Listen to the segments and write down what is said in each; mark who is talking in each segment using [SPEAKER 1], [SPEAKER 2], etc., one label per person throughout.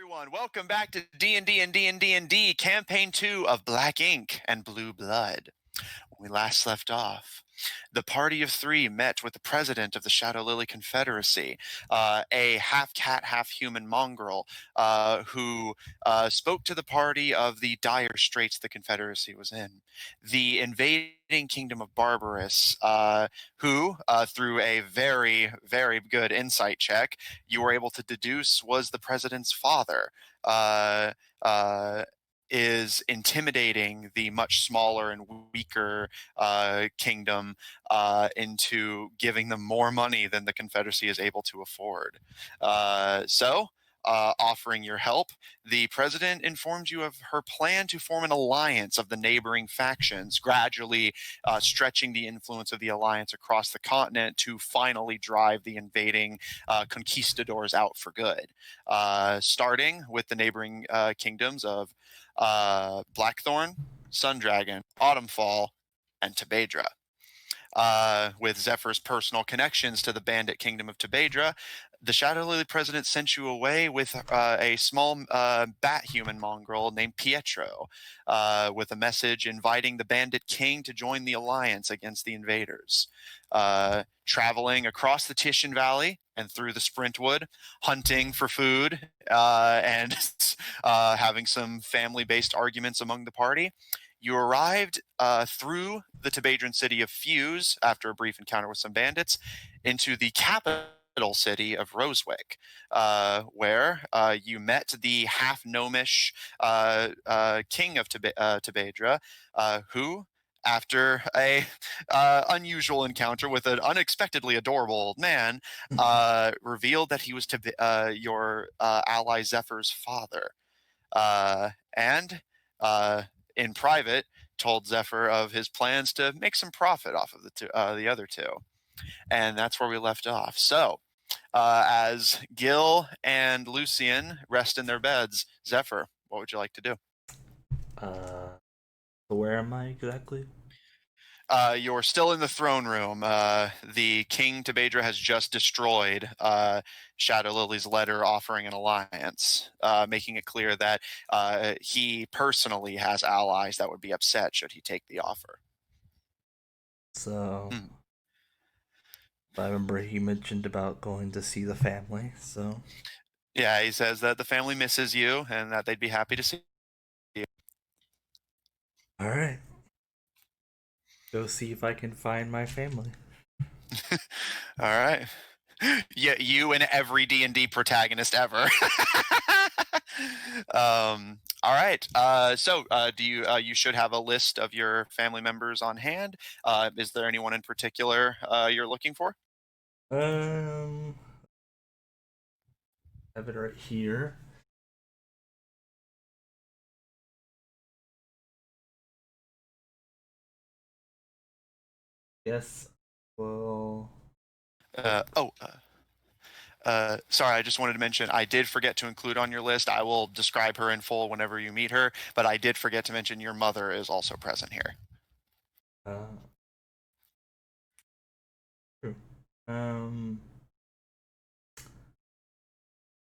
[SPEAKER 1] everyone. Welcome back to D&D&D&D&D Campaign 2 of Black Ink and Blue Blood. When we last left off, the party of three met with the president of the Shadow Lily Confederacy, a half-cat, half-human mongrel who spoke to the party of the dire straits the Confederacy was in. The invading kingdom of Barbarous, who, through a very, very good insight check, you were able to deduce was the president's father. Is intimidating the much smaller and weaker kingdom into giving them more money than the Confederacy is able to afford. Offering your help, the president informs you of her plan to form an alliance of the neighboring factions, gradually stretching the influence of the alliance across the continent to finally drive the invading conquistadors out for good. Starting with the neighboring kingdoms of Blackthorn, Sundragon, Autumnfall, and Tabedra. With Zephyr's personal connections to the bandit kingdom of Tabedra, the Shadow Lily president sent you away with a small bat human mongrel named Pietro, with a message inviting the Bandit King to join the alliance against the invaders. Traveling across the Titian Valley and through the Sprintwood, hunting for food and having some family-based arguments among the party, you arrived through the Tabedran city of Fuse, after a brief encounter with some bandits, into the capital city of Rosewick, where you met the half-gnomish king of Tabedra, who, after a unusual encounter with an unexpectedly adorable old man, revealed that he was your ally Zephyr's father, and in private told Zephyr of his plans to make some profit off of the other two. And that's where we left off. So as Gil and Lucian rest in their beds, Zephyr, what would you like to do?
[SPEAKER 2] So where am I exactly?
[SPEAKER 1] You're still in the throne room. The King Tabedra has just destroyed Shadow Lily's letter offering an alliance, making it clear that he personally has allies that would be upset should he take the offer.
[SPEAKER 2] So I remember he mentioned about going to see the family, so
[SPEAKER 1] Yeah, he says that the family misses you and that they'd be happy to see you.
[SPEAKER 2] all right. Go see if I can find my family.
[SPEAKER 1] All right. Yeah, you and every D&D protagonist ever. All right. Do you should have a list of your family members on hand? Is there anyone in particular you're looking for?
[SPEAKER 2] I have it right here. Yes. Well.
[SPEAKER 1] Sorry, I just wanted to mention I did forget to include on your list. I will describe her in full whenever you meet her, but I did forget to mention your mother is also present here.
[SPEAKER 2] True.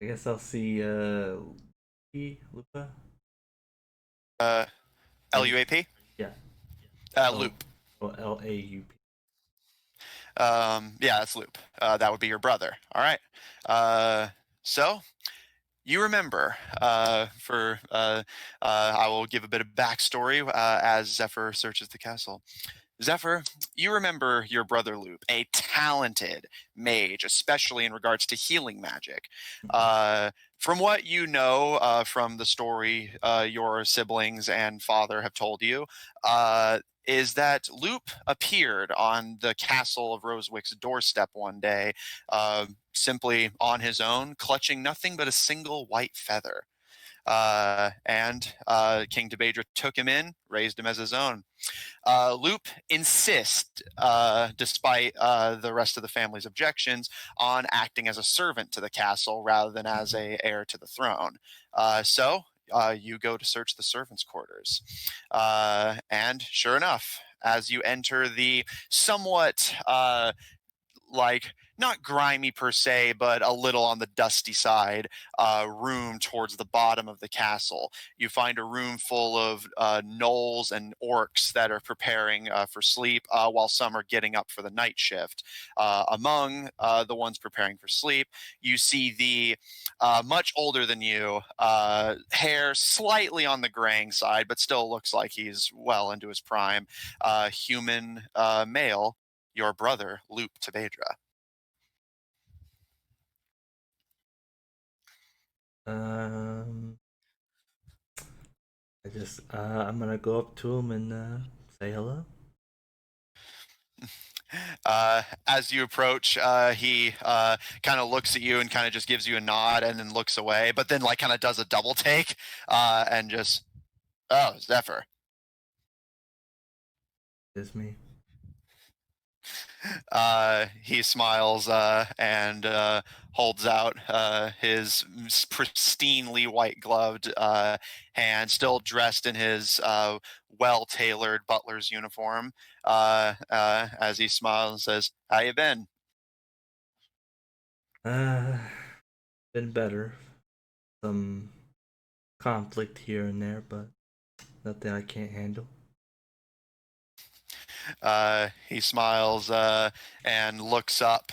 [SPEAKER 2] I guess I'll see Lupa.
[SPEAKER 1] LUAP?
[SPEAKER 2] Yeah.
[SPEAKER 1] Loop.
[SPEAKER 2] Well, LAUP.
[SPEAKER 1] Yeah, that's Loop. That would be your brother. All right. So you remember, I will give a bit of backstory as Zephyr searches the castle. Zephyr, you remember your brother Loop, a talented mage, especially in regards to healing magic. From what you know from the story your siblings and father have told you, is that Loop appeared on the castle of Rosewick's doorstep one day, simply on his own, clutching nothing but a single white feather. And King Tabedra took him in, raised him as his own. Loop insists, despite the rest of the family's objections, on acting as a servant to the castle rather than as a heir to the throne. You go to search the servants' quarters. And sure enough, as you enter the somewhat not grimy per se, but a little on the dusty side room towards the bottom of the castle. You find a room full of gnolls and orcs that are preparing for sleep, while some are getting up for the night shift. Among the ones preparing for sleep, you see the much older than you, hair slightly on the graying side, but still looks like he's well into his prime, human male, your brother, Luke Tabedra.
[SPEAKER 2] Um, I'm gonna go up to him and say hello.
[SPEAKER 1] As you approach, he kind of looks at you and kind of just gives you a nod and then looks away, but then like kind of does a double take and just, oh, Zephyr.
[SPEAKER 2] It's me.
[SPEAKER 1] He smiles and holds out his pristinely white gloved hand, still dressed in his well tailored butler's uniform. As he smiles and says, "How you been?"
[SPEAKER 2] Uh, been better. Some conflict here and there, but nothing I can't handle.
[SPEAKER 1] He smiles and looks up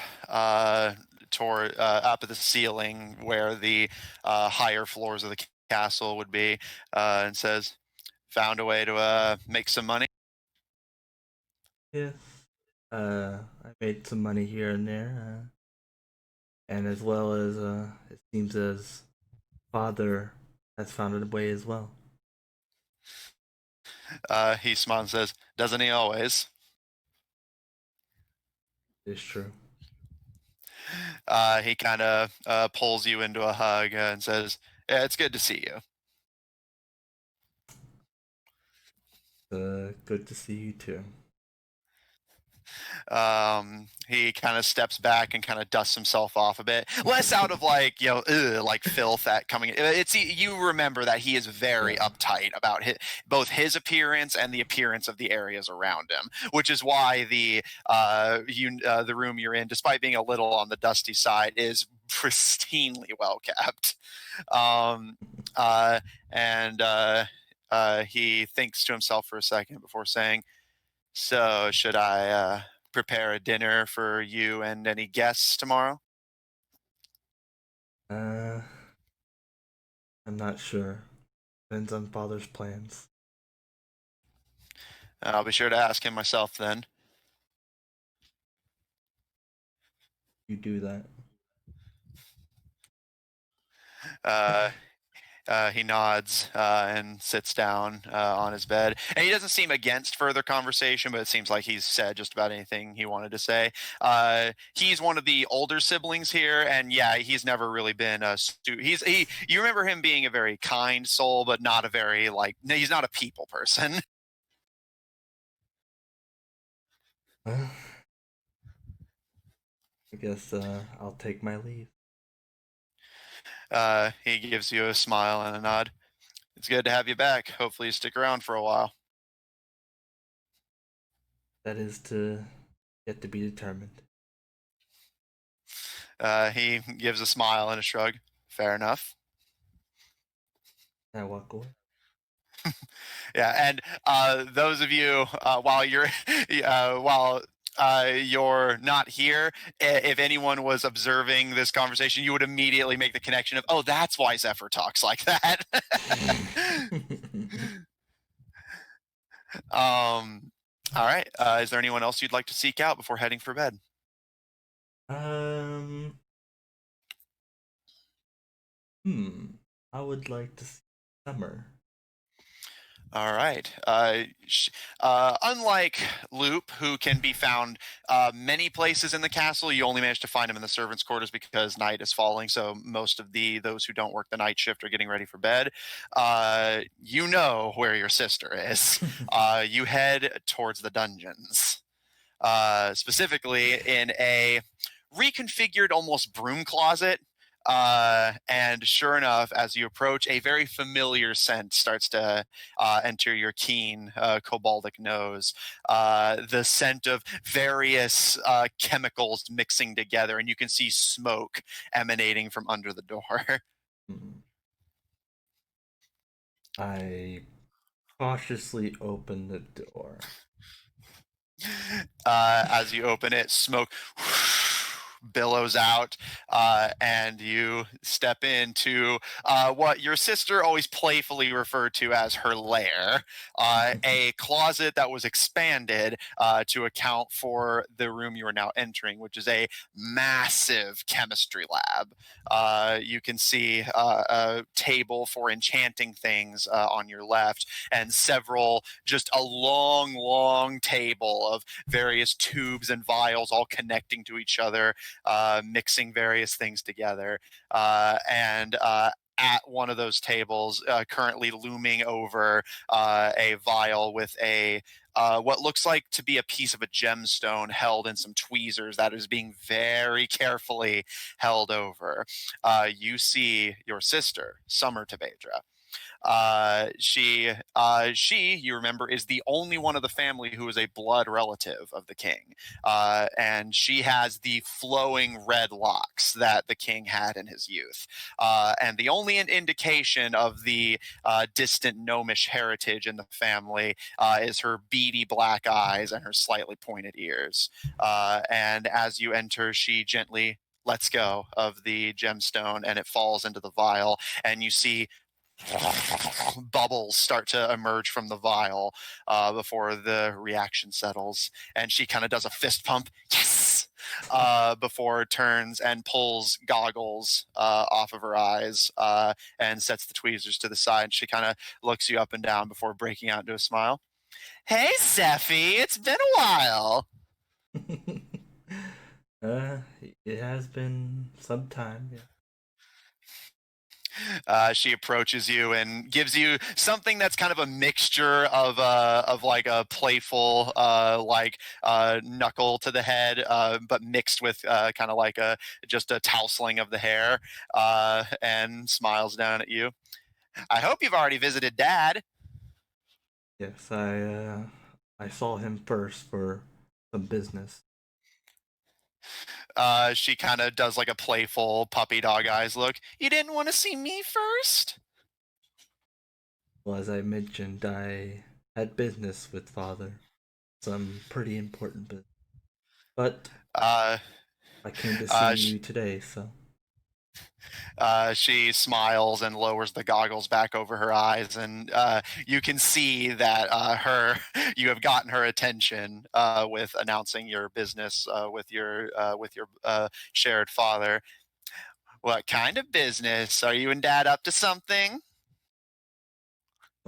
[SPEAKER 1] toward up at the ceiling where the higher floors of the castle would be, and says, "Found a way to make some money."
[SPEAKER 2] Yeah. I made some money here and there, and as well as it seems as father has found a way as well.
[SPEAKER 1] He smiles and says, "Doesn't he always?"
[SPEAKER 2] It's true.
[SPEAKER 1] He kind of pulls you into a hug and says, "Yeah, it's good to see you."
[SPEAKER 2] Good to see you too.
[SPEAKER 1] He kind of steps back and kind of dusts himself off a bit, less out of like like filth that coming. It's you remember that he is very
[SPEAKER 2] Yeah.
[SPEAKER 1] uptight about both his appearance and the appearance of the areas around him, which is why the room you're in, despite being a little on the dusty side, is pristinely well kept. Um, uh, and he thinks to himself for a second before saying, "So, should I prepare a dinner for you and any guests tomorrow?"
[SPEAKER 2] Uh, I'm not sure. Depends on father's plans.
[SPEAKER 1] I'll be sure to ask him myself then.
[SPEAKER 2] You do that.
[SPEAKER 1] Uh, he nods and sits down on his bed. And he doesn't seem against further conversation, but it seems like he's said just about anything he wanted to say. He's one of the older siblings here, and yeah, he's never really been you remember him being a very kind soul, but not a very he's not a people person.
[SPEAKER 2] Well, I guess I'll take my leave.
[SPEAKER 1] He gives you a smile and a nod. It's good to have you back. Hopefully, you stick around for a while.
[SPEAKER 2] That is to yet to be determined.
[SPEAKER 1] He gives a smile and a shrug. Fair enough.
[SPEAKER 2] I walk away.
[SPEAKER 1] Yeah, and those of you, while you're not here, if anyone was observing this conversation, you would immediately make the connection of, oh, that's why Zephyr talks like that. All right. Is there anyone else you'd like to seek out before heading for bed?
[SPEAKER 2] um. Hmm. I would like to see Summer.
[SPEAKER 1] All right. Unlike Loop, who can be found many places in the castle, you only manage to find him in the servants' quarters because night is falling. So most of those who don't work the night shift are getting ready for bed. You know where your sister is. You head towards the dungeons, specifically in a reconfigured almost broom closet And sure enough, as you approach, a very familiar scent starts to enter your keen koboldic nose. The scent of various chemicals mixing together, and you can see smoke emanating from under the door.
[SPEAKER 2] Hmm. I cautiously open the door.
[SPEAKER 1] As you open it, smoke billows out, and you step into what your sister always playfully referred to as her lair, a closet that was expanded to account for the room you are now entering, which is a massive chemistry lab. You can see a table for enchanting things on your left, and several, just a long, long table of various tubes and vials all connecting to each other, mixing various things together. And at one of those tables, currently looming over a vial with a what looks like to be a piece of a gemstone held in some tweezers that is being very carefully held over. You see your sister, Summer Tabedra. She, you remember, is the only one of the family who is a blood relative of the king, and she has the flowing red locks that the king had in his youth, and the only indication of the distant gnomish heritage in the family is her beady black eyes and her slightly pointed ears. And as you enter, she gently lets go of the gemstone and it falls into the vial, and you see bubbles start to emerge from the vial before the reaction settles. And she kind of does a fist pump, yes, before it turns and pulls goggles off of her eyes and sets the tweezers to the side. She kind of looks you up and down before breaking out into a smile. Hey, Seffi, it's been a while.
[SPEAKER 2] uh, it has been some time. Yeah.
[SPEAKER 1] She approaches you and gives you something that's kind of a mixture of like a playful knuckle to the head, but mixed with kind of like a just a tousling of the hair, and smiles down at you. I hope you've already visited Dad.
[SPEAKER 2] Yes, I saw him first for some business.
[SPEAKER 1] She kind of does like a playful puppy dog eyes look. You didn't want to see me first?
[SPEAKER 2] Well, as I mentioned, I had business with father, some pretty important business. But
[SPEAKER 1] Uh,
[SPEAKER 2] I came to see
[SPEAKER 1] uh,
[SPEAKER 2] you today, so
[SPEAKER 1] She smiles and lowers the goggles back over her eyes, and you can see that you have gotten her attention with announcing your business with your shared father. What kind of business? Are you and Dad up to something?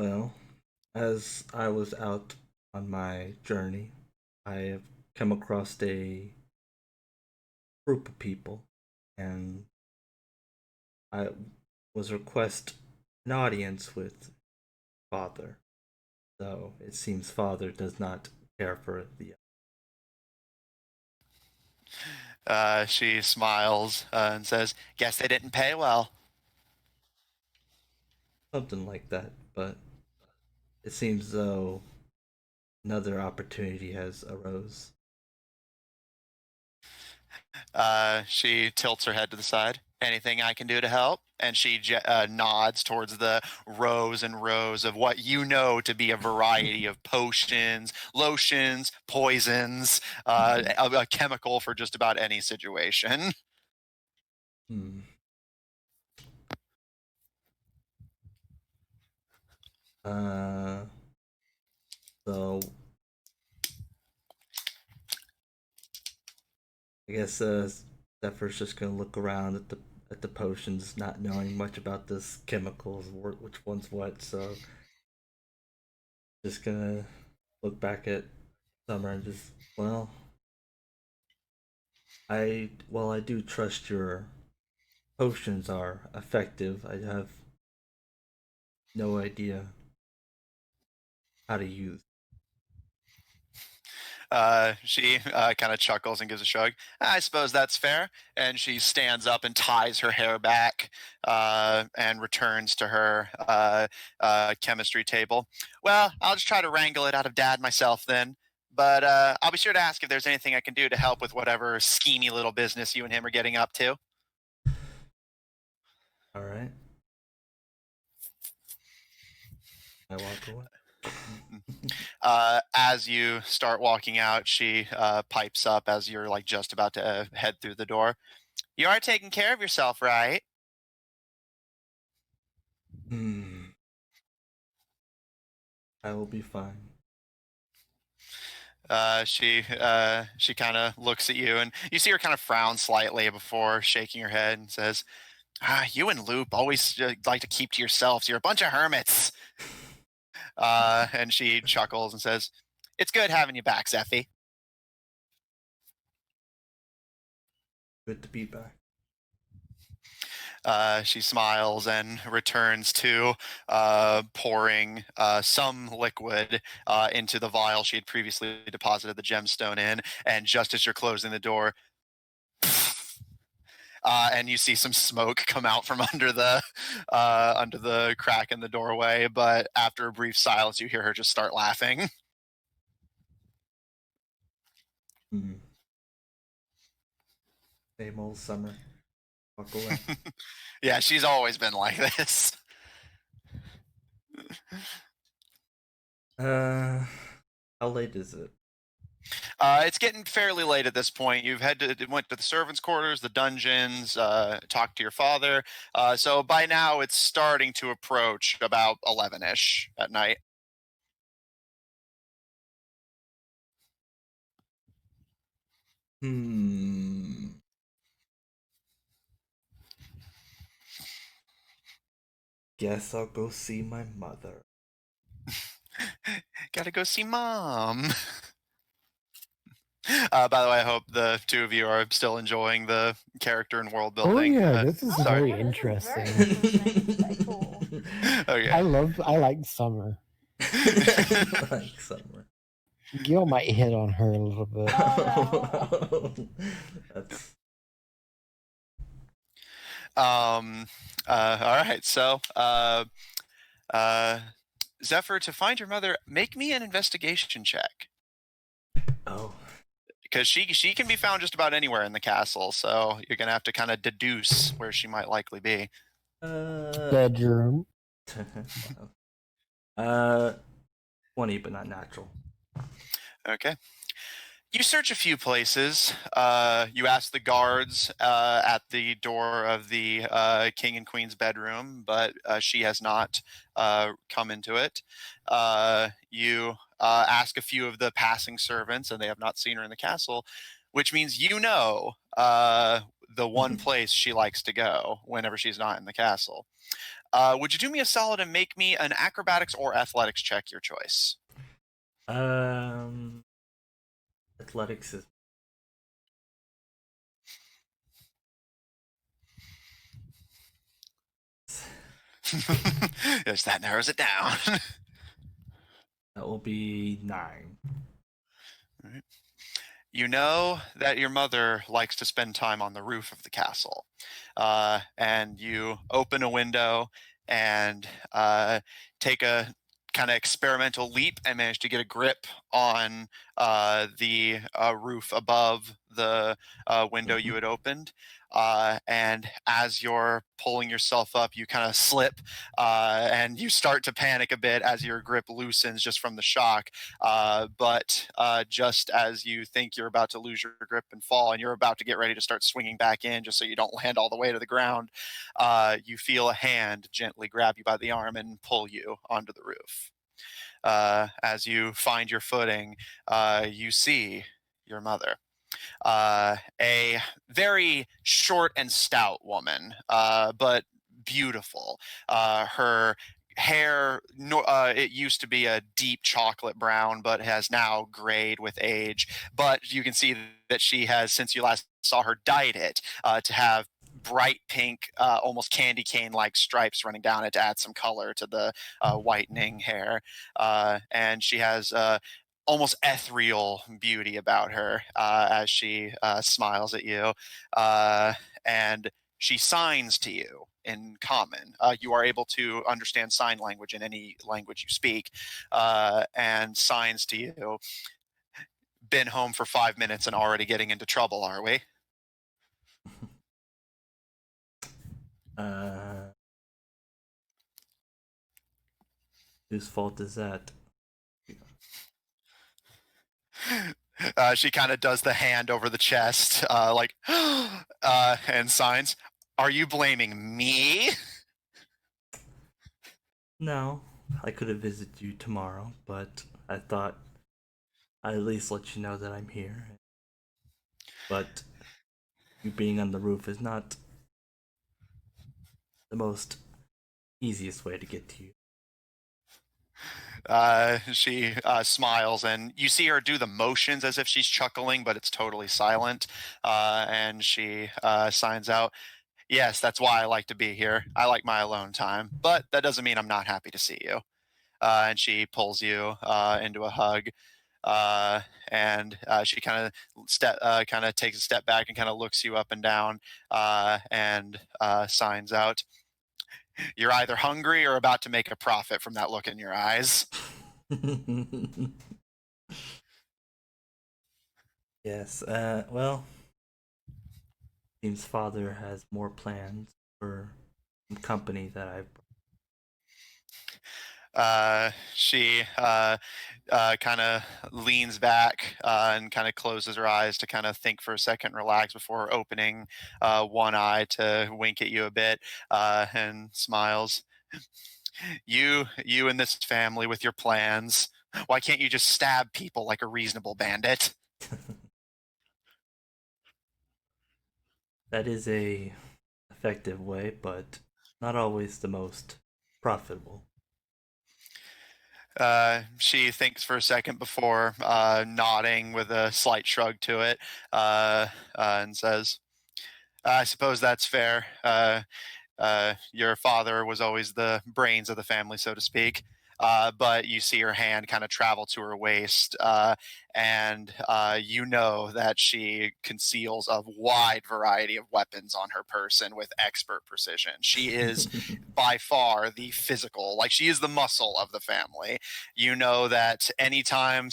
[SPEAKER 2] well, as I was out on my journey, I have come across a group of people, and I was request an audience with father. Though it seems father does not care for the
[SPEAKER 1] She smiles and says, "Guess they didn't pay well."
[SPEAKER 2] something like that. But it seems though another opportunity has arose.
[SPEAKER 1] She tilts her head to the side. Anything I can do to help? And she nods towards the rows and rows of what you know to be a variety of potions, lotions, poisons, a chemical for just about any situation.
[SPEAKER 2] Hmm. Uh, so I guess Zephyr's just gonna look around at the potions, not knowing much about this chemicals, which one's what. So just gonna look back at Summer and just I do trust your potions are effective. I have no idea how to use.
[SPEAKER 1] She kind of chuckles and gives a shrug. I suppose that's fair. And she stands up and ties her hair back and returns to her chemistry table. Well, I'll just try to wrangle it out of Dad myself then. But I'll be sure to ask if there's anything I can do to help with whatever schemy little business you and him are getting up to.
[SPEAKER 2] All right. I walk away.
[SPEAKER 1] As you start walking out, she pipes up as you're like just about to head through the door. You are taking care of yourself, right?
[SPEAKER 2] Hmm. I will be fine.
[SPEAKER 1] She kind of looks at you, and you see her kind of frown slightly before shaking her head and says, "You and Loop always like to keep to yourselves. You're a bunch of hermits." And she chuckles and says, "It's good having you back, Zephy."
[SPEAKER 2] Good to be back.
[SPEAKER 1] She smiles and returns to pouring some liquid into the vial she had previously deposited the gemstone in. And just as you're closing the door, and you see some smoke come out from under the crack in the doorway. But after a brief silence, you hear her just start laughing.
[SPEAKER 2] Hmm. Same old summer. Walk away.
[SPEAKER 1] Yeah, she's always been like this.
[SPEAKER 2] How late is it?
[SPEAKER 1] It's getting fairly late at this point. You've went to the servants' quarters, the dungeons, talked to your father. So by now, it's starting to approach about 11ish at night.
[SPEAKER 2] Hmm. Guess I'll go see my mother.
[SPEAKER 1] Gotta go see mom. By the way, I hope the two of you are still enjoying the character and world
[SPEAKER 3] Oh
[SPEAKER 1] building.
[SPEAKER 3] yeah, this is
[SPEAKER 1] Sorry.
[SPEAKER 3] very interesting.
[SPEAKER 1] Okay.
[SPEAKER 3] I like Summer.
[SPEAKER 2] Like summer.
[SPEAKER 3] Gil might hit on her a little bit.
[SPEAKER 2] That's
[SPEAKER 1] All right. So, Zephyr, to find your mother, make me an investigation check.
[SPEAKER 2] oh.
[SPEAKER 1] Because she can be found just about anywhere in the castle, so you're gonna have to kind of deduce where she might likely be.
[SPEAKER 3] Bedroom.
[SPEAKER 2] 20, but not natural.
[SPEAKER 1] Okay. You search a few places. You ask the guards at the door of the king and queen's bedroom, but she has not come into it. You ask a few of the passing servants, and they have not seen her in the castle, which means you know the one place she likes to go whenever she's not in the castle. Would you do me a solid and make me an acrobatics or athletics check, your choice?
[SPEAKER 2] Athletics is
[SPEAKER 1] Yes, that narrows it down.
[SPEAKER 2] that will be 9.
[SPEAKER 1] All right. You know that your mother likes to spend time on the roof of the castle. And you open a window and take a kind of experimental leap and manage to get a grip on the roof above the window you had opened. And as you're pulling yourself up, you kind of slip and you start to panic a bit as your grip loosens just from the shock. But just as you think you're about to lose your grip and fall, and you're about to get ready to start swinging back in just so you don't land all the way to the ground, you feel a hand gently grab you by the arm and pull you onto the roof. As you find your footing, you see your mother. A very short and stout woman, but beautiful. Her hair, it used to be a deep chocolate brown, but has now grayed with age. But you can see that she has, since you last saw her, dyed it to have bright pink, almost candy cane like stripes running down it to add some color to the whitening hair. And she has almost ethereal beauty about her as she smiles at you. And she signs to you in common. You are able to understand sign language in any language you speak, and signs to you. Been home for 5 minutes and already getting into trouble, are we?
[SPEAKER 2] Whose fault is that?
[SPEAKER 1] She kind of does the hand over the chest, like, and signs. Are you blaming me?
[SPEAKER 2] No, I could have visited you tomorrow, but I thought I'd at least let you know that I'm here. But you being on the roof is not the most easiest way to get to you.
[SPEAKER 1] She smiles, and you see her do the motions as if she's chuckling, but it's totally silent. And she signs out, yes, that's why I like to be here. I like my alone time, but that doesn't mean I'm not happy to see you. And she pulls you into a hug. And she kind of takes a step back and kind of looks you up and down, and signs out, "You're either hungry or about to make a profit from that look in your eyes."
[SPEAKER 2] Yes, well, seems father has more plans for some company that I've.
[SPEAKER 1] She kind of leans back and kind of closes her eyes to kind of think for a second, relax before opening one eye to wink at you a bit, and smiles. You and this family with your plans. Why can't you just stab people like a reasonable bandit?
[SPEAKER 2] That is a effective way, but not always the most profitable.
[SPEAKER 1] She thinks for a second before nodding with a slight shrug to it, and says, "I suppose that's fair. Your father was always the brains of the family, so to speak." But you see her hand kind of travel to her waist, and you know that she conceals a wide variety of weapons on her person with expert precision. She is by far the physical, like she is the muscle of the family. You know that anytime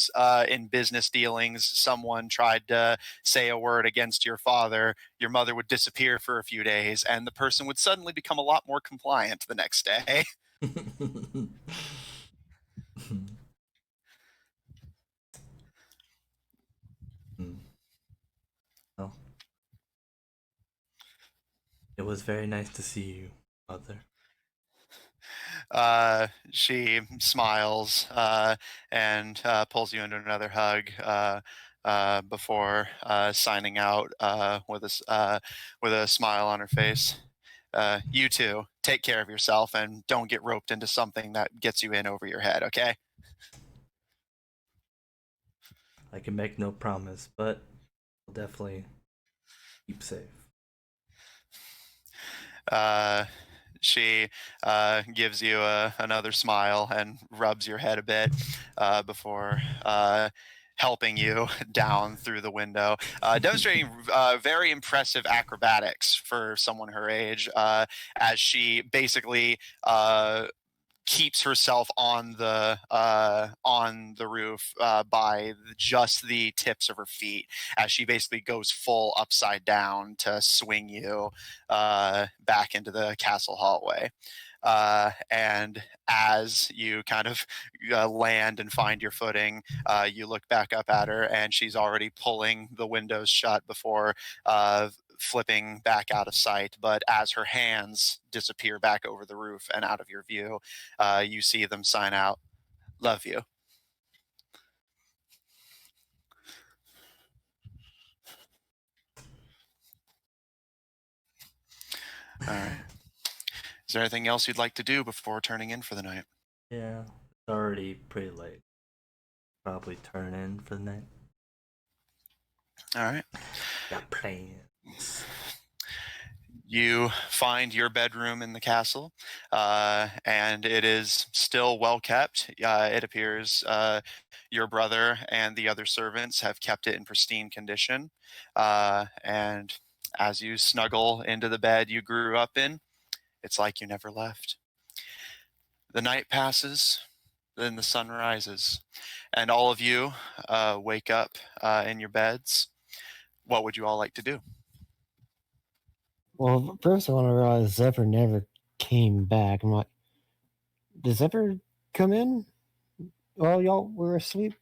[SPEAKER 1] in business dealings someone tried to say a word against your father, your mother would disappear for a few days, and the person would suddenly become a lot more compliant the next day.
[SPEAKER 2] Well, it was very nice to see you, mother.
[SPEAKER 1] She smiles and pulls you into another hug before signing out with a smile on her face. You too, take care of yourself and don't get roped into something that gets you in over your head, okay?
[SPEAKER 2] I can make no promise, but I'll definitely keep safe.
[SPEAKER 1] She gives you another smile and rubs your head a bit before helping you down through the window, demonstrating very impressive acrobatics for someone her age, as she basically keeps herself on the roof by just the tips of her feet, as she basically goes full upside down to swing you back into the castle hallway. And as you kind of land and find your footing, you look back up at her, and she's already pulling the windows shut before flipping back out of sight. But as her hands disappear back over the roof and out of your view, you see them sign out, "Love you." All right. Is there anything else you'd like to do before turning in for the night?
[SPEAKER 2] Yeah, it's already pretty late. Probably turn in for the night.
[SPEAKER 1] All right.
[SPEAKER 2] Got plans.
[SPEAKER 1] You find your bedroom in the castle, and it is still well kept. It appears your brother and the other servants have kept it in pristine condition. And as you snuggle into the bed you grew up in, it's like you never left. The night passes, then the sun rises, and all of you wake up in your beds. What would you all like to do?
[SPEAKER 3] Well, first I want to realize Zephyr never came back. I'm like, did Zephyr come in while y'all were asleep?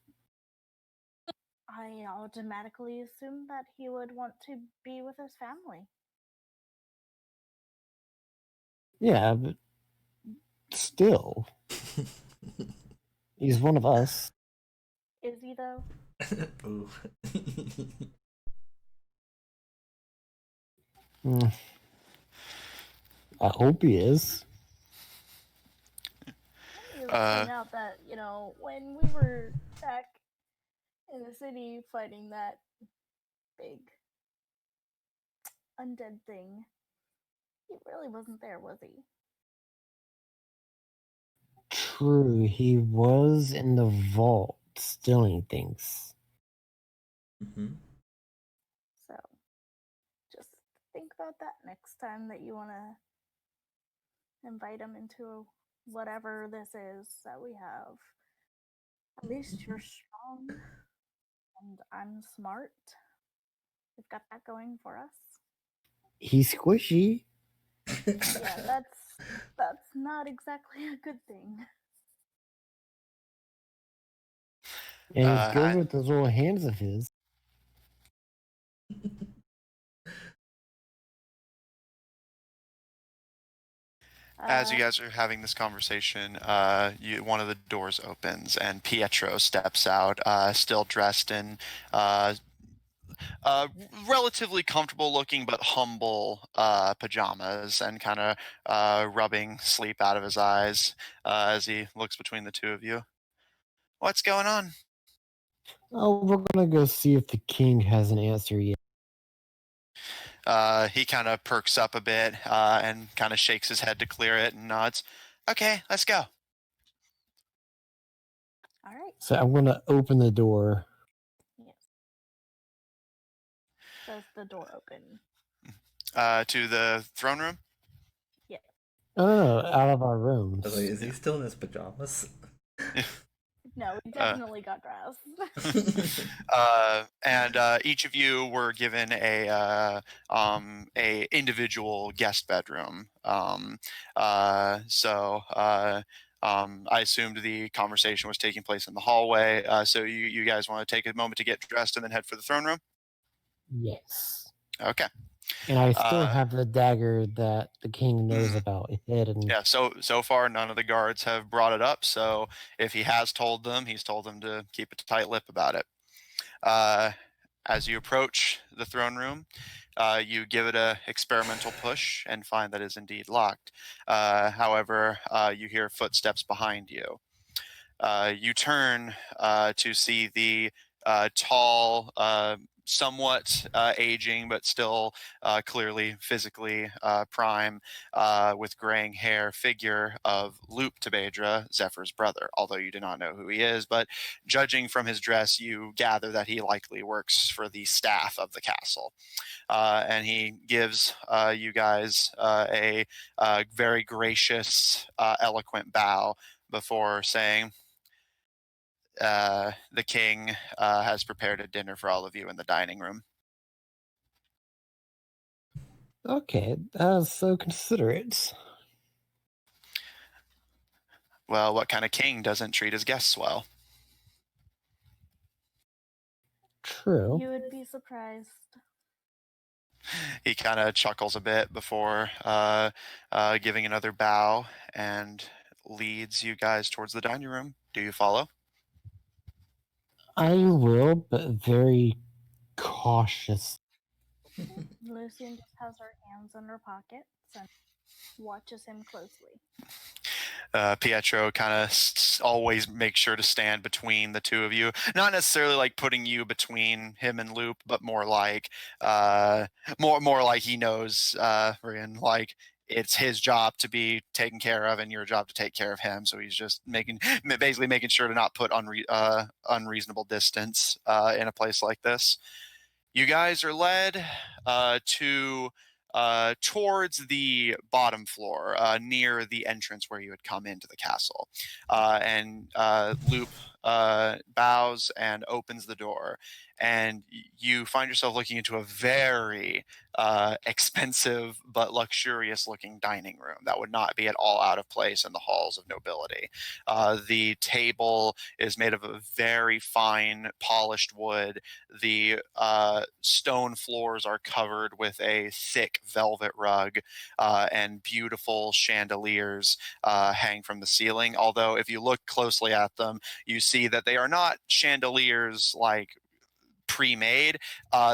[SPEAKER 4] I automatically assumed that he would want to be with his family.
[SPEAKER 3] Yeah, but still, he's one of us.
[SPEAKER 4] Is he, though?
[SPEAKER 2] Ooh.
[SPEAKER 3] Mm. I hope he is.
[SPEAKER 4] Let me point out that, when we were back in the city fighting that big undead thing, he really wasn't there, was he?
[SPEAKER 3] True, he was in the vault stealing things.
[SPEAKER 2] Mm-hmm.
[SPEAKER 4] So, just think about that next time that you want to invite him into whatever this is that we have. At least you're strong, and I'm smart. We've got that going for us.
[SPEAKER 3] He's squishy.
[SPEAKER 4] Yeah, that's not exactly a good thing.
[SPEAKER 3] And he's good with those little hands of his.
[SPEAKER 1] As you guys are having this conversation, one of the doors opens and Pietro steps out, still dressed in relatively comfortable looking but humble pajamas, and kind of rubbing sleep out of his eyes as he looks between the two of you. What's going on?
[SPEAKER 3] Oh, we're gonna go see if the king has an answer yet.
[SPEAKER 1] He kind of perks up a bit and kind of shakes his head to clear it and nods. Okay, let's go.
[SPEAKER 4] All right.
[SPEAKER 3] So I'm gonna open the door.
[SPEAKER 4] Yes. Does the door open?
[SPEAKER 1] To the throne room?
[SPEAKER 4] Yeah.
[SPEAKER 3] No, out of our
[SPEAKER 2] I
[SPEAKER 3] rooms.
[SPEAKER 2] was like, is he still in his pajamas?
[SPEAKER 4] No, we definitely got dressed.
[SPEAKER 1] And each of you were given a individual guest bedroom. I assumed the conversation was taking place in the hallway. So you guys want to take a moment to get dressed and then head for the throne room?
[SPEAKER 3] Yes.
[SPEAKER 1] Okay.
[SPEAKER 3] And I still have the dagger that the king knows about hidden.
[SPEAKER 1] Yeah, so far none of the guards have brought it up, so if he has told them, he's told them to keep a tight lip about it. As you approach the throne room, you give it a experimental push and find that it is indeed locked. However, you hear footsteps behind you. You turn to see the tall, somewhat aging, but still clearly physically prime, with graying hair figure of Luke Tabedra, Zephyr's brother, although you do not know who he is. But judging from his dress, you gather that he likely works for the staff of the castle. And he gives you guys a very gracious, eloquent bow before saying, the king has prepared a dinner for all of you in the dining room.
[SPEAKER 3] Okay, that's so considerate.
[SPEAKER 1] Well, what kind of king doesn't treat his guests well?
[SPEAKER 3] True.
[SPEAKER 4] You would be surprised.
[SPEAKER 1] He kind of chuckles a bit before giving another bow and leads you guys towards the dining room. Do you follow?
[SPEAKER 3] I will, but very cautious.
[SPEAKER 4] Lucian just has her hands in her pockets and watches him closely.
[SPEAKER 1] Pietro kind of always makes sure to stand between the two of you. Not necessarily like putting you between him and Loop, but more like more like he knows Rian, like it's his job to be taken care of and your job to take care of him. So he's just basically making sure to not put unreasonable distance in a place like this. You guys are led to towards the bottom floor, near the entrance where you had come into the castle. And Loop bows and opens the door, and you find yourself looking into a very expensive but luxurious looking dining room that would not be at all out of place in the halls of nobility. The table is made of a very fine polished wood. The stone floors are covered with a thick velvet rug, and beautiful chandeliers hang from the ceiling. Although, if you look closely at them, you see that they are not chandeliers like pre-made.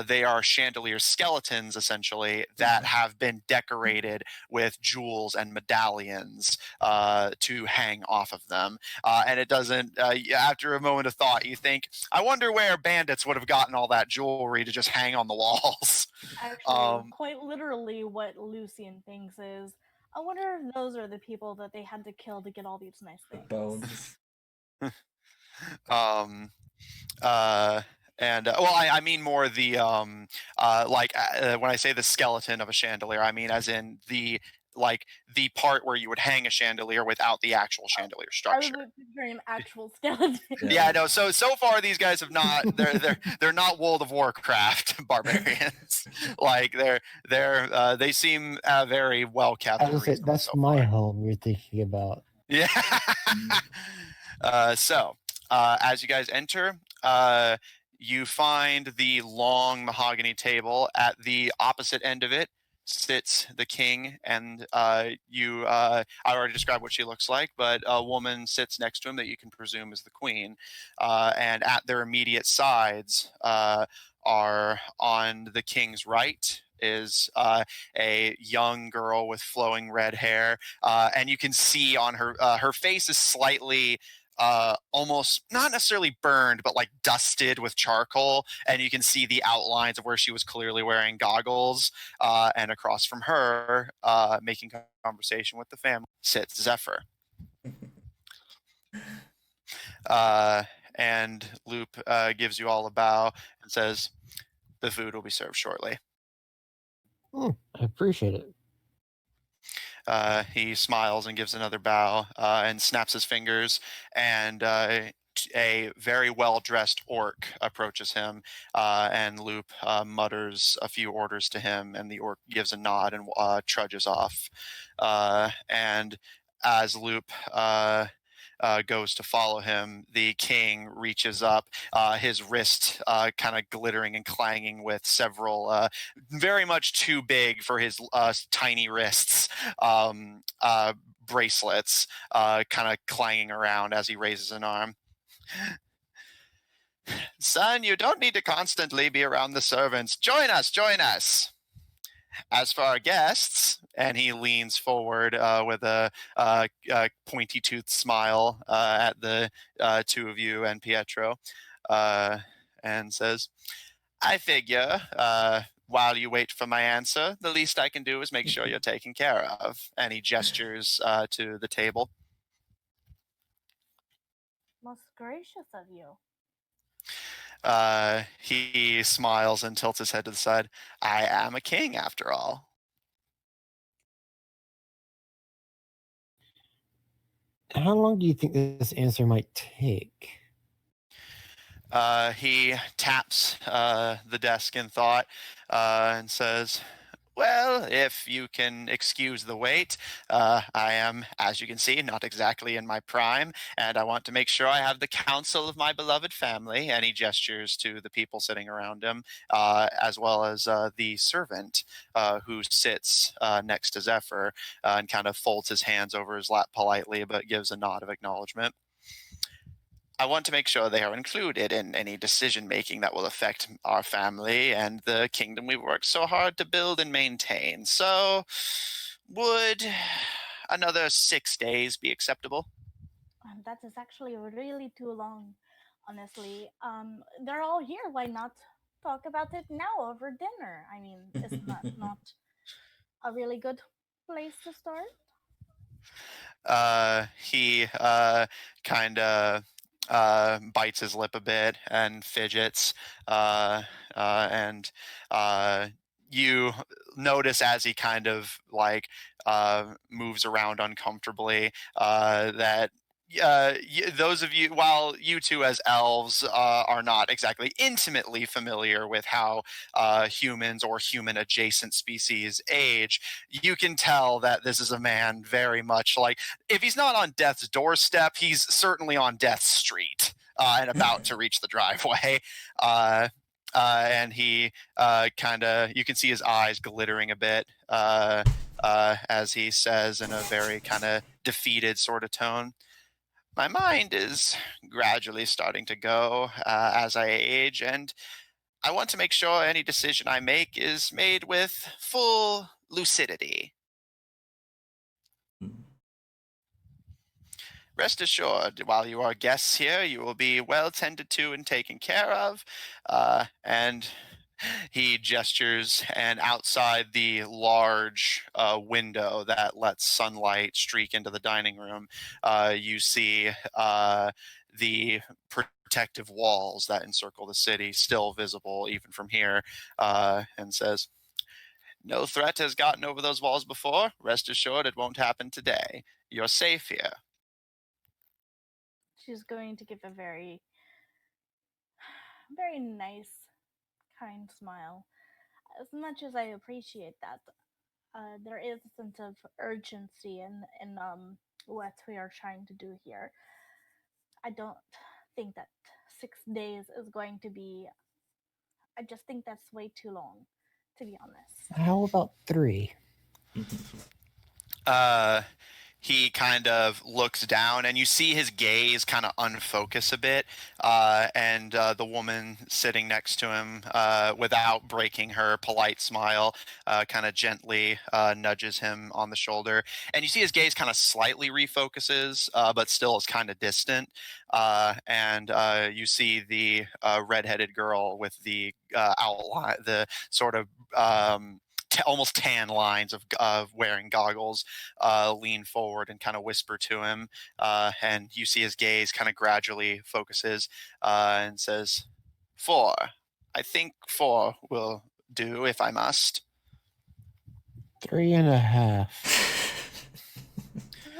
[SPEAKER 1] They are chandelier skeletons, essentially, that have been decorated with jewels and medallions to hang off of them. And it doesn't, after a moment of thought, you think, I wonder where bandits would have gotten all that jewelry to just hang on the walls.
[SPEAKER 4] Actually, quite literally, what Lucian thinks is, I wonder if those are the people that they had to kill to get all these nice
[SPEAKER 2] The
[SPEAKER 4] things.
[SPEAKER 2] bones.
[SPEAKER 1] And well, I mean more the like when I say the skeleton of a chandelier, I mean as in the like the part where you would hang a chandelier without the actual chandelier
[SPEAKER 4] I was
[SPEAKER 1] structure.
[SPEAKER 4] picturing actual skeletons.
[SPEAKER 1] Yeah, I know. So far these guys have not. They're not World of Warcraft barbarians. Like they seem very well kept.
[SPEAKER 3] I was gonna say that's
[SPEAKER 1] so
[SPEAKER 3] my
[SPEAKER 1] far.
[SPEAKER 3] home you're thinking about.
[SPEAKER 1] Yeah. As you guys enter, you find the long mahogany table. At the opposite end of it sits the king, and I already described what she looks like, but a woman sits next to him that you can presume is the queen. And at their immediate sides are, on the king's right, is a young girl with flowing red hair, and you can see on her face is slightly almost not necessarily burned, but like dusted with charcoal, and you can see the outlines of where she was clearly wearing goggles. And across from her, making conversation with the family, sits Zephyr. And Loop gives you all a bow and says, "The food will be served shortly."
[SPEAKER 3] I appreciate it.
[SPEAKER 1] He smiles and gives another bow and snaps his fingers, and a very well-dressed orc approaches him, and Loop mutters a few orders to him, and the orc gives a nod and trudges off. And as Loop goes to follow him, the king reaches up, his wrist kind of glittering and clanging with several very much too big for his tiny wrists bracelets, kind of clanging around as he raises an arm. "Son, you don't need to constantly be around the servants. Join us, join us. As for our guests," and he leans forward with a pointy-toothed smile at the two of you and Pietro, and says, "I figure while you wait for my answer, the least I can do is make sure you're taken care of." And he gestures to the table.
[SPEAKER 4] Most gracious of you.
[SPEAKER 1] He smiles and tilts his head to the side. "I am a king, after all."
[SPEAKER 3] How long do you think this answer might take?
[SPEAKER 1] He taps the desk in thought and says, "Well, if you can excuse the wait, I am, as you can see, not exactly in my prime, and I want to make sure I have the counsel of my beloved family." And he gestures to the people sitting around him, as well as the servant who sits next to Zephyr, and kind of folds his hands over his lap politely, but gives a nod of acknowledgement. "I want to make sure they are included in any decision making that will affect our family and the kingdom we've worked so hard to build and maintain. So, would another 6 days be acceptable?
[SPEAKER 4] That is actually really too long, honestly. They're all here. Why not talk about it now over dinner? I mean, isn't that not a really good place to start?
[SPEAKER 1] He kind of bites his lip a bit and fidgets, and you notice as he kind of like moves around uncomfortably that those of you, while you two as elves are not exactly intimately familiar with how humans or human adjacent species age, you can tell that this is a man very much like, if he's not on death's doorstep, he's certainly on death's street and about to reach the driveway. And he kind of, you can see his eyes glittering a bit as he says in a very kind of defeated sort of tone, my mind is gradually starting to go as I age, and I want to make sure any decision I make is made with full lucidity. Rest assured, while you are guests here, you will be well tended to and taken care of. And he gestures, and outside the large window that lets sunlight streak into the dining room, you see the protective walls that encircle the city still visible even from here, and says, no threat has gotten over those walls before. Rest assured it won't happen today. You're safe here.
[SPEAKER 4] She's going to give a very, very nice, kind smile. As much as I appreciate that, there is a sense of urgency in what we are trying to do here. I don't think that 6 days is going to be. I just think that's way too long, to be honest.
[SPEAKER 3] How about 3?
[SPEAKER 1] uh, he kind of looks down, and you see his gaze kind of unfocus a bit, and the woman sitting next to him, without breaking her polite smile, kind of gently nudges him on the shoulder, and you see his gaze kind of slightly refocuses, but still is kind of distant, and you see the redheaded girl with the outline, the sort of almost tan lines of wearing goggles, lean forward and kind of whisper to him, and you see his gaze kind of gradually focuses, and says, 4. I think 4 will do if I must.
[SPEAKER 3] 3.5.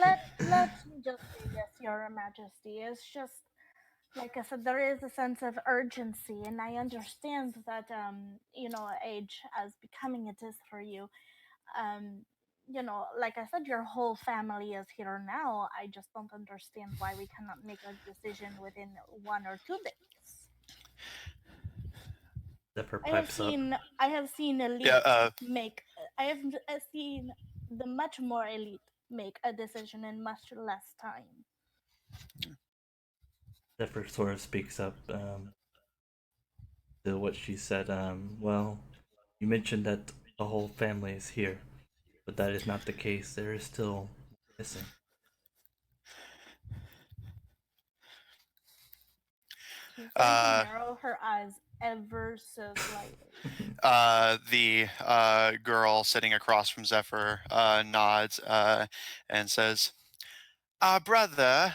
[SPEAKER 4] Let me just say this, Your Majesty. It's just like I said, there is a sense of urgency, and I understand that age as becoming it is for you. Like I said, your whole family is here now. I just don't understand why we cannot make a decision within 1 or 2 days.
[SPEAKER 2] Zephyr
[SPEAKER 4] I have
[SPEAKER 2] pipes up.
[SPEAKER 4] seen elite make. I have seen the much more elite make a decision in much less time.
[SPEAKER 2] Zephyr sort of speaks up to what she said. Well, you mentioned that the whole family is here, but that is not the case. There is still missing.
[SPEAKER 4] She's going to narrow her eyes ever so slightly.
[SPEAKER 1] The girl sitting across from Zephyr nods and says, our brother,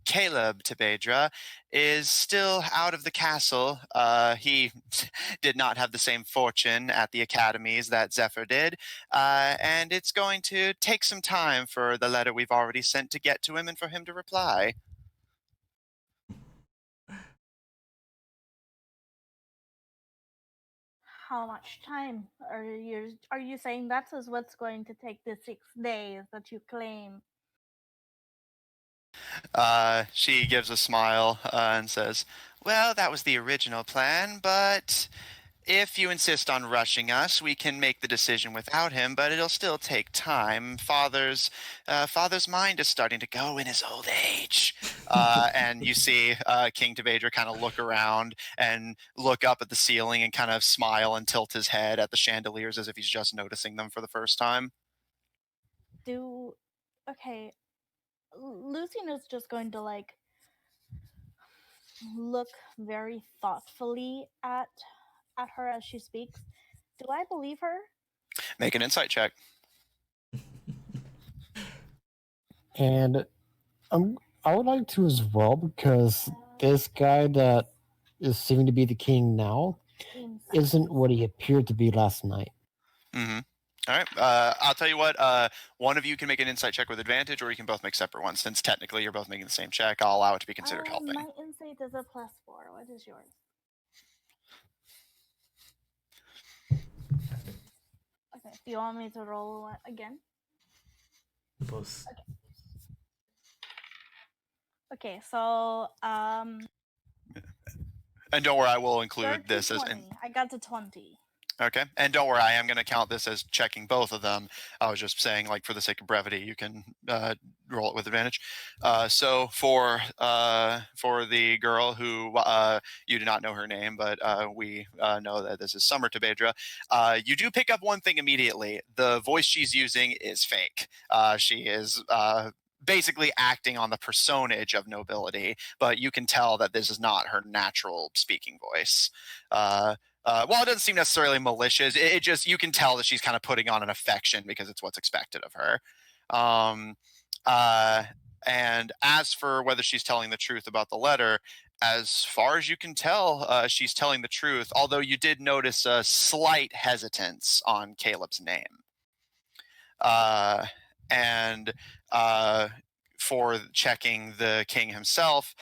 [SPEAKER 1] Caleb Tabedra, is still out of the castle. He did not have the same fortune at the academies that Zephyr did, and it's going to take some time for the letter we've already sent to get to him and for him to reply.
[SPEAKER 4] How much time are you saying that is what's going to take the 6 days that you claim?
[SPEAKER 1] She gives a smile and says, well, that was the original plan, but if you insist on rushing us, we can make the decision without him, but it'll still take time. Father's mind is starting to go in his old age. And you see King Tabedra kind of look around and look up at the ceiling and kind of smile and tilt his head at the chandeliers as if he's just noticing them for the first time.
[SPEAKER 4] Okay, Lucian is just going to like look very thoughtfully at her as she speaks. Do I believe her?
[SPEAKER 1] Make an insight check.
[SPEAKER 3] And I would like to as well, because this guy that is seeming to be the king now isn't what he appeared to be last night.
[SPEAKER 1] Mm-hmm. All right. I'll tell you what. One of you can make an insight check with advantage, or you can both make separate ones. Since technically you're both making the same check, I'll allow it to be considered helping.
[SPEAKER 4] My insight is a +4. What is yours? Okay. Do you want me to roll again?
[SPEAKER 2] Both.
[SPEAKER 4] Okay. So
[SPEAKER 1] And don't worry, I will include this as.
[SPEAKER 4] I got to 20.
[SPEAKER 1] Okay. And don't worry, I am going to count this as checking both of them. I was just saying, like, for the sake of brevity, you can roll it with advantage. So for the girl who you do not know her name, but we know that this is Summer Tabedra, you do pick up one thing immediately. The voice she's using is fake. She is basically acting on the personage of nobility, but you can tell that this is not her natural speaking voice. Well, it doesn't seem necessarily malicious. It just, you can tell that she's kind of putting on an affection because it's what's expected of her. And as for whether she's telling the truth about the letter, as far as you can tell, she's telling the truth, although you did notice a slight hesitance on Caleb's name. And for checking the king himself,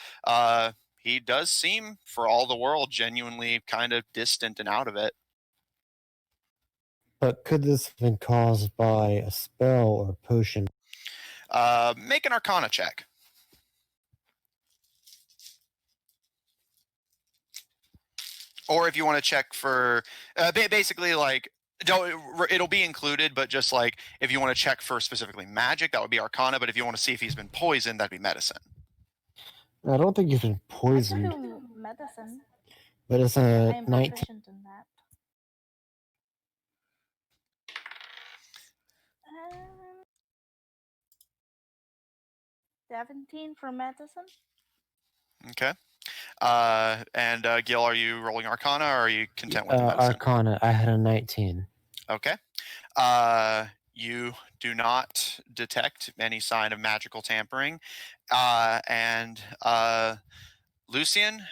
[SPEAKER 1] he does seem, for all the world, genuinely kind of distant and out of it.
[SPEAKER 3] But could this have been caused by a spell or potion?
[SPEAKER 1] Make an Arcana check. Or if you want to check for, basically, like, it'll be included, but just like if you want to check for specifically magic, that would be Arcana. But if you want to see if he's been poisoned, that'd be Medicine.
[SPEAKER 3] I don't think he's been poisoned.
[SPEAKER 4] I can do medicine.
[SPEAKER 3] But it's
[SPEAKER 4] I
[SPEAKER 3] a
[SPEAKER 4] am
[SPEAKER 3] 19.
[SPEAKER 4] proficient in that. 17 for medicine.
[SPEAKER 1] Okay. And Gil, are you rolling Arcana, or are you content with the medicine?
[SPEAKER 3] Arcana. I had a 19.
[SPEAKER 1] Okay. You do not detect any sign of magical tampering. And Lucian,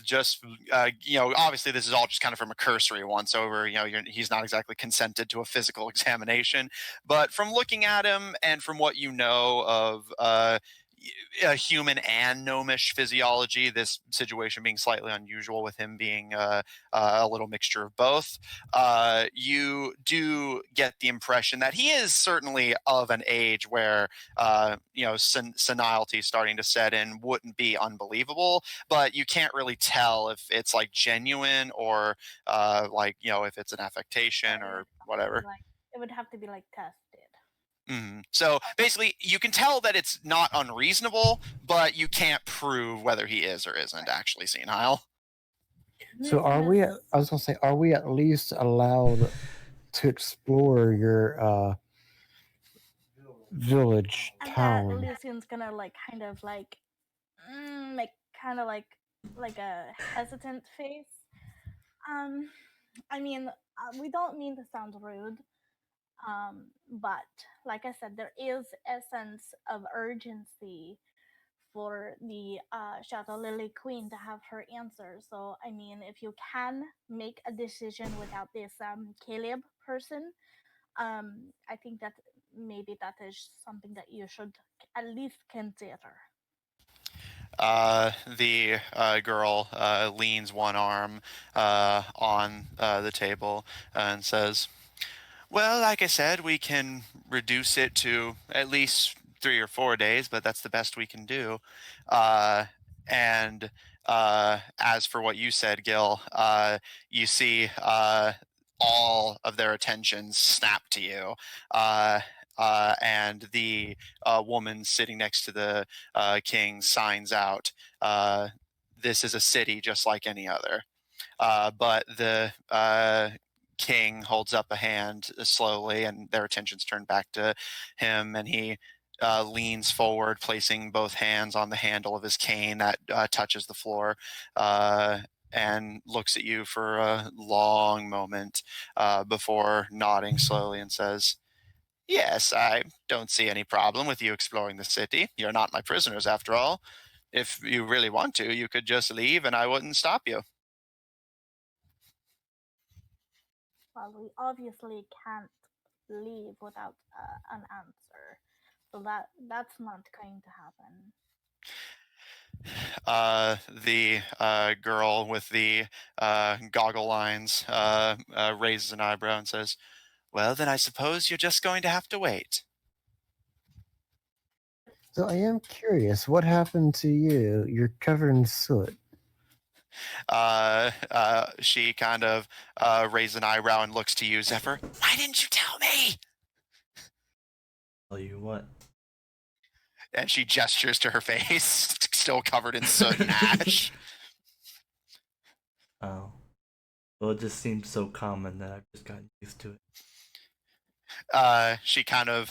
[SPEAKER 1] just obviously this is all just kind of from a cursory once over. He's not exactly consented to a physical examination, but from looking at him and from what you know of a human and gnomish physiology, this situation being slightly unusual with him being a little mixture of both, you do get the impression that he is certainly of an age where senility is starting to set in. Wouldn't be unbelievable, but you can't really tell if it's like genuine or if it's an affectation or whatever.
[SPEAKER 4] It would have to be like tested.
[SPEAKER 1] Mm-hmm. So basically, you can tell that it's not unreasonable, but you can't prove whether he is or isn't actually senile.
[SPEAKER 3] So are we? I was gonna say, are we at least allowed to explore your village,
[SPEAKER 4] and
[SPEAKER 3] town?
[SPEAKER 4] And Lucian's gonna make kind of like a hesitant face. I mean, we don't mean to sound rude. But like I said, there is a sense of urgency for the Shadow Lily Queen to have her answer. So, I mean, if you can make a decision without this Caleb person, I think that maybe that is something that you should at least consider.
[SPEAKER 1] The girl leans one arm on the table and says, well, like I said, we can reduce it to at least 3 or 4 days, but that's the best we can do. And as for what you said, Gil, you see all of their attention snap to you. And the woman sitting next to the king signs out, this is a city just like any other. But the king holds up a hand slowly, and their attention's turned back to him, and he leans forward, placing both hands on the handle of his cane that touches the floor, and looks at you for a long moment before nodding slowly and says, "Yes, I don't see any problem with you exploring the city. You're not my prisoners, after all. If you really want to, you could just leave and I wouldn't stop you."
[SPEAKER 4] Well, we obviously can't leave without an answer, so that's not going to happen.
[SPEAKER 1] The girl with the goggle lines raises an eyebrow and says, "Well, then I suppose you're just going to have to wait."
[SPEAKER 3] So I am curious, what happened to you? You're covered in soot.
[SPEAKER 1] She kind of raises an eyebrow and looks to you, Zephyr. "Why didn't you tell me?"
[SPEAKER 2] Tell you what.
[SPEAKER 1] And she gestures to her face, still covered in soot and ash.
[SPEAKER 2] Oh. Well, it just seems so common that I've just gotten used to it.
[SPEAKER 1] She kind of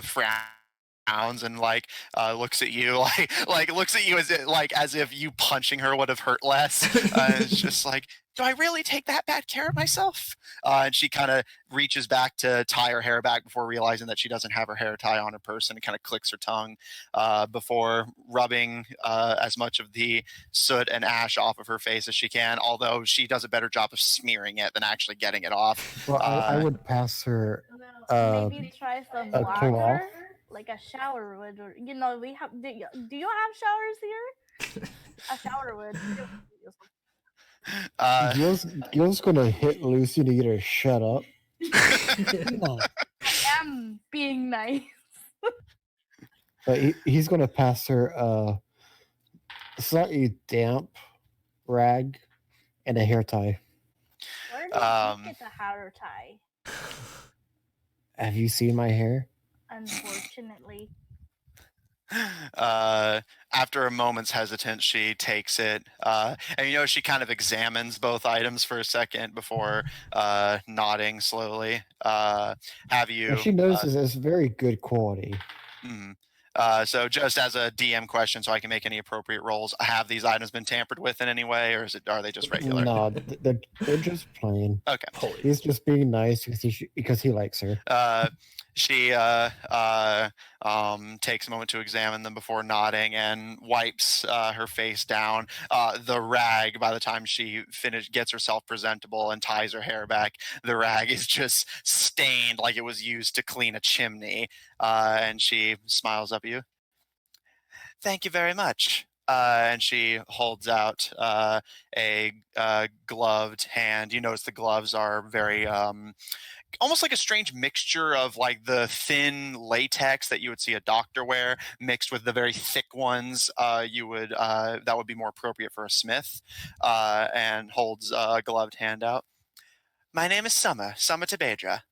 [SPEAKER 1] frowns and looks at you like looks at you as if you punching her would have hurt less. It's just like, do I really take that bad care of myself? And she kind of reaches back to tie her hair back before realizing that she doesn't have her hair tie on her person, and kind of clicks her tongue before rubbing as much of the soot and ash off of her face as she can, although she does a better job of smearing it than actually getting it off.
[SPEAKER 3] Well, I would pass her.
[SPEAKER 4] Maybe try some
[SPEAKER 3] a cloth.
[SPEAKER 4] water, like a shower would, or we have. Do you have showers here? A shower would.
[SPEAKER 3] Gil's gonna hit Lucy to get her to shut up. Come on.
[SPEAKER 4] I am being nice.
[SPEAKER 3] But he's gonna pass her a slightly damp rag and a hair tie.
[SPEAKER 4] Where did you get the hair tie?
[SPEAKER 3] Have you seen my hair?
[SPEAKER 4] Unfortunately.
[SPEAKER 1] After a moment's hesitance, she takes it, and she kind of examines both items for a second before nodding slowly. Have you?
[SPEAKER 3] And she knows it's very good quality.
[SPEAKER 1] So just as a DM question, so I can make any appropriate rolls, have these items been tampered with in any way, or are they just regular?
[SPEAKER 3] No, they're just plain.
[SPEAKER 1] Okay.
[SPEAKER 3] He's just being nice because he likes her.
[SPEAKER 1] She takes a moment to examine them before nodding and wipes her face down. The rag, by the time she gets herself presentable and ties her hair back, the rag is just stained like it was used to clean a chimney. And she smiles up at you. "Thank you very much." And she holds out a gloved hand. You notice the gloves are very almost like a strange mixture of like the thin latex that you would see a doctor wear mixed with the very thick ones that would be more appropriate for a smith, and holds a gloved hand out. "My name is Summer Tabedra."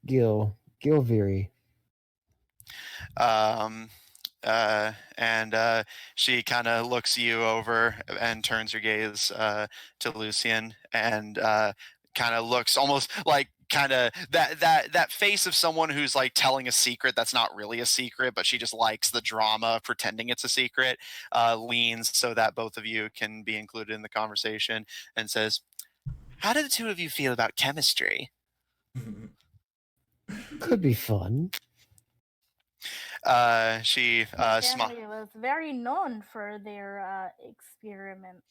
[SPEAKER 3] Gilvery.
[SPEAKER 1] And she kind of looks you over and turns her gaze to Lucian, and kind of looks almost like that face of someone who's like telling a secret that's not really a secret, but she just likes the drama of pretending it's a secret. Leans so that both of you can be included in the conversation and says, "How do the two of you feel about chemistry?"
[SPEAKER 3] Could be fun.
[SPEAKER 1] She
[SPEAKER 4] family was very known for their experiments.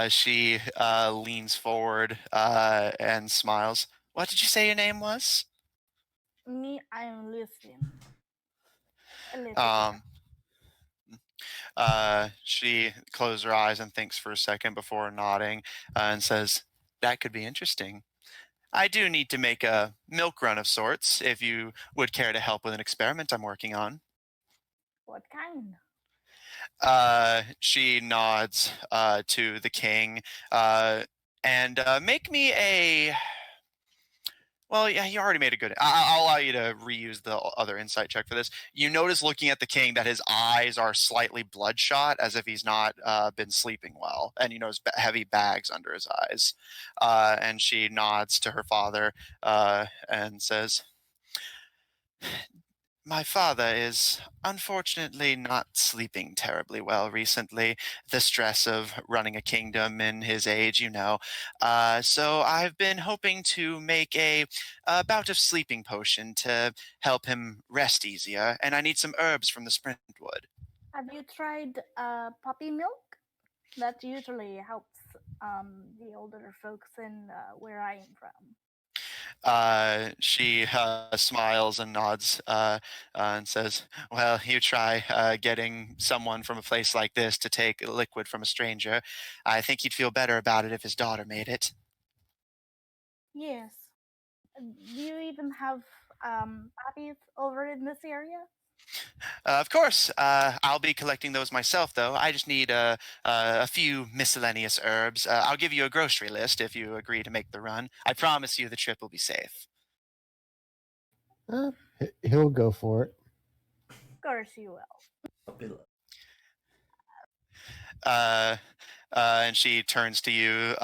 [SPEAKER 1] She leans forward and smiles. "What did you say your name was?"
[SPEAKER 4] Me, I am Lucian.
[SPEAKER 1] She closes her eyes and thinks for a second before nodding and says, "That could be interesting. I do need to make a milk run of sorts, if you would care to help with an experiment I'm working on."
[SPEAKER 4] What kind?
[SPEAKER 1] She nods to the king and make me Well, yeah, you already made a good. I'll allow you to reuse the other insight check for this. You notice looking at the king that his eyes are slightly bloodshot, as if he's not been sleeping well, and you notice heavy bags under his eyes. And she nods to her father and says, "My father is unfortunately not sleeping terribly well recently. The stress of running a kingdom in his age, you know. So I've been hoping to make a bout of sleeping potion to help him rest easier, and I need some herbs from the Sprintwood."
[SPEAKER 4] Have you tried puppy milk? That usually helps the older folks in where I am from.
[SPEAKER 1] She smiles and nods and says, "Well, you try getting someone from a place like this to take liquid from a stranger. I think he'd feel better about it if his daughter made it."
[SPEAKER 4] Yes. Do you even have puppies over in this area?
[SPEAKER 1] Of course, I'll be collecting those myself, though. I just need a few miscellaneous herbs. I'll give you a grocery list if you agree to make the run. I promise you the trip will be safe.
[SPEAKER 3] He'll go for it.
[SPEAKER 4] Of course you will.
[SPEAKER 1] Uh, and she turns to you,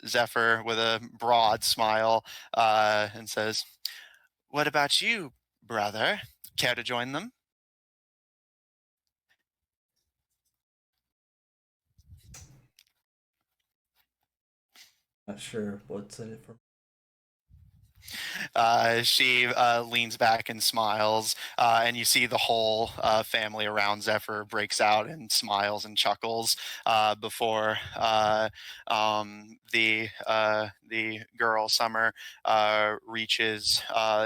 [SPEAKER 1] Zephyr, with a broad smile and says, "What about you, brother? Care to join them?"
[SPEAKER 2] Not sure what's in it for.
[SPEAKER 1] She leans back and smiles, and you see the whole family around Zephyr breaks out and smiles and chuckles before the girl Summer reaches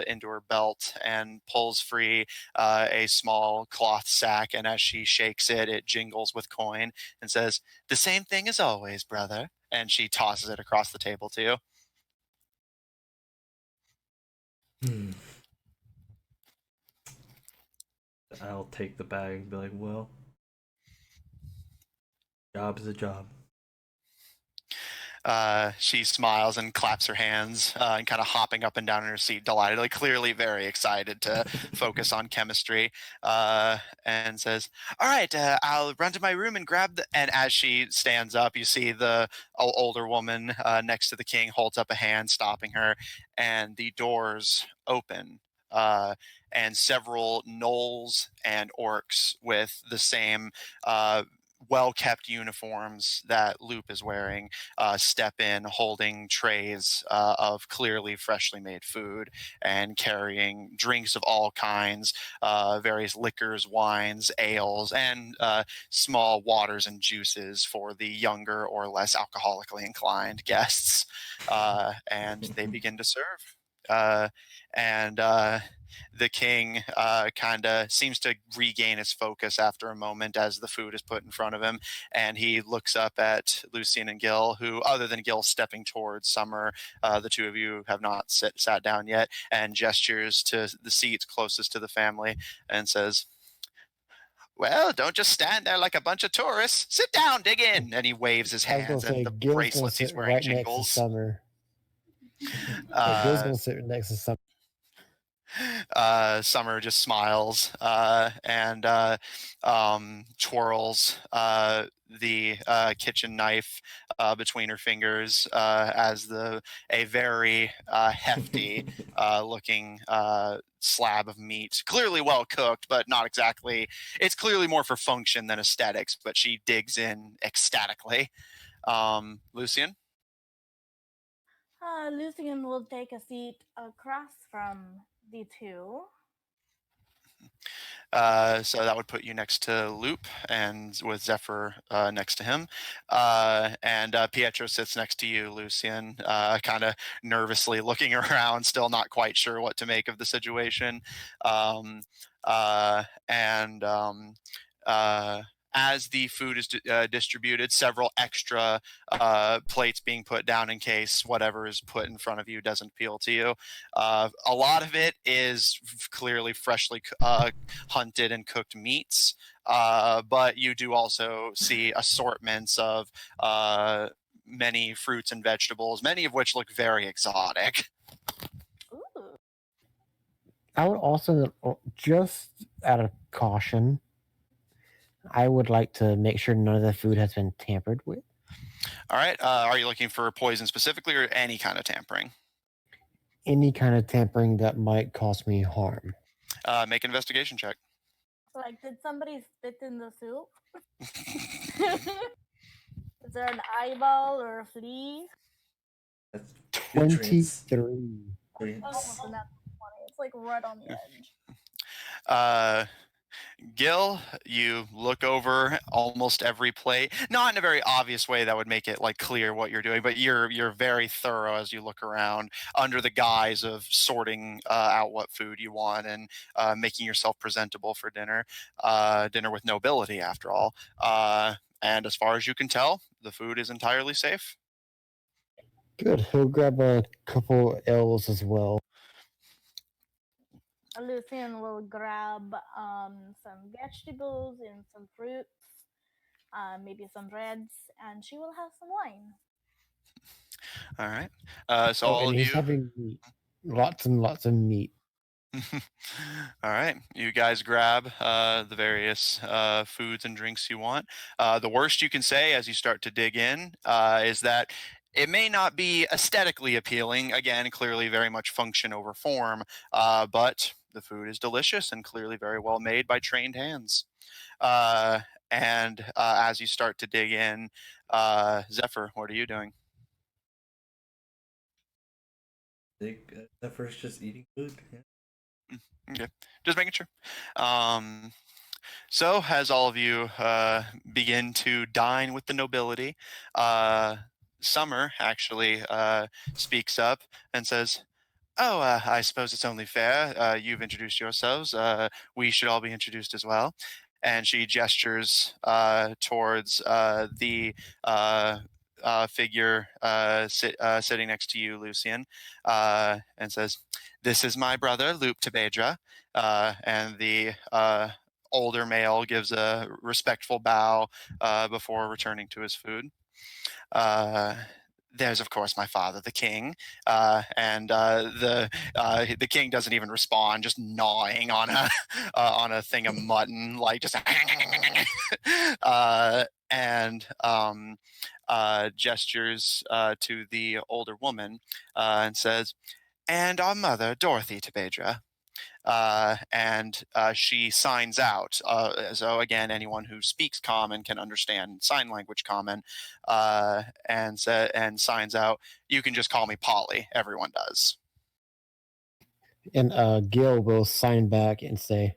[SPEAKER 1] into her belt and pulls free a small cloth sack, and as she shakes it, it jingles with coin and says, "The same thing as always, brother." And she tosses it across the table to you.
[SPEAKER 2] I'll take the bag and be like, well, job is a job.
[SPEAKER 1] She smiles and claps her hands and kind of hopping up and down in her seat, delightedly, clearly very excited to focus on chemistry, and says, "All right, I'll run to my room and grab the." And as she stands up, you see the older woman next to the king holds up a hand, stopping her, and the doors open. And several gnolls and orcs with the same well-kept uniforms that Loop is wearing step in holding trays of clearly freshly made food and carrying drinks of all kinds, various liquors, wines, ales, and small waters and juices for the younger or less alcoholically inclined guests. And they begin to serve. And the king kind of seems to regain his focus after a moment as the food is put in front of him, and he looks up at Lucian and Gil, who, other than Gil stepping towards Summer, the two of you have not sat down yet, and gestures to the seats closest to the family and says, "Well, don't just stand there like a bunch of tourists. Sit down, dig in." And he waves his
[SPEAKER 3] I was gonna
[SPEAKER 1] hands,
[SPEAKER 3] say
[SPEAKER 1] and the
[SPEAKER 3] Gil's gonna
[SPEAKER 1] bracelets he's
[SPEAKER 3] sit
[SPEAKER 1] wearing
[SPEAKER 3] right next to
[SPEAKER 1] jingles.
[SPEAKER 3] Summer. Gil's gonna sit next to Summer.
[SPEAKER 1] Summer just smiles and twirls the kitchen knife between her fingers as a very hefty looking slab of meat, clearly well cooked, but not exactly. It's clearly more for function than aesthetics, but she digs in ecstatically. Lucian?
[SPEAKER 4] Lucian will take a seat across from the two.
[SPEAKER 1] So that would put you next to Loop, and with Zephyr next to him. And Pietro sits next to you, Lucian, kind of nervously looking around, still not quite sure what to make of the situation. And as the food is distributed, several extra plates being put down in case whatever is put in front of you doesn't appeal to you. A lot of it is clearly freshly hunted and cooked meats, but you do also see assortments of many fruits and vegetables, many of which look very exotic.
[SPEAKER 4] Ooh.
[SPEAKER 3] I would also, just out of caution, I would like to make sure none of the food has been tampered with.
[SPEAKER 1] All right. Are you looking for poison specifically or any kind of tampering?
[SPEAKER 3] Any kind of tampering that might cause me harm.
[SPEAKER 1] Make an investigation check.
[SPEAKER 4] Like, did somebody spit in the soup? Is there an eyeball or a flea?
[SPEAKER 2] That's
[SPEAKER 3] 23.
[SPEAKER 4] Almost a natural 20. It's like right on the edge.
[SPEAKER 1] Gil, you look over almost every plate, not in a very obvious way that would make it like clear what you're doing, but you're very thorough as you look around under the guise of sorting out what food you want and making yourself presentable for dinner. Dinner with nobility, after all. And as far as you can tell, the food is entirely safe.
[SPEAKER 3] Good. He'll grab a couple L's as well.
[SPEAKER 4] Lucian will grab some vegetables and some fruits, maybe some breads, and she will have some wine.
[SPEAKER 1] All right. So all
[SPEAKER 3] and
[SPEAKER 1] of
[SPEAKER 3] he's
[SPEAKER 1] you.
[SPEAKER 3] having meat. Lots and lots of meat.
[SPEAKER 1] All right, you guys grab the various foods and drinks you want. The worst you can say as you start to dig in is that it may not be aesthetically appealing. Again, clearly very much function over form, but the food is delicious and clearly very well made by trained hands. And as you start to dig in, Zephyr, what are you doing?
[SPEAKER 2] Zephyr's just eating food. Yeah.
[SPEAKER 1] Okay, just making sure. So, as all of you begin to dine with the nobility, Summer actually speaks up and says, "Oh, I suppose it's only fair. You've introduced yourselves. We should all be introduced as well." And she gestures towards the figure sitting next to you, Lucian, and says, "This is my brother, Luke Tabedra." And the older male gives a respectful bow before returning to his food. There's of course my father, the king, and the king doesn't even respond, just gnawing on a thing of mutton, like just and gestures to the older woman and says, "And our mother, Dorothy Tabedra." And she signs out. So again, anyone who speaks Common can understand sign language Common, and signs out. You can just call me Polly. Everyone does.
[SPEAKER 3] And Gil will sign back and say,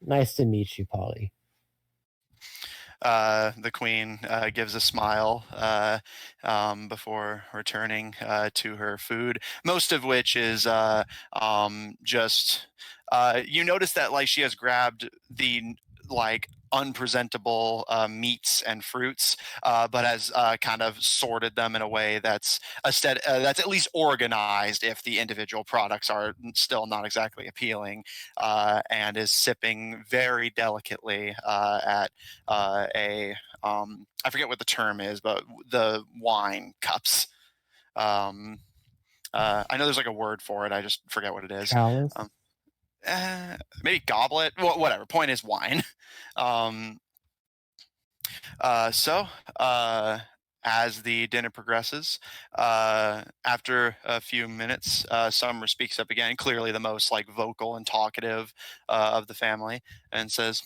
[SPEAKER 3] "Nice to meet you, Polly."
[SPEAKER 1] The queen gives a smile before returning to her food, most of which is just you notice that like she has grabbed the like unpresentable meats and fruits, but has kind of sorted them in a way that's that's at least organized if the individual products are still not exactly appealing, and is sipping very delicately at I forget what the term is, but the wine cups. I know there's like a word for it. I just forget what it is.
[SPEAKER 3] Chalice.
[SPEAKER 1] Maybe goblet. Whatever. Point is wine. So as the dinner progresses, after a few minutes, Summer speaks up again, clearly the most like vocal and talkative of the family, and says,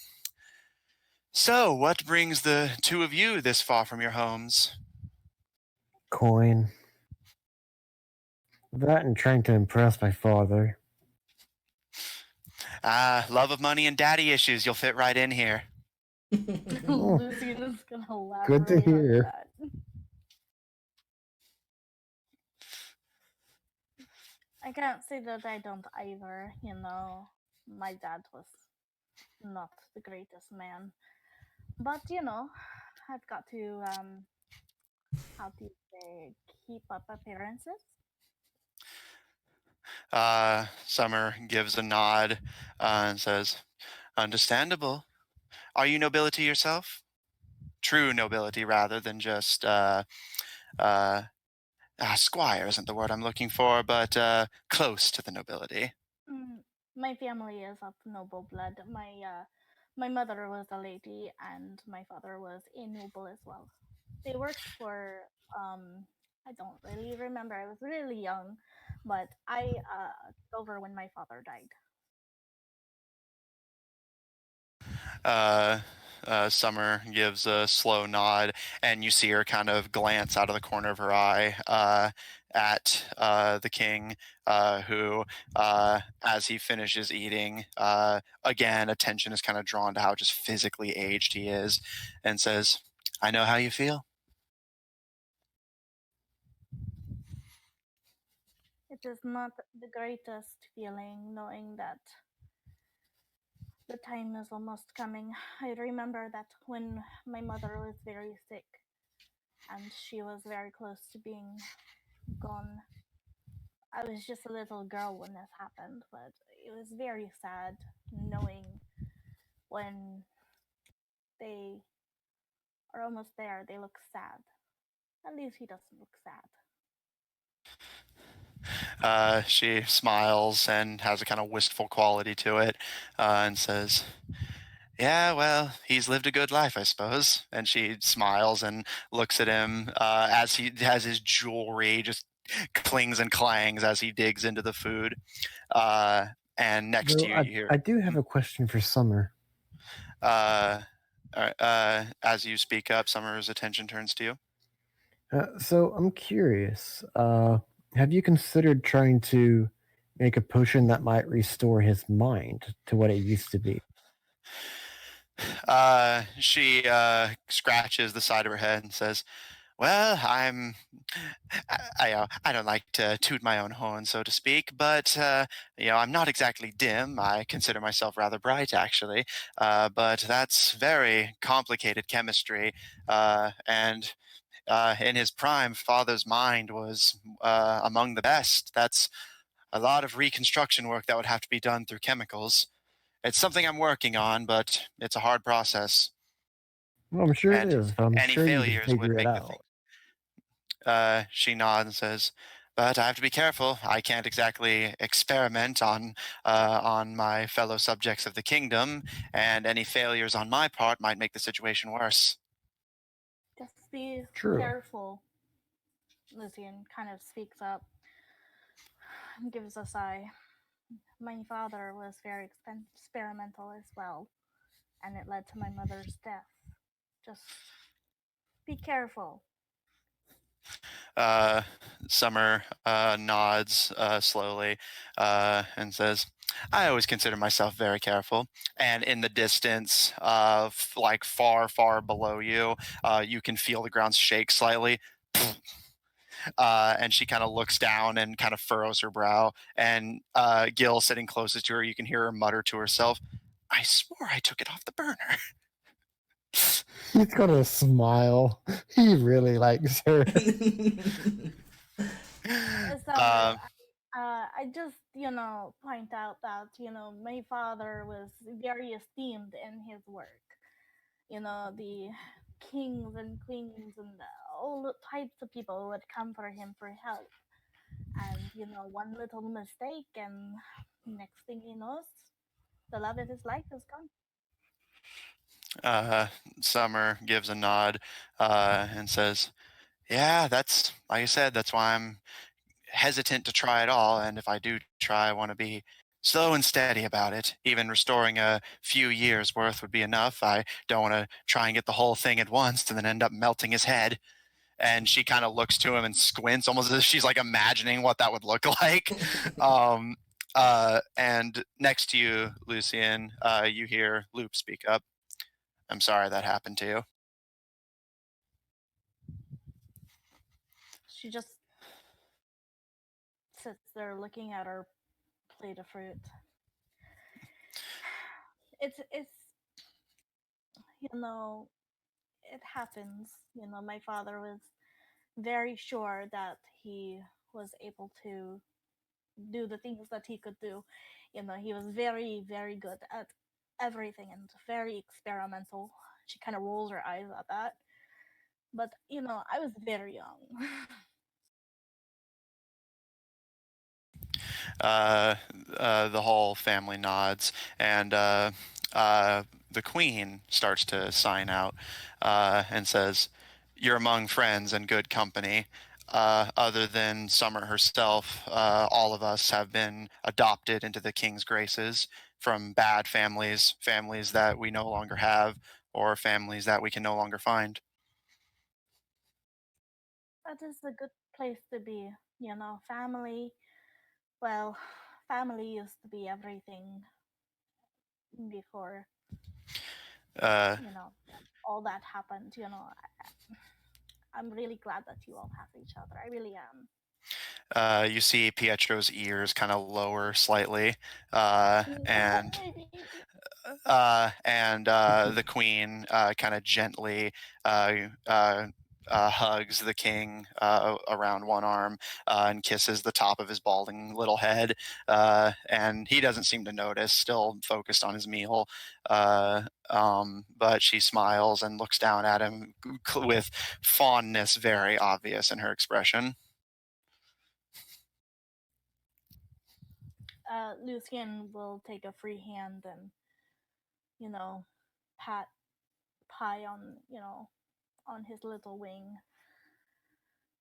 [SPEAKER 1] "So, what brings the two of you this far from your homes?"
[SPEAKER 3] Coin. That and trying to impress my father.
[SPEAKER 1] Love of money and daddy issues. You'll fit right in here.
[SPEAKER 4] Lucian is gonna laugh.
[SPEAKER 3] Good to
[SPEAKER 4] really hard
[SPEAKER 3] hear.
[SPEAKER 4] at that. I can't say that I don't either. You know, my dad was not the greatest man, but you know, I've got to how do you say, keep up appearances.
[SPEAKER 1] Summer gives a nod and says, "Understandable. Are you nobility yourself? True nobility rather than just squire isn't the word I'm looking for, but close to the nobility."
[SPEAKER 4] my family is of noble blood. My mother was a lady, and my father was a noble as well. They worked for I don't really remember. I was really young, but I took over when my father died.
[SPEAKER 1] Summer gives a slow nod, and you see her kind of glance out of the corner of her eye at the king, who, as he finishes eating, again, attention is kind of drawn to how just physically aged he is, and says, I know how you feel.
[SPEAKER 4] It is not the greatest feeling knowing that the time is almost coming. I remember that when my mother was very sick and she was very close to being gone. I was just a little girl when this happened, but it was very sad knowing when they are almost there, they look sad. At least he doesn't look sad.
[SPEAKER 1] She smiles and has a kind of wistful quality to it, and says, yeah, well, he's lived a good life, I suppose. And she smiles and looks at him as he has his jewelry just clings and clangs as he digs into the food. And next to you, you hear.
[SPEAKER 3] I do have a question for Summer.
[SPEAKER 1] As you speak up, Summer's attention turns to you.
[SPEAKER 3] So I'm curious. Have you considered trying to make a potion that might restore his mind to what it used to be?
[SPEAKER 1] She scratches the side of her head and says, well, I don't like to toot my own horn, so to speak, but, I'm not exactly dim. I consider myself rather bright, actually, but that's very complicated chemistry, and in his prime, Father's mind was among the best. That's a lot of reconstruction work that would have to be done through chemicals. It's something I'm working on, but it's a hard process.
[SPEAKER 3] Well, I'm sure it
[SPEAKER 1] And
[SPEAKER 3] is. I'm
[SPEAKER 1] any
[SPEAKER 3] sure you can
[SPEAKER 1] failures would
[SPEAKER 3] figure it
[SPEAKER 1] make the thing.
[SPEAKER 3] out.
[SPEAKER 1] She nods and says, "But I have to be careful. I can't exactly experiment on my fellow subjects of the kingdom, and any failures on my part might make the situation worse."
[SPEAKER 4] Just be
[SPEAKER 3] True.
[SPEAKER 4] careful. Lucian kind of speaks up and gives a sigh. My father was very experimental as well, and it led to my mother's death. Just be careful.
[SPEAKER 1] Summer nods slowly and says, I always consider myself very careful. And in the distance, like far, far below you, you can feel the ground shake slightly. And she kind of looks down and kind of furrows her brow. And Gil, sitting closest to her, you can hear her mutter to herself, I swore I took it off the burner.
[SPEAKER 3] He's got a smile. He really likes her.
[SPEAKER 4] I just, point out that, my father was very esteemed in his work. The kings and queens and all types of people would come for him for help. And, one little mistake, and next thing he knows, the love of his life is gone.
[SPEAKER 1] Summer gives a nod and says, yeah, that's, like I said, that's why I'm hesitant to try it all. And if I do try, I want to be slow and steady about it. Even restoring a few years worth would be enough. I don't want to try and get the whole thing at once and then end up melting his head. And she kind of looks to him and squints, almost as if she's like imagining what that would look like. And next to you, Lucian, you hear Loop speak up. I'm sorry that happened to you.
[SPEAKER 4] She just sits there looking at her plate of fruit. It's it happens. My father was very sure that he was able to do the things that he could do. He was very, very good at everything and very experimental. She kind of rolls her eyes at that. But, I was very young.
[SPEAKER 1] The whole family nods, and the queen starts to sign out and says, "You're among friends and good company. Other than Summer herself, all of us have been adopted into the king's graces from bad families, families that we no longer have, or families that we can no longer find."
[SPEAKER 4] That is a good place to be. Family. Well, family used to be everything before,
[SPEAKER 1] Uh,
[SPEAKER 4] all that happened. I'm really glad that you all have each other. I really am.
[SPEAKER 1] You see Pietro's ears kind of lower slightly, and the queen kind of gently hugs the king around one arm and kisses the top of his balding little head, and he doesn't seem to notice, still focused on his meal. But she smiles and looks down at him with fondness very obvious in her expression.
[SPEAKER 4] Lucian will take a free hand and, pat Pie on his little wing,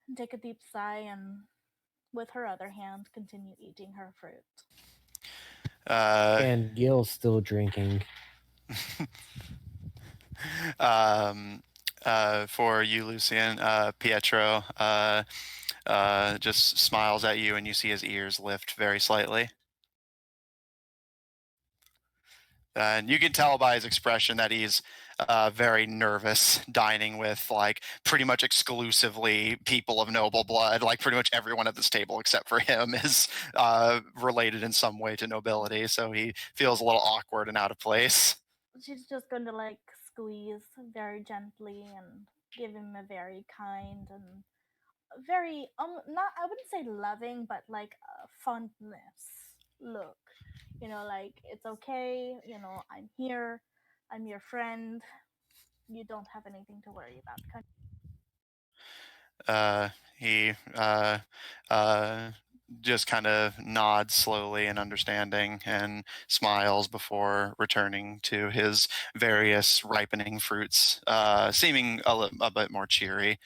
[SPEAKER 4] and take a deep sigh, and with her other hand, continue eating her fruit.
[SPEAKER 3] And Gil's still drinking.
[SPEAKER 1] For you, Lucian, Pietro just smiles at you, and you see his ears lift very slightly. And you can tell by his expression that he's very nervous dining with pretty much exclusively people of noble blood. Like pretty much everyone at this table except for him is related in some way to nobility. So he feels a little awkward and out of place.
[SPEAKER 4] She's just going to squeeze very gently and give him a very kind and very not, I wouldn't say loving, but a fondness look. It's okay. I'm here. I'm your friend. You don't have anything to worry about.
[SPEAKER 1] He just kind of nods slowly in understanding and smiles before returning to his various ripening fruits, seeming a bit more cheery.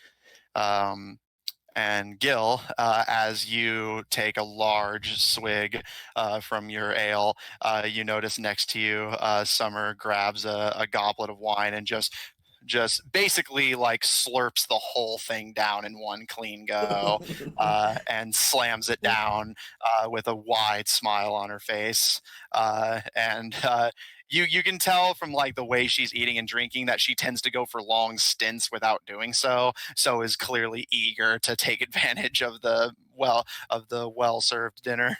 [SPEAKER 1] And Gil, as you take a large swig from your ale, you notice next to you, Summer grabs a goblet of wine and just basically slurps the whole thing down in one clean go, and slams it down with a wide smile on her face. And you can tell from the way she's eating and drinking that she tends to go for long stints without doing so is clearly eager to take advantage of the well served dinner.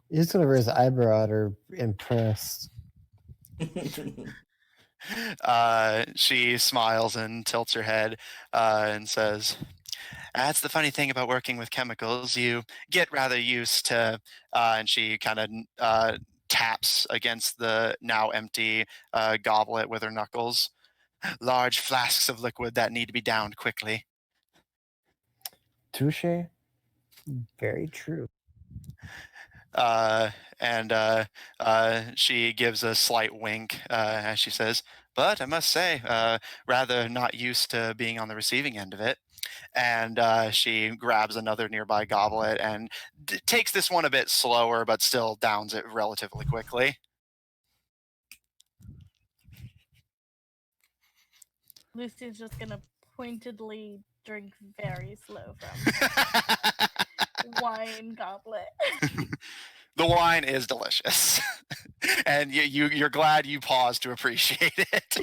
[SPEAKER 3] He's gonna raise an eyebrow at her, impressed.
[SPEAKER 1] She smiles and tilts her head and says, "That's the funny thing about working with chemicals. You get rather used to," and she kind of taps against the now empty goblet with her knuckles. "Large flasks of liquid that need to be downed quickly."
[SPEAKER 3] Touche. Very true.
[SPEAKER 1] And she gives a slight wink as she says, "But I must say, rather not used to being on the receiving end of it." And she grabs another nearby goblet and takes this one a bit slower, but still downs it relatively quickly.
[SPEAKER 4] Lucy's just gonna pointedly drink very slow from wine goblet.
[SPEAKER 1] The wine is delicious, and you're glad you paused to appreciate it.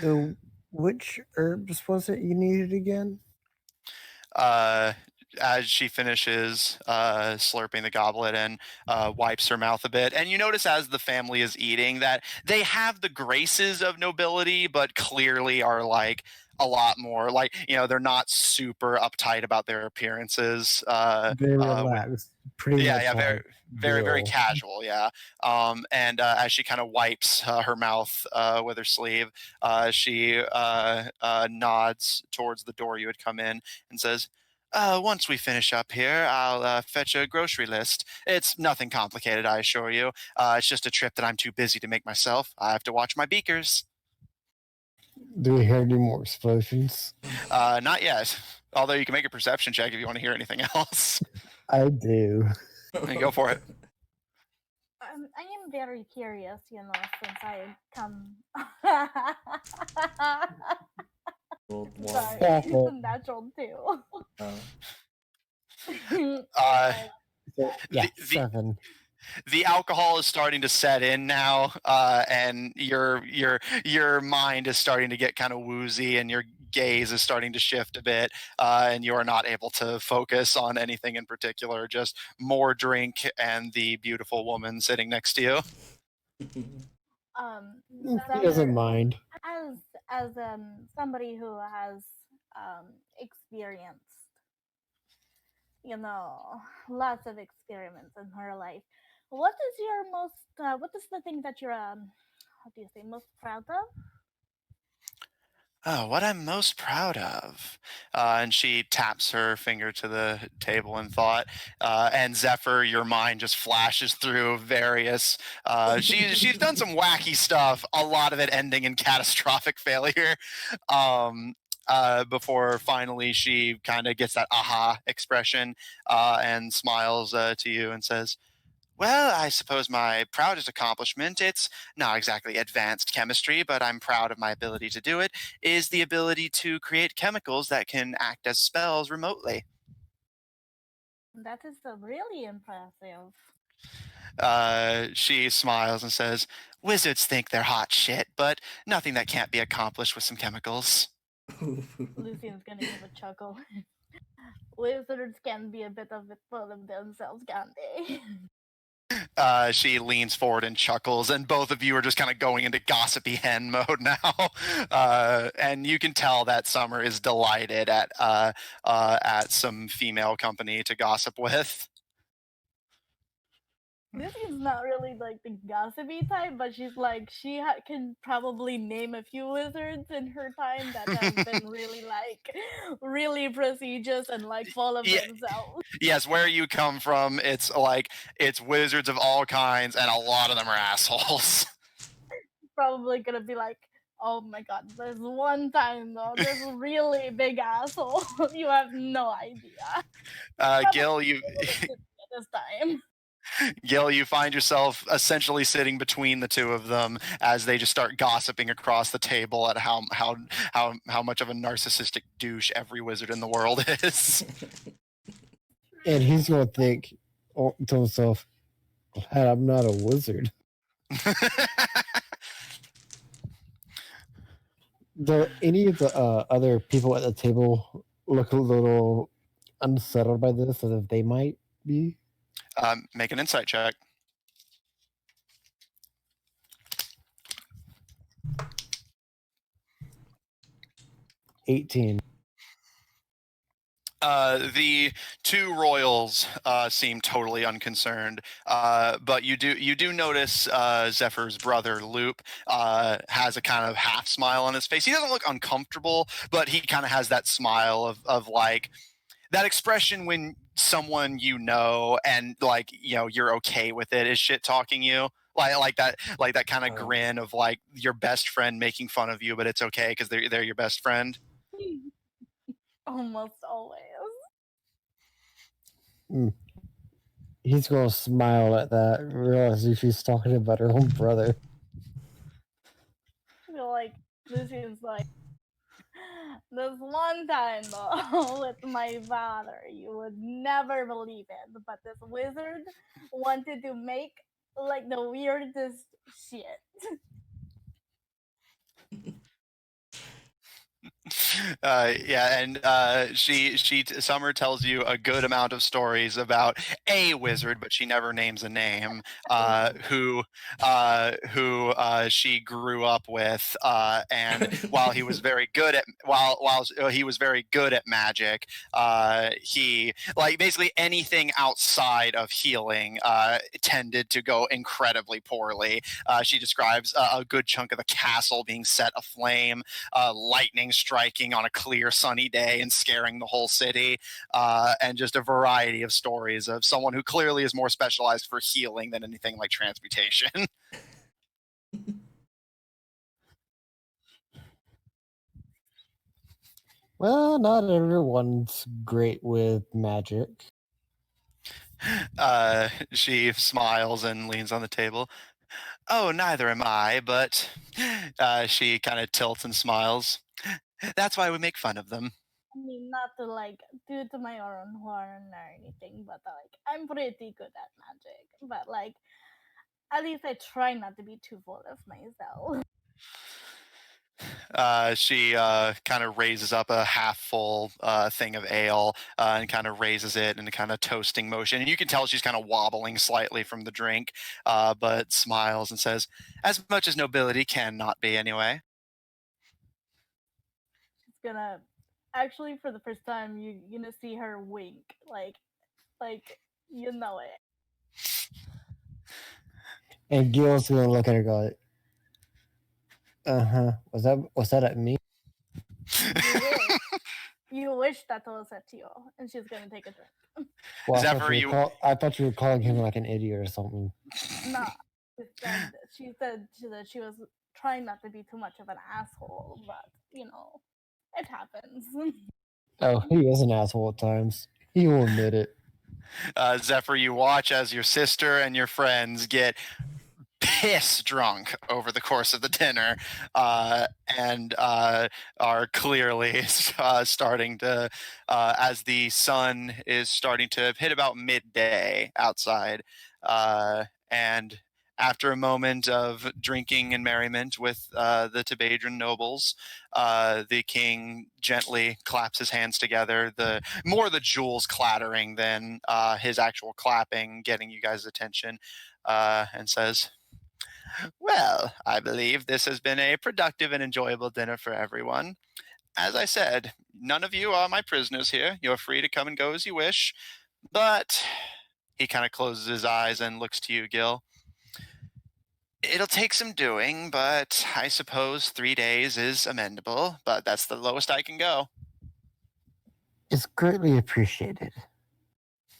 [SPEAKER 3] So, which herbs was it you needed again?
[SPEAKER 1] As she finishes slurping the goblet and wipes her mouth a bit. And you notice as the family is eating that they have the graces of nobility, but clearly are a lot more they're not super uptight about their appearances.
[SPEAKER 3] Very relaxed. Pretty much
[SPEAKER 1] very, very, very
[SPEAKER 3] Gil.
[SPEAKER 1] casual. Yeah. And as she kind of wipes her mouth with her sleeve, she nods towards the door you had come in and says, Once we finish up here, I'll fetch a grocery list. It's nothing complicated, I assure you. It's just a trip that I'm too busy to make myself. I have to watch my beakers.
[SPEAKER 3] Do we hear any more explosions?
[SPEAKER 1] Not yet. Although you can make a perception check if you want to hear anything else.
[SPEAKER 3] I do.
[SPEAKER 1] Go for it.
[SPEAKER 4] I am very curious, since I come.
[SPEAKER 2] Rolled one.
[SPEAKER 4] Sorry, it's a natural two.
[SPEAKER 3] Yeah,
[SPEAKER 1] The
[SPEAKER 3] 7.
[SPEAKER 1] the alcohol is starting to set in now, and your mind is starting to get kind of woozy, and your gaze is starting to shift a bit, and you are not able to focus on anything in particular. Just more drink and the beautiful woman sitting next to you.
[SPEAKER 3] He doesn't mind.
[SPEAKER 4] As somebody who has experienced, lots of experiments in her life, what is your most what is the thing that you're how do you say, most proud of?
[SPEAKER 1] Oh, what I'm most proud of. And she taps her finger to the table in thought. And Zephyr, your mind just flashes through various. She's done some wacky stuff. A lot of it ending in catastrophic failure. Before finally she kind of gets that aha expression and smiles to you and says, well, I suppose my proudest accomplishment, it's not exactly advanced chemistry, but I'm proud of my ability to do it, is the ability to create chemicals that can act as spells remotely.
[SPEAKER 4] That is really impressive.
[SPEAKER 1] She smiles and says, wizards think they're hot shit, but nothing that can't be accomplished with some chemicals.
[SPEAKER 4] Lucian's gonna give a chuckle. Wizards can be a bit full of themselves, can't they?
[SPEAKER 1] She leans forward and chuckles, and both of you are just kind of going into gossipy hen mode now. And you can tell that Summer is delighted at some female company to gossip with.
[SPEAKER 4] Lucy's not really like the gossipy type, but she's like can probably name a few wizards in her time that have been really prestigious and full of themselves.
[SPEAKER 1] Yes, where you come from, it's wizards of all kinds, and a lot of them are assholes.
[SPEAKER 4] Probably gonna be like, oh my god, there's one time though, this really big asshole. You have no idea.
[SPEAKER 1] Gil,
[SPEAKER 4] this time.
[SPEAKER 1] Gil, you find yourself essentially sitting between the two of them as they just start gossiping across the table at how much of a narcissistic douche every wizard in the world is.
[SPEAKER 3] And he's going to think to himself, glad I'm not a wizard. Do any of the other people at the table look a little unsettled by this, as if they might be?
[SPEAKER 1] Make an insight check.
[SPEAKER 3] $18.
[SPEAKER 1] The two royals seem totally unconcerned, but you do notice Zephyr's brother Loop has a kind of half smile on his face. He doesn't look uncomfortable, but he kind of has that smile of like that expression when someone and you're okay with it is shit talking you. Like that kind of grin of like your best friend making fun of you, but it's okay because they're your best friend.
[SPEAKER 4] Almost always.
[SPEAKER 3] He's going to smile at that, realizing she's talking about her own brother.
[SPEAKER 4] I feel like Lucian's like, this one time though, with my father, you would never believe it, but this wizard wanted to make like the weirdest shit.
[SPEAKER 1] And Summer tells you a good amount of stories about a wizard, but she never names a name. Who she grew up with, and while he was very good at he was very good at magic, he basically anything outside of healing tended to go incredibly poorly. She describes a good chunk of the castle being set aflame, lightning striking striking on a clear sunny day and scaring the whole city, and just a variety of stories of someone who clearly is more specialized for healing than anything like transmutation.
[SPEAKER 3] Well, not everyone's great with magic.
[SPEAKER 1] She smiles and leans on the table. Oh, neither am I, but she kind of tilts and smiles. That's why we make fun of them.
[SPEAKER 4] I mean, not to like do to my own horn or anything, but like I'm pretty good at magic. But like, at least I try not to be too full of myself.
[SPEAKER 1] She kind of raises up a half full thing of ale and kind of raises it in a kind of toasting motion. And you can tell she's kind of wobbling slightly from the drink, but smiles and says, as much as nobility can not be anyway.
[SPEAKER 4] She's gonna actually for the first time you're gonna see her wink, like you know it.
[SPEAKER 3] And Gil's gonna look at her and go, uh-huh. Was that at me?
[SPEAKER 4] You wish that was at you. And she's gonna take a drink.
[SPEAKER 3] Well,
[SPEAKER 1] Zephyr,
[SPEAKER 3] I thought you were calling him like an idiot or something.
[SPEAKER 4] No. She said she was trying not to be too much of an asshole, but you know, it happens.
[SPEAKER 3] Oh, he is an asshole at times. He will admit it.
[SPEAKER 1] Zephyr, you watch as your sister and your friends get piss drunk over the course of the dinner, and are clearly starting to, as the sun is starting to hit about midday outside, and after a moment of drinking and merriment with the Tabedran nobles, the king gently claps his hands together, more the jewels clattering than his actual clapping getting you guys' attention, and says, well, I believe this has been a productive and enjoyable dinner for everyone. As I said, none of you are my prisoners here. You're free to come and go as you wish. But he kind of closes his eyes and looks to you, Gil. It'll take some doing, but I suppose 3 days is amendable, but that's the lowest I can go.
[SPEAKER 3] It's greatly appreciated.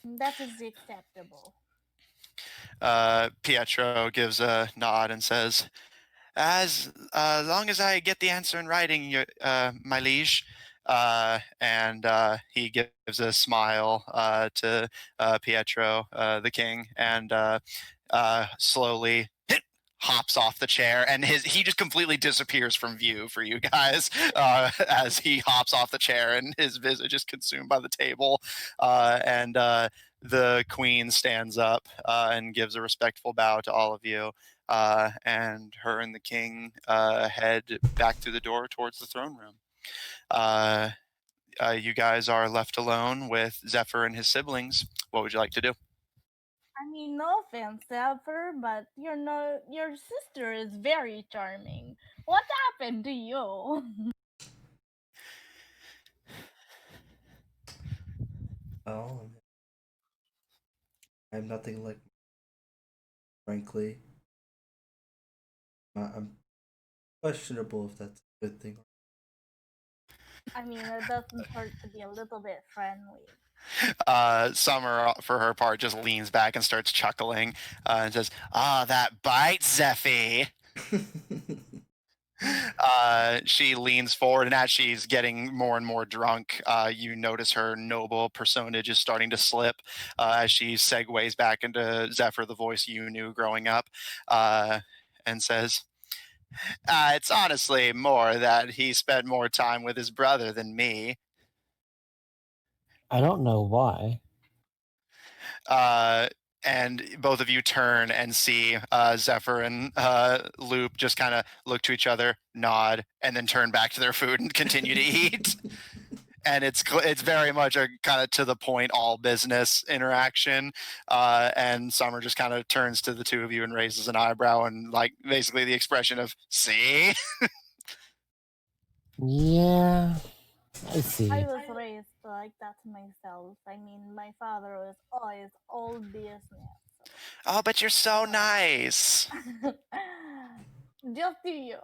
[SPEAKER 4] That is acceptable.
[SPEAKER 1] Pietro gives a nod and says, as long as I get the answer in writing, my liege. And he gives a smile to Pietro, the king, and slowly hops off the chair, and he just completely disappears from view for you guys as he hops off the chair, and his visage is consumed by the table, and the queen stands up and gives a respectful bow to all of you, and her and the king head back through the door towards the throne room. You guys are left alone with Zephyr and his siblings. What would you like to do?
[SPEAKER 4] I mean, no offense, Zephyr, but your sister is very charming. What happened to you?
[SPEAKER 2] Oh, I have nothing like, frankly. I'm questionable if that's a good thing.
[SPEAKER 4] I mean, it doesn't hurt to be a little bit friendly.
[SPEAKER 1] Summer, for her part, just leans back and starts chuckling and says, that bites, Zeffy. She leans forward, and as she's getting more and more drunk, you notice her noble personage is starting to slip as she segues back into Zephyr, the voice you knew growing up, and says, it's honestly more that he spent more time with his brother than me.
[SPEAKER 3] I don't know why.
[SPEAKER 1] And both of you turn and see Zephyr and Loop just kind of look to each other, nod, and then turn back to their food and continue to eat. And it's very much a kind of to the point, all business interaction. And Summer just kind of turns to the two of you and raises an eyebrow, and like basically the expression of "see."
[SPEAKER 3] Yeah, I see.
[SPEAKER 4] I was raised like that myself. I mean, my father was always all business.
[SPEAKER 1] Oh, but you're so nice.
[SPEAKER 4] Just to you.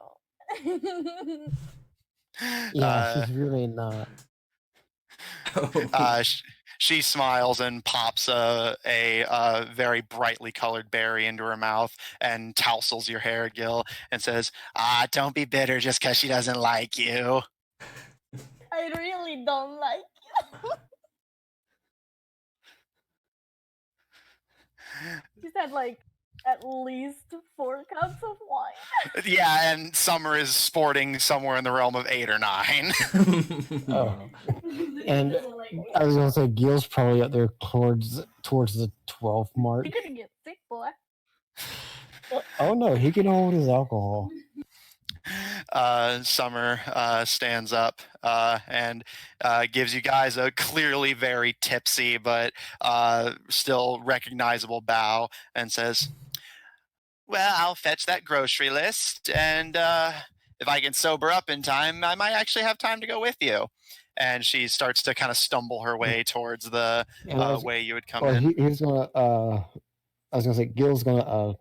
[SPEAKER 3] Yeah,
[SPEAKER 1] Uh,
[SPEAKER 3] she's really not.
[SPEAKER 1] she smiles and pops a very brightly colored berry into her mouth and tousles your hair, Gil, and says, don't be bitter just because she doesn't like you.
[SPEAKER 4] I really don't like you. She said like at least 4 cups of wine.
[SPEAKER 1] Yeah, and Summer is sporting somewhere in the realm of 8 or 9.
[SPEAKER 3] Oh. And I was gonna say Gil's probably up there towards the 12 mark.
[SPEAKER 4] You're gonna get sick, boy.
[SPEAKER 3] Oh no, he can hold his alcohol.
[SPEAKER 1] Summer stands up and gives you guys a clearly very tipsy but still recognizable bow and says, well, I'll fetch that grocery list, and if I can sober up in time, I might actually have time to go with you. And she starts to kind of stumble her way towards the way you would come in.
[SPEAKER 3] He's gonna. I was gonna say Gil's gonna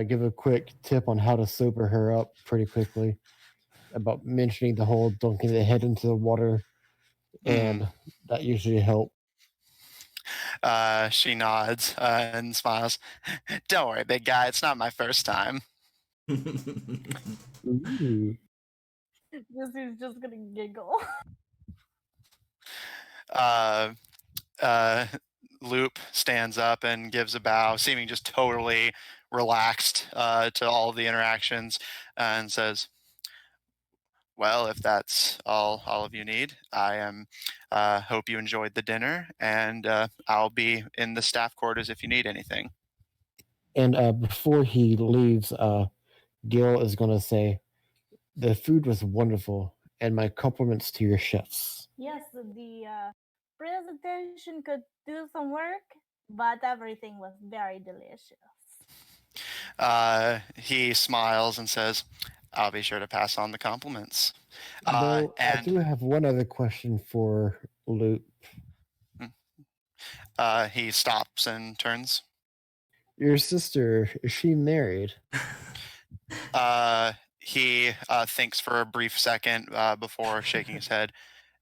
[SPEAKER 3] give a quick tip on how to sober her up pretty quickly about mentioning the whole dunking the head into the water, and that usually helps.
[SPEAKER 1] She nods and smiles. Don't worry, big guy. It's not my first time.
[SPEAKER 3] Ooh.
[SPEAKER 4] This is just gonna giggle.
[SPEAKER 1] Loop stands up and gives a bow, seeming just totally relaxed to all of the interactions, and says, well, if that's all of you need, I am hope you enjoyed the dinner, and I'll be in the staff quarters if you need anything.
[SPEAKER 3] And before he leaves, Gil is going to say, the food was wonderful, and my compliments to your chefs.
[SPEAKER 4] Yes, the presentation could do some work, but everything was very delicious.
[SPEAKER 1] He smiles and says, I'll be sure to pass on the compliments.
[SPEAKER 3] Though I do have one other question for Luke.
[SPEAKER 1] He stops and turns.
[SPEAKER 3] Your sister, is she married?
[SPEAKER 1] He thinks for a brief second before shaking his head.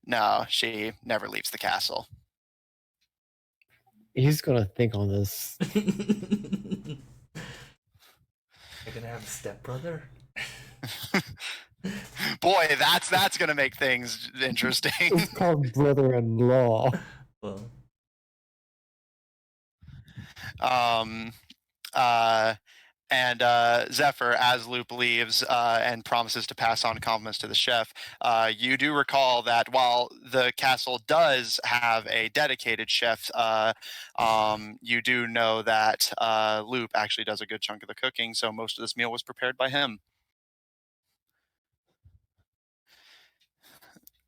[SPEAKER 1] No, she never leaves the castle.
[SPEAKER 3] He's gonna think on this.
[SPEAKER 2] You're gonna have a stepbrother?
[SPEAKER 1] Boy, that's gonna make things interesting.
[SPEAKER 3] It's called brother-in-law.
[SPEAKER 2] Well,
[SPEAKER 1] and Zephyr, as Loop leaves and promises to pass on compliments to the chef, you do recall that while the castle does have a dedicated chef, you do know that Loop actually does a good chunk of the cooking, so most of this meal was prepared by him.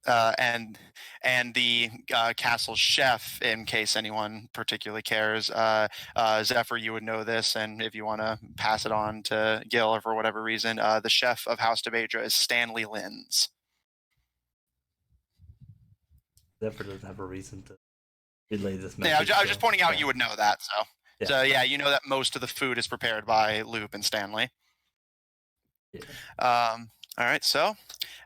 [SPEAKER 1] And the castle chef, in case anyone particularly cares, Zephyr, you would know this, and if you want to pass it on to Gil or for whatever reason, the chef of House Tabedra is Stanley Linz.
[SPEAKER 2] Zephyr doesn't have a reason to relay this
[SPEAKER 1] Yeah,
[SPEAKER 2] message.
[SPEAKER 1] I was just pointing out you would know that,
[SPEAKER 2] Yeah.
[SPEAKER 1] So yeah, you know that most of the food is prepared by Loop and Stanley.
[SPEAKER 2] Yeah.
[SPEAKER 1] All right, so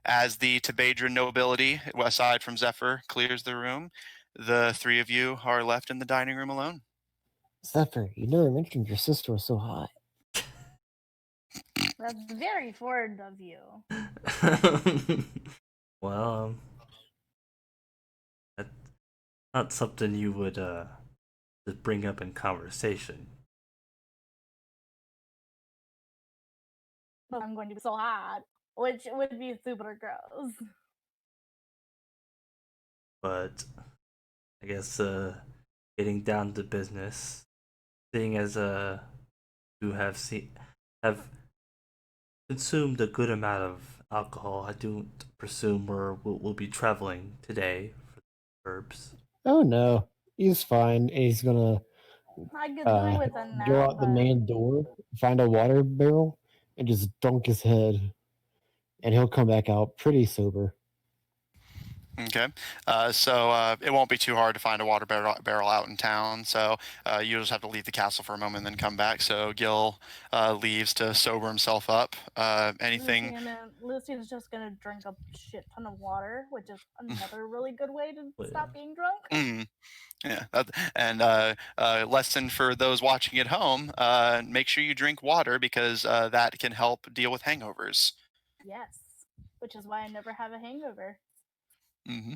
[SPEAKER 1] as the Tabedran nobility, aside from Zephyr, clears the room, the three of you are left in the dining room alone.
[SPEAKER 3] Zephyr, you never mentioned your sister was so hot.
[SPEAKER 4] That's very forward of you.
[SPEAKER 2] Well, that's not something you would just bring up in conversation.
[SPEAKER 4] But I'm going to be so hot, which would be super gross.
[SPEAKER 2] But I guess getting down to business, seeing as you have consumed a good amount of alcohol, I don't presume we'll be traveling today for the herbs.
[SPEAKER 3] Oh no, he's fine. He's gonna
[SPEAKER 4] I could do with a nap.
[SPEAKER 3] go out the main door, find a water barrel, and just dunk his head, and he'll come back out pretty sober.
[SPEAKER 1] Okay, so it won't be too hard to find a water barrel out in town. So you'll just have to leave the castle for a moment and then come back. So Gil leaves to sober himself up. Anything?
[SPEAKER 4] Lucian's just gonna drink a shit ton of water, which is another really good way to stop being drunk.
[SPEAKER 1] Yeah, and lesson for those watching at home: make sure you drink water because that can help deal with hangovers.
[SPEAKER 4] Yes, which is why I never have a hangover.
[SPEAKER 1] Mm-hmm.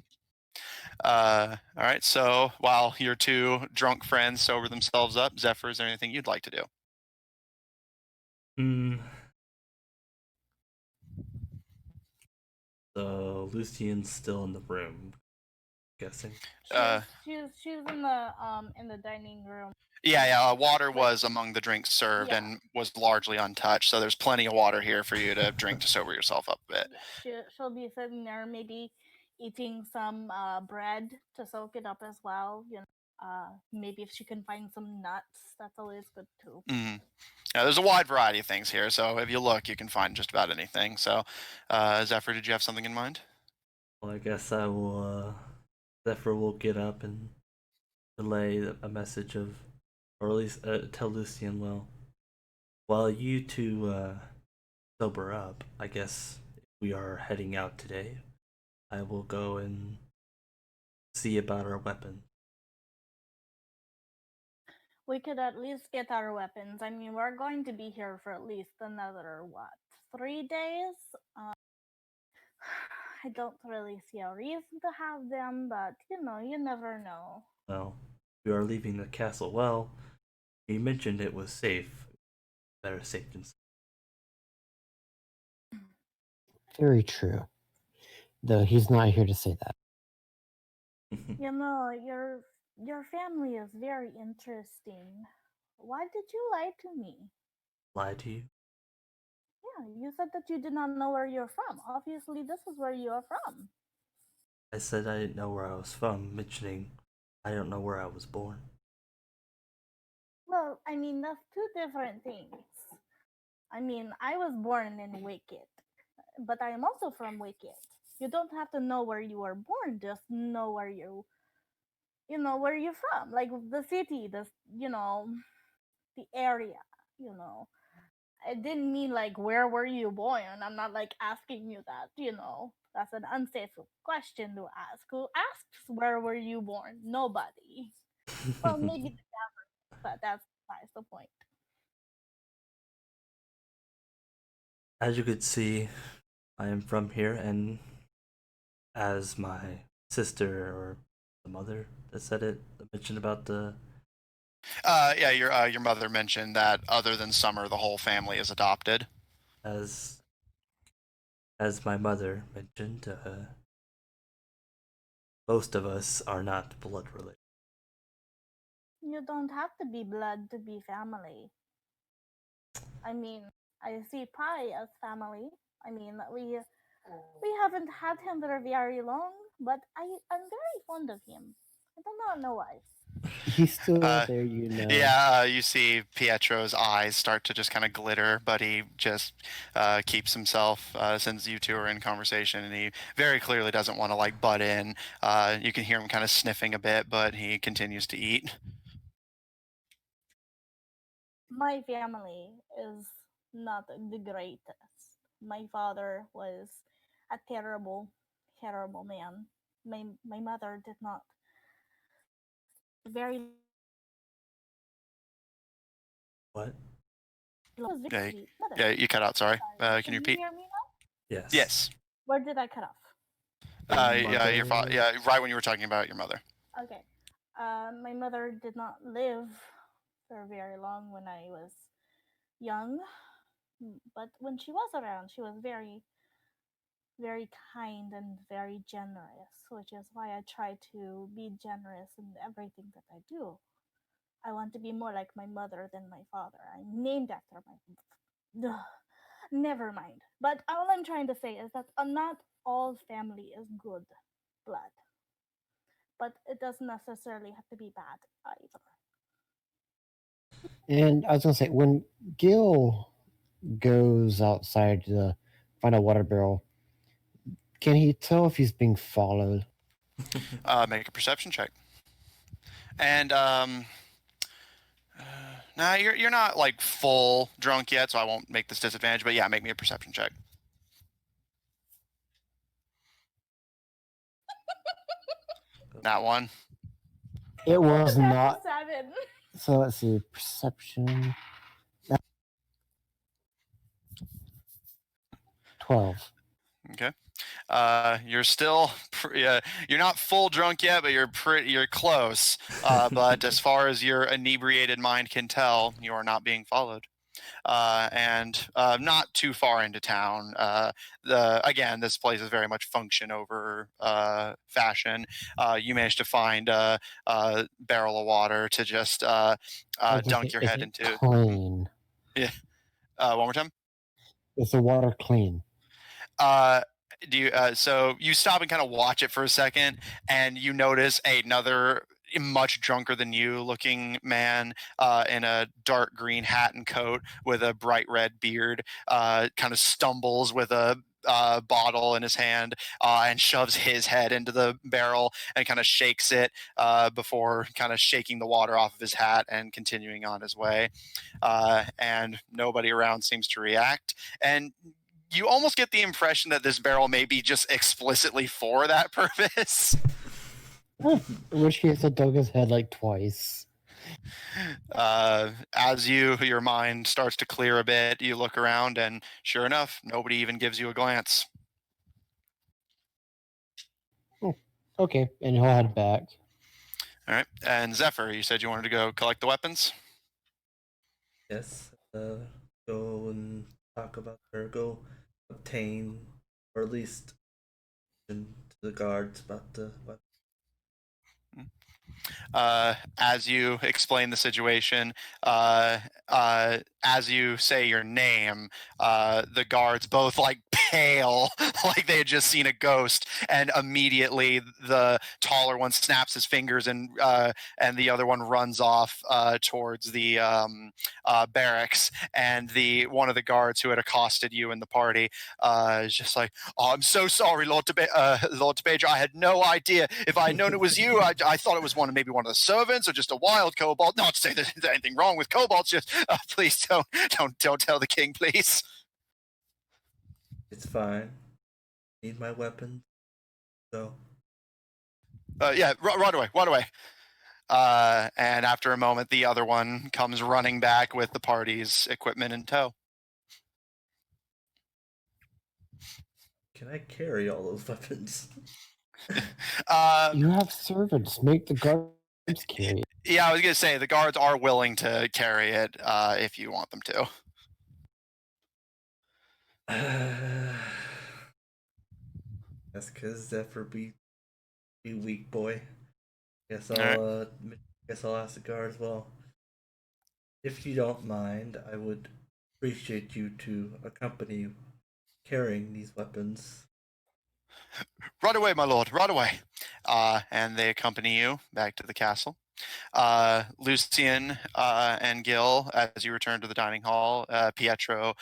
[SPEAKER 1] All right. So while your two drunk friends sober themselves up, Zephyr, is there anything you'd like to do?
[SPEAKER 2] So Lucian's still in the room, I'm guessing.
[SPEAKER 4] She's in the dining room.
[SPEAKER 1] Yeah. Water was among the drinks served and was largely untouched. So there's plenty of water here for you to drink to sober yourself up a bit.
[SPEAKER 4] Yeah, she'll be sitting there, maybe eating some bread to soak it up as well. Maybe if she can find some nuts, that's always good too.
[SPEAKER 1] Mm-hmm. Yeah, there's a wide variety of things here. So if you look, you can find just about anything. So, Zephyr, did you have something in mind?
[SPEAKER 2] Well, I guess I will. Zephyr will get up and relay a message of, or at least tell Lucian. Well, while you two sober up, I guess we are heading out today. I will go and see about our weapons.
[SPEAKER 4] We could at least get our weapons. I mean, we're going to be here for at least another, 3 days? I don't really see a reason to have them, but, you never know.
[SPEAKER 2] Well, we are leaving the castle. Well, you mentioned it was safe. Better safe than sorry.
[SPEAKER 3] Very true. Though he's not here to say that.
[SPEAKER 4] Your family is very interesting. Why did you lie to me?
[SPEAKER 2] Lie to you?
[SPEAKER 4] Yeah, you said that you did not know where you're from. Obviously, this is where you are from.
[SPEAKER 2] I said I didn't know where I was from, mentioning I don't know where I was born.
[SPEAKER 4] Well, I mean, that's two different things. I mean, I was born in Wicked, but I am also from Wicked. You don't have to know where you were born, just know where where you're from. Like the city, the area, you know. I didn't mean like where were you born? I'm not like asking you that. That's an unsafe question to ask. Who asks where were you born? Nobody. Well, maybe the government, but that's besides the point.
[SPEAKER 2] As you could see, I am from here, and as my sister or the mother that said it mentioned about the.
[SPEAKER 1] Yeah, your mother mentioned that other than Summer, the whole family is adopted.
[SPEAKER 2] As my mother mentioned, most of us are not blood related.
[SPEAKER 4] You don't have to be blood to be family. I mean, I see Pi as family. I mean, we haven't had him for very long, but I'm very fond of him. I do not know why.
[SPEAKER 3] He's still there,
[SPEAKER 1] Yeah, you see Pietro's eyes start to just kind of glitter, but he just keeps himself since you two are in conversation, and he very clearly doesn't want to like butt in. You can hear him kind of sniffing a bit, but he continues to eat.
[SPEAKER 4] My family is not the greatest. My father was a terrible, terrible man. My mother did not very.
[SPEAKER 2] What?
[SPEAKER 1] Yeah, you cut out. Sorry. Can you repeat?
[SPEAKER 4] Hear me now?
[SPEAKER 2] Yes.
[SPEAKER 1] Yes.
[SPEAKER 4] Where did I cut off?
[SPEAKER 1] Yeah, right when you were talking about your mother.
[SPEAKER 4] Okay. My mother did not live for very long when I was young, but when she was around, she was very, very kind and very generous, which is why I try to be generous in everything that I do. I want to be more like my mother than my father. I'm named after my. Ugh, never mind. But all I'm trying to say is that not all family is good blood, but it doesn't necessarily have to be bad either.
[SPEAKER 3] And I was gonna say, when Gil goes outside to find a water barrel, can he tell if he's being followed?
[SPEAKER 1] Make a perception check. And nah, you're not like full drunk yet, so I won't make this disadvantage. But yeah, make me a perception check. That one.
[SPEAKER 3] It was not.
[SPEAKER 4] 7.
[SPEAKER 3] So let's see. Perception. 12.
[SPEAKER 1] Okay. You're still you're not full drunk yet, but you're close. But as far as your inebriated mind can tell, you are not being followed. And not too far into town. Again, this place is very much function over fashion. You managed to find a barrel of water to just dunk your head into.
[SPEAKER 3] Clean.
[SPEAKER 1] Yeah. One more time.
[SPEAKER 3] Is the water clean?
[SPEAKER 1] Do you? So you stop and kind of watch it for a second, and you notice another much drunker than you looking man in a dark green hat and coat with a bright red beard kind of stumbles with a bottle in his hand and shoves his head into the barrel and kind of shakes it before kind of shaking the water off of his hat and continuing on his way. And nobody around seems to react. And you almost get the impression that this barrel may be just explicitly for that purpose.
[SPEAKER 3] In which case, I dug his head like twice.
[SPEAKER 1] As your mind starts to clear a bit, you look around, and sure enough, nobody even gives you a glance.
[SPEAKER 3] Okay, and he'll head back.
[SPEAKER 1] All right. And Zephyr, you said you wanted to go collect the weapons?
[SPEAKER 2] Yes. Go and talk about her. Go obtain, or at least to the guards about the weapons.
[SPEAKER 1] As you explain the situation, as you say your name, the guards both like pale, like they had just seen a ghost, and immediately the taller one snaps his fingers, and the other one runs off towards the barracks. And the one of the guards who had accosted you in the party is just like, "Oh, I'm so sorry, Lord Tabedran. I had no idea. If I had known it was you, I thought it was maybe one of the servants or just a wild kobold. Not to say that there's anything wrong with kobolds. Just please don't tell the king, please."
[SPEAKER 2] It's fine. Need my weapons. So.
[SPEAKER 1] Yeah, run away. And after a moment, the other one comes running back with the party's equipment in tow.
[SPEAKER 2] Can I carry all those weapons?
[SPEAKER 3] You have servants. Make the guards carry it.
[SPEAKER 1] Yeah, I was going to say, the guards are willing to carry it if you want them to.
[SPEAKER 2] That's because Zephyr be weak boy. Guess I'll ask the guards. Well, if you don't mind, I would appreciate you to accompany you carrying these weapons.
[SPEAKER 1] Run away, my lord, run away. And they accompany you back to the castle. Lucian and Gil, as you return to the dining hall, Pietro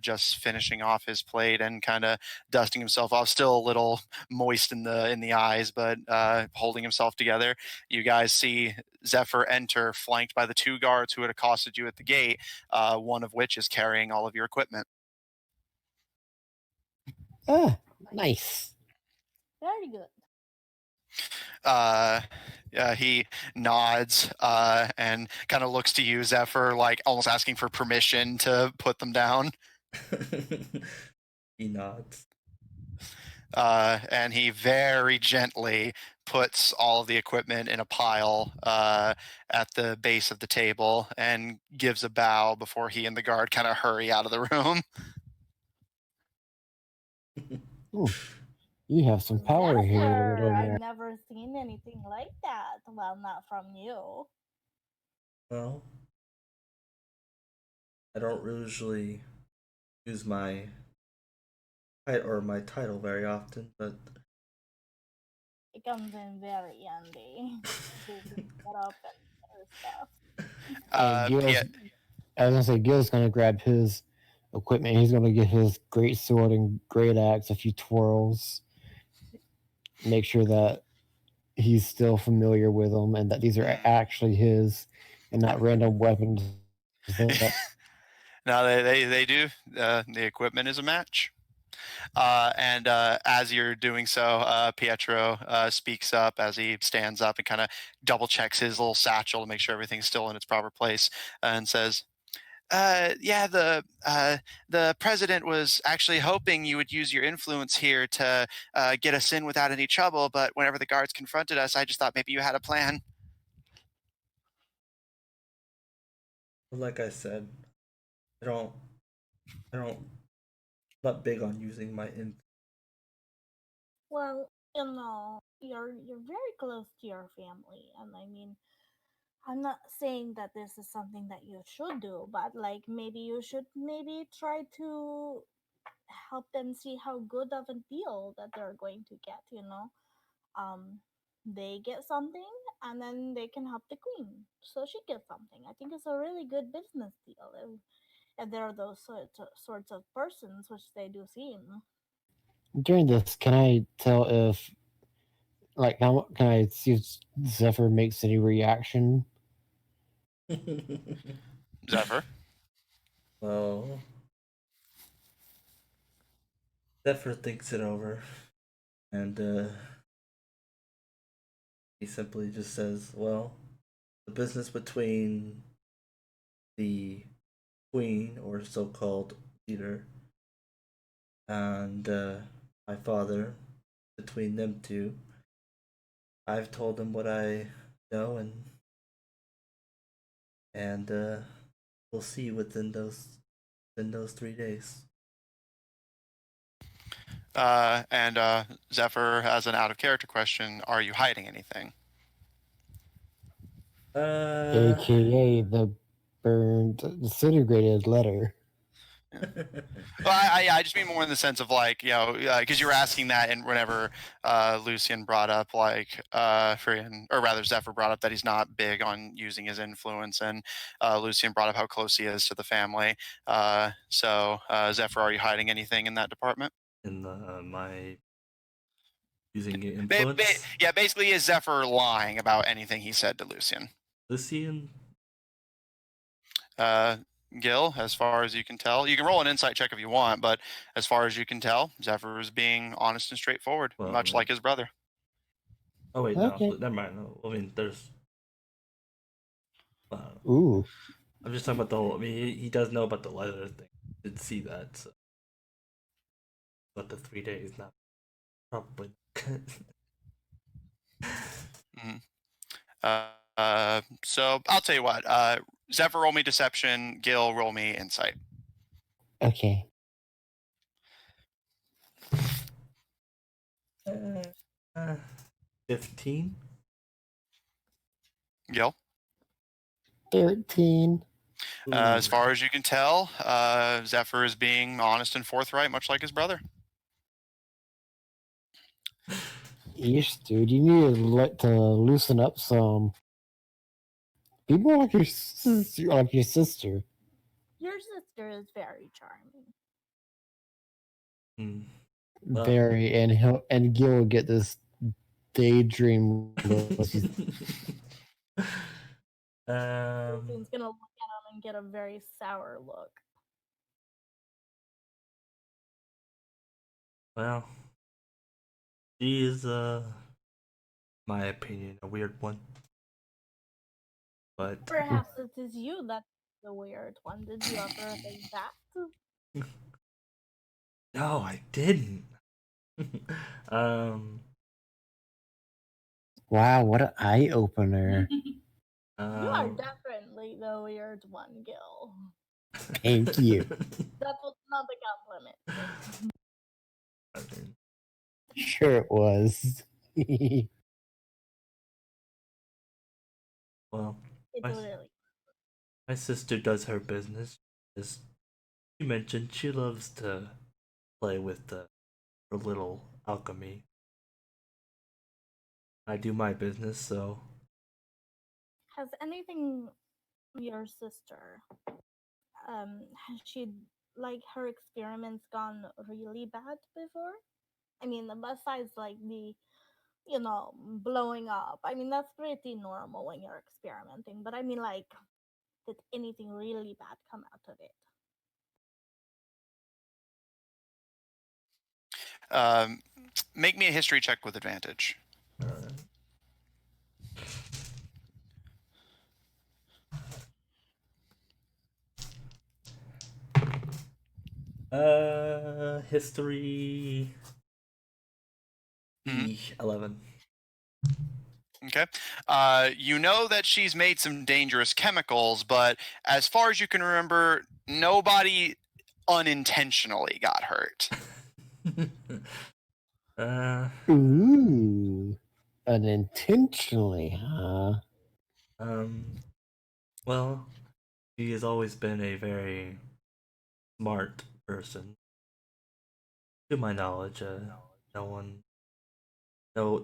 [SPEAKER 1] just finishing off his plate and kind of dusting himself off, still a little moist in the eyes, but holding himself together. You guys see Zephyr enter, flanked by the two guards who had accosted you at the gate, one of which is carrying all of your equipment.
[SPEAKER 3] Nice.
[SPEAKER 4] Very good.
[SPEAKER 1] He nods and kind of looks to you, Zephyr, like almost asking for permission to put them down.
[SPEAKER 2] He nods.
[SPEAKER 1] And he very gently puts all of the equipment in a pile at the base of the table and gives a bow before he and the guard kind of hurry out of the room.
[SPEAKER 3] Ooh, you have some power here, little man.
[SPEAKER 4] I've never seen anything like that. Well, not from you.
[SPEAKER 2] Well, I don't usually use my title very often, but
[SPEAKER 4] it comes in very handy to set up and stuff.
[SPEAKER 3] I was gonna say Gil's gonna grab his equipment. He's gonna get his great sword and great axe, a few twirls. Make sure that he's still familiar with them and that these are actually his and not random weapons that
[SPEAKER 1] No, they do. The equipment is a match. And as you're doing so, Pietro speaks up as he stands up and kind of double checks his little satchel to make sure everything's still in its proper place, and says, "Yeah, the president was actually hoping you would use your influence here to get us in without any trouble. But whenever the guards confronted us, I just thought maybe you had a plan."
[SPEAKER 2] Like I said, I don't, I don't, not big on using my
[SPEAKER 4] Well, you're very close to your family, and I mean, I'm not saying that this is something that you should do, but like maybe you should maybe try to help them see how good of a deal that they're going to get, um they get something and then they can help the queen so she gets something. I think it's a really good business deal if there are those sorts of persons, which they do seem.
[SPEAKER 3] during this, can I tell if like how can I see if Zephyr makes any reaction?
[SPEAKER 1] Zephyr.
[SPEAKER 2] Well, Zephyr thinks it over, and he simply just says, "Well, the business between the queen or so-called leader and my father, between them two, I've told them what I know, and we'll see within those 3 days."
[SPEAKER 1] And Zephyr has an out of character question. Are you hiding anything?
[SPEAKER 3] AKA the burned disintegrated letter.
[SPEAKER 1] Well, I just mean more in the sense of like, because you were asking that, and whenever Lucian brought up like, or rather Zephyr brought up that he's not big on using his influence, and Lucian brought up how close he is to the family. So Zephyr, are you hiding anything in that department?
[SPEAKER 2] In my using influence,
[SPEAKER 1] Yeah, basically, is Zephyr lying about anything he said to Lucian?
[SPEAKER 2] Lucian.
[SPEAKER 1] Gil, as far as you can tell, you can roll an insight check if you want, but as far as you can tell, Zephyr is being honest and straightforward,
[SPEAKER 2] Well,
[SPEAKER 1] much like his brother.
[SPEAKER 2] Oh wait, no,
[SPEAKER 3] Okay.
[SPEAKER 2] never mind. No, I mean, there's.
[SPEAKER 3] Ooh.
[SPEAKER 2] I'm just talking about the whole. I mean, he does know about the leather thing. Did see that, so. But the 3 days, not probably.
[SPEAKER 1] Mhm. So I'll tell you what. Zephyr, roll me deception. Gil, roll me insight.
[SPEAKER 3] Okay.
[SPEAKER 2] 15.
[SPEAKER 1] Gil,
[SPEAKER 3] 13.
[SPEAKER 1] as far as you can tell, Zephyr is being honest and forthright, much like his brother.
[SPEAKER 3] Yeesh, dude, you need to loosen up some. Be more like your sister.
[SPEAKER 4] Your sister is very charming.
[SPEAKER 2] Well.
[SPEAKER 3] Very, and Gil will get this daydream.
[SPEAKER 4] Lucian's gonna look at him and get a very sour look.
[SPEAKER 2] Well, she is, my opinion, a weird one. But
[SPEAKER 4] Perhaps it is you that's the weird one. Did you ever think that?
[SPEAKER 2] no, I didn't. um,
[SPEAKER 3] Wow, what an eye opener!
[SPEAKER 4] You are definitely the weird one, Gil.
[SPEAKER 3] Thank you.
[SPEAKER 4] That was not a compliment.
[SPEAKER 3] Sure, it was.
[SPEAKER 2] well,
[SPEAKER 4] It's really.
[SPEAKER 2] my sister does her business. As you mentioned, she loves to play with her little alchemy. I do my business, so.
[SPEAKER 4] Has anything your sister has she like her experiments gone really bad before? I mean, besides like the blowing up. I mean, that's pretty normal when you're experimenting. But I mean, like, did anything really bad come out of it?
[SPEAKER 1] Make me a history check with advantage.
[SPEAKER 2] History.
[SPEAKER 1] Mhm.
[SPEAKER 2] 11.
[SPEAKER 1] Okay. You know that she's made some dangerous chemicals, but as far as you can remember, nobody unintentionally got hurt.
[SPEAKER 3] Ooh, unintentionally, huh?
[SPEAKER 2] Well, she has always been a very smart person. To my knowledge,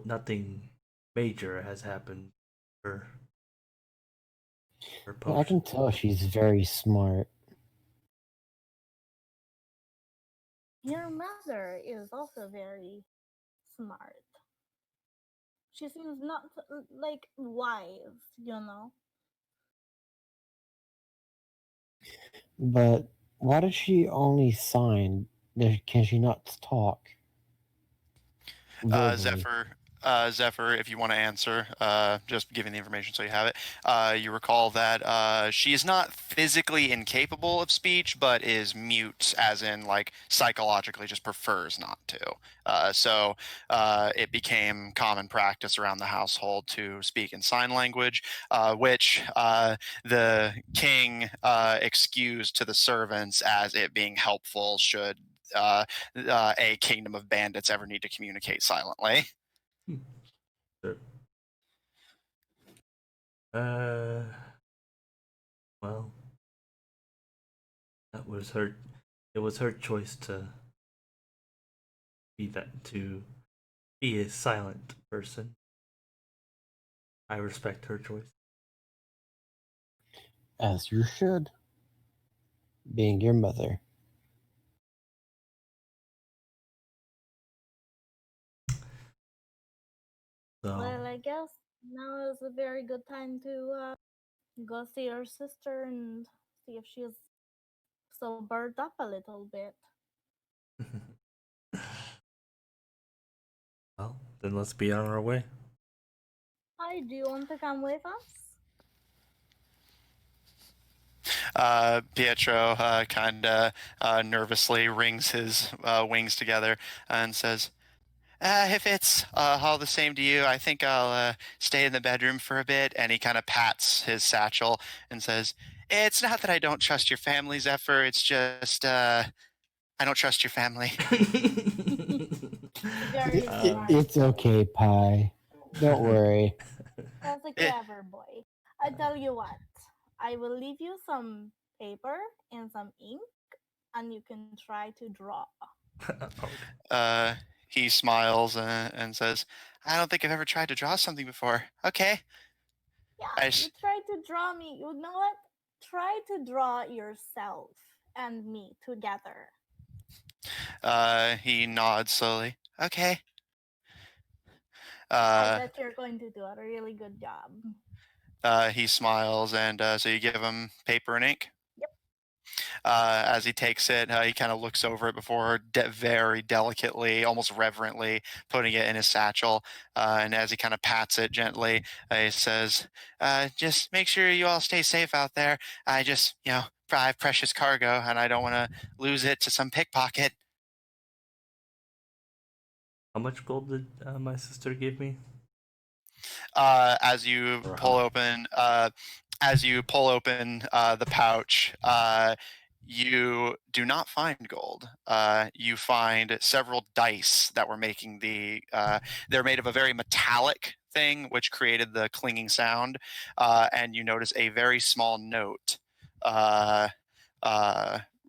[SPEAKER 2] nothing major has happened for her
[SPEAKER 3] Well, I can
[SPEAKER 2] potion.
[SPEAKER 3] tell she's very smart.
[SPEAKER 4] Your mother is also very smart. She seems not like wise.
[SPEAKER 3] But why does she only sign? Can she not talk? Verbally.
[SPEAKER 1] Zephyr, if you want to answer, just giving the information so you have it. You recall that she is not physically incapable of speech, but is mute, as in like psychologically just prefers not to. So it became common practice around the household to speak in sign language, which the king excused to the servants as it being helpful should a kingdom of bandits ever need to communicate silently.
[SPEAKER 2] Sure. Well, that was her. It was her choice to be a silent person. I respect her choice.
[SPEAKER 3] As you should. Being your mother.
[SPEAKER 2] So,
[SPEAKER 4] Well, I guess now is a very good time to go see her sister and see if she's sobered up a little bit.
[SPEAKER 2] well, then let's be on our way.
[SPEAKER 4] Hi, do you want to come with us?
[SPEAKER 1] Pietro kind of nervously wrings his wings together and says, if it's all the same to you, I think I'll stay in the bedroom for a bit. And he kind of pats his satchel and says, it's not that I don't trust your family, Zephyr. It's just I don't trust your family.
[SPEAKER 4] Very smart.
[SPEAKER 3] It's okay, Pie. Don't worry.
[SPEAKER 4] That's a clever boy. I tell you what, I will leave you some paper and some ink, and you can try to draw.
[SPEAKER 1] He smiles and says, I don't think I've ever tried to draw something before. Okay.
[SPEAKER 4] Yeah, you try to draw me. You know what? Try to draw yourself and me together.
[SPEAKER 1] He nods slowly. Okay.
[SPEAKER 4] I bet you're going to do a really good job.
[SPEAKER 1] He smiles, and so you give him paper and ink.
[SPEAKER 4] Yep.
[SPEAKER 1] As he takes it, he kind of looks over it before very delicately, almost reverently, putting it in his satchel. And as he kind of pats it gently, he says, just make sure you all stay safe out there. I just, I have precious cargo, and I don't want to lose it to some pickpocket.
[SPEAKER 2] How much gold did my sister give me?
[SPEAKER 1] As you pull open the pouch, you do not find gold. You find several dice that were making they're made of a very metallic thing, which created the clinging sound. And you notice a very small note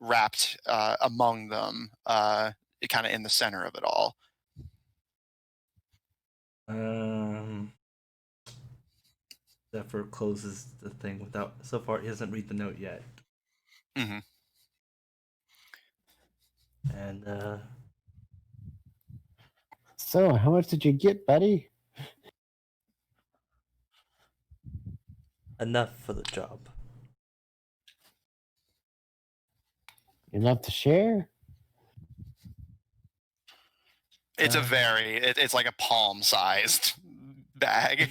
[SPEAKER 1] wrapped among them, kind of in the center of it all.
[SPEAKER 2] Zephyr closes the thing without. So far, he doesn't read the note yet.
[SPEAKER 1] Mm-hmm.
[SPEAKER 2] And
[SPEAKER 3] So, how much did you get, buddy?
[SPEAKER 2] enough for the job.
[SPEAKER 3] Enough to share?
[SPEAKER 1] It's it's like a palm-sized bag.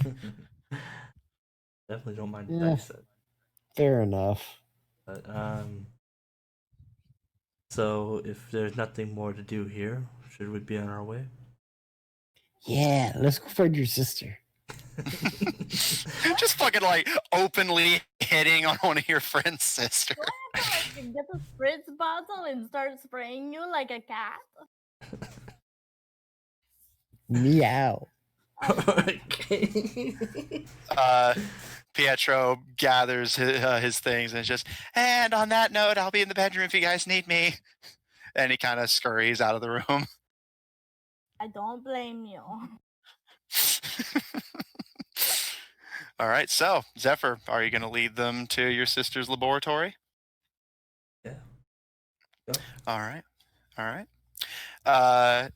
[SPEAKER 2] Definitely don't mind
[SPEAKER 3] Yeah.
[SPEAKER 2] the dice set.
[SPEAKER 3] Fair enough.
[SPEAKER 2] But so if there's nothing more to do here, should we be on our way?
[SPEAKER 3] Yeah, let's go find your sister.
[SPEAKER 1] Just fucking like openly hitting on one of your friend's sister.
[SPEAKER 4] What if I like get the spritz bottle and start spraying you like a cat?
[SPEAKER 3] Meow.
[SPEAKER 2] Okay.
[SPEAKER 1] Pietro gathers his things and is just, and on that note, I'll be in the bedroom if you guys need me. And he kind of scurries out of the room.
[SPEAKER 4] I don't blame you.
[SPEAKER 1] All right, so Zephyr, are you going to lead them to your sister's laboratory?
[SPEAKER 2] Yeah. Go.
[SPEAKER 1] All right.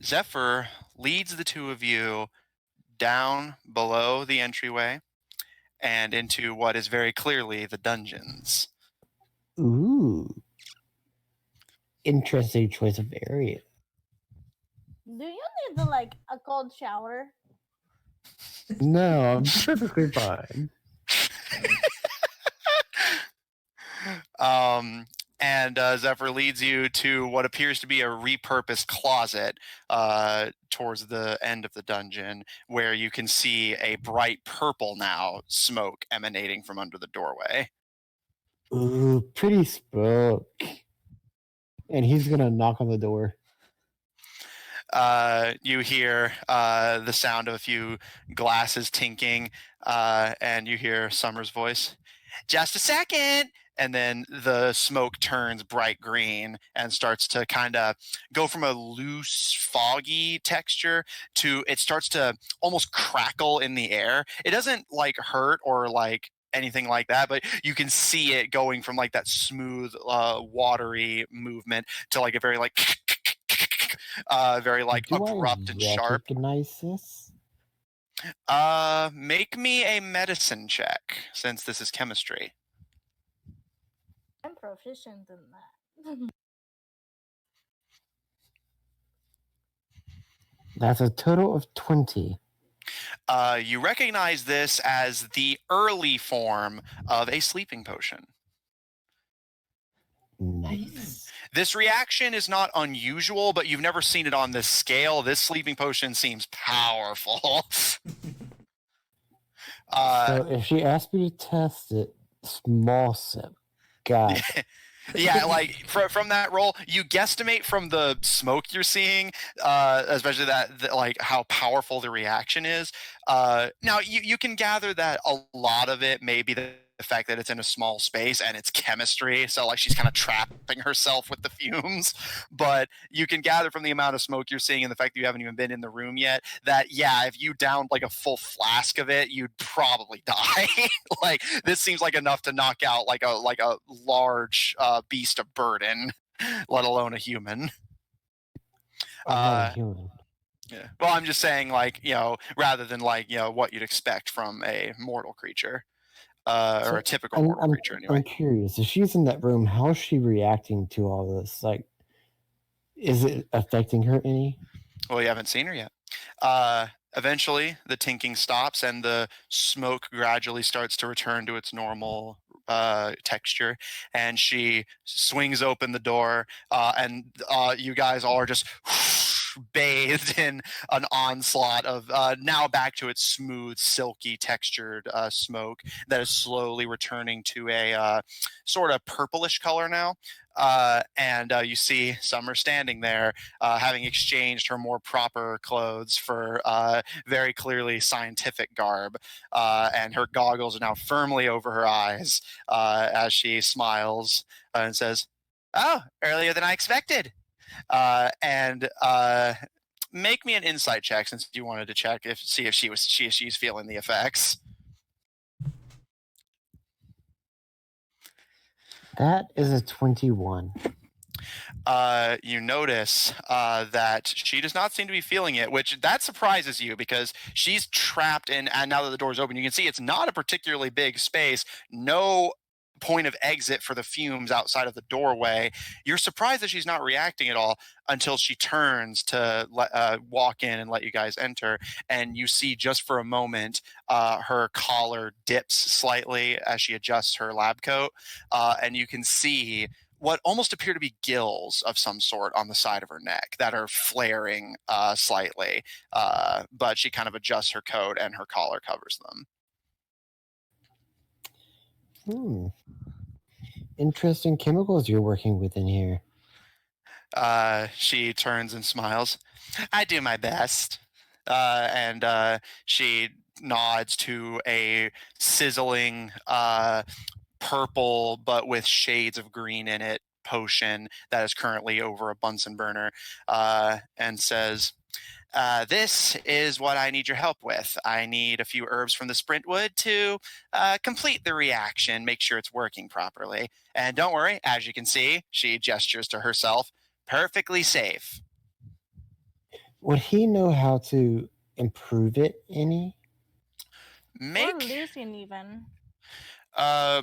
[SPEAKER 1] Zephyr leads the two of you down below the entryway and into what is very clearly the dungeons.
[SPEAKER 3] Ooh. Interesting choice of area.
[SPEAKER 4] Do you need to like a cold shower?
[SPEAKER 3] No, I'm perfectly fine.
[SPEAKER 1] And Zephyr leads you to what appears to be a repurposed closet towards the end of the dungeon, where you can see a bright purple now smoke emanating from under the doorway.
[SPEAKER 3] Ooh, pretty smoke. And he's gonna knock on the door.
[SPEAKER 1] You hear the sound of a few glasses tinking, and you hear Summer's voice. Just a second. And then the smoke turns bright green and starts to kind of go from a loose, foggy texture to it starts to almost crackle in the air. It doesn't like hurt or like anything like that, but you can see it going from like that smooth, watery movement to like a very like very like
[SPEAKER 3] Do
[SPEAKER 1] abrupt
[SPEAKER 3] I
[SPEAKER 1] and sharp.
[SPEAKER 3] recognize this?
[SPEAKER 1] Make me a medicine check since this is chemistry.
[SPEAKER 4] I'm proficient in that.
[SPEAKER 3] That's a total of 20.
[SPEAKER 1] You recognize this as the early form of a sleeping potion.
[SPEAKER 3] Nice.
[SPEAKER 1] This reaction is not unusual, but you've never seen it on this scale. This sleeping potion seems powerful.
[SPEAKER 3] So if she asked me to test it, small sip. God.
[SPEAKER 1] Yeah, like from that roll, you guesstimate from the smoke you're seeing, especially that like how powerful the reaction is. Now you can gather that a lot of it may be the fact that it's in a small space and it's chemistry, so like she's kind of trapping herself with the fumes. But you can gather from the amount of smoke you're seeing and the fact that you haven't even been in the room yet that yeah, if you downed like a full flask of it, you'd probably die. Like this seems like enough to knock out like a large beast of burden, let alone a human.
[SPEAKER 3] I'm not a human.
[SPEAKER 1] Yeah. Well, I'm just saying, like, rather than like, what you'd expect from a mortal creature, or a typical mortal creature anyway.
[SPEAKER 3] I'm curious. If she's in that room, how is she reacting to all this? Like, is it affecting her any?
[SPEAKER 1] Well, you haven't seen her yet. Eventually, the tinking stops and the smoke gradually starts to return to its normal texture, and she swings open the door, and you guys all are just bathed in an onslaught of now back to its smooth, silky textured smoke that is slowly returning to a sort of purplish color now. And you see Summer standing there, having exchanged her more proper clothes for very clearly scientific garb, and her goggles are now firmly over her eyes as she smiles and says, "Oh, earlier than I expected." And make me an insight check since you wanted to check see if she's feeling the effects.
[SPEAKER 3] That is a 21.
[SPEAKER 1] you notice that she does not seem to be feeling it, which that surprises you because she's trapped in, and now that the door's open, you can see it's not a particularly big space. No point of exit for the fumes outside of the doorway. You're surprised that she's not reacting at all until she turns to walk in and let you guys enter, and you see just for a moment her collar dips slightly as she adjusts her lab coat, and you can see what almost appear to be gills of some sort on the side of her neck that are flaring slightly, but she kind of adjusts her coat and her collar covers them.
[SPEAKER 3] Interesting chemicals you're working with in here.
[SPEAKER 1] She turns and smiles. I do my best. And she nods to a sizzling purple but with shades of green in it potion that is currently over a Bunsen burner, and says, this is what I need your help with. I need a few herbs from the sprintwood to complete the reaction, make sure it's working properly. And don't worry, as you can see, she gestures to herself, perfectly safe.
[SPEAKER 3] Would he know how to improve it any?
[SPEAKER 4] Or Lucian even.
[SPEAKER 1] I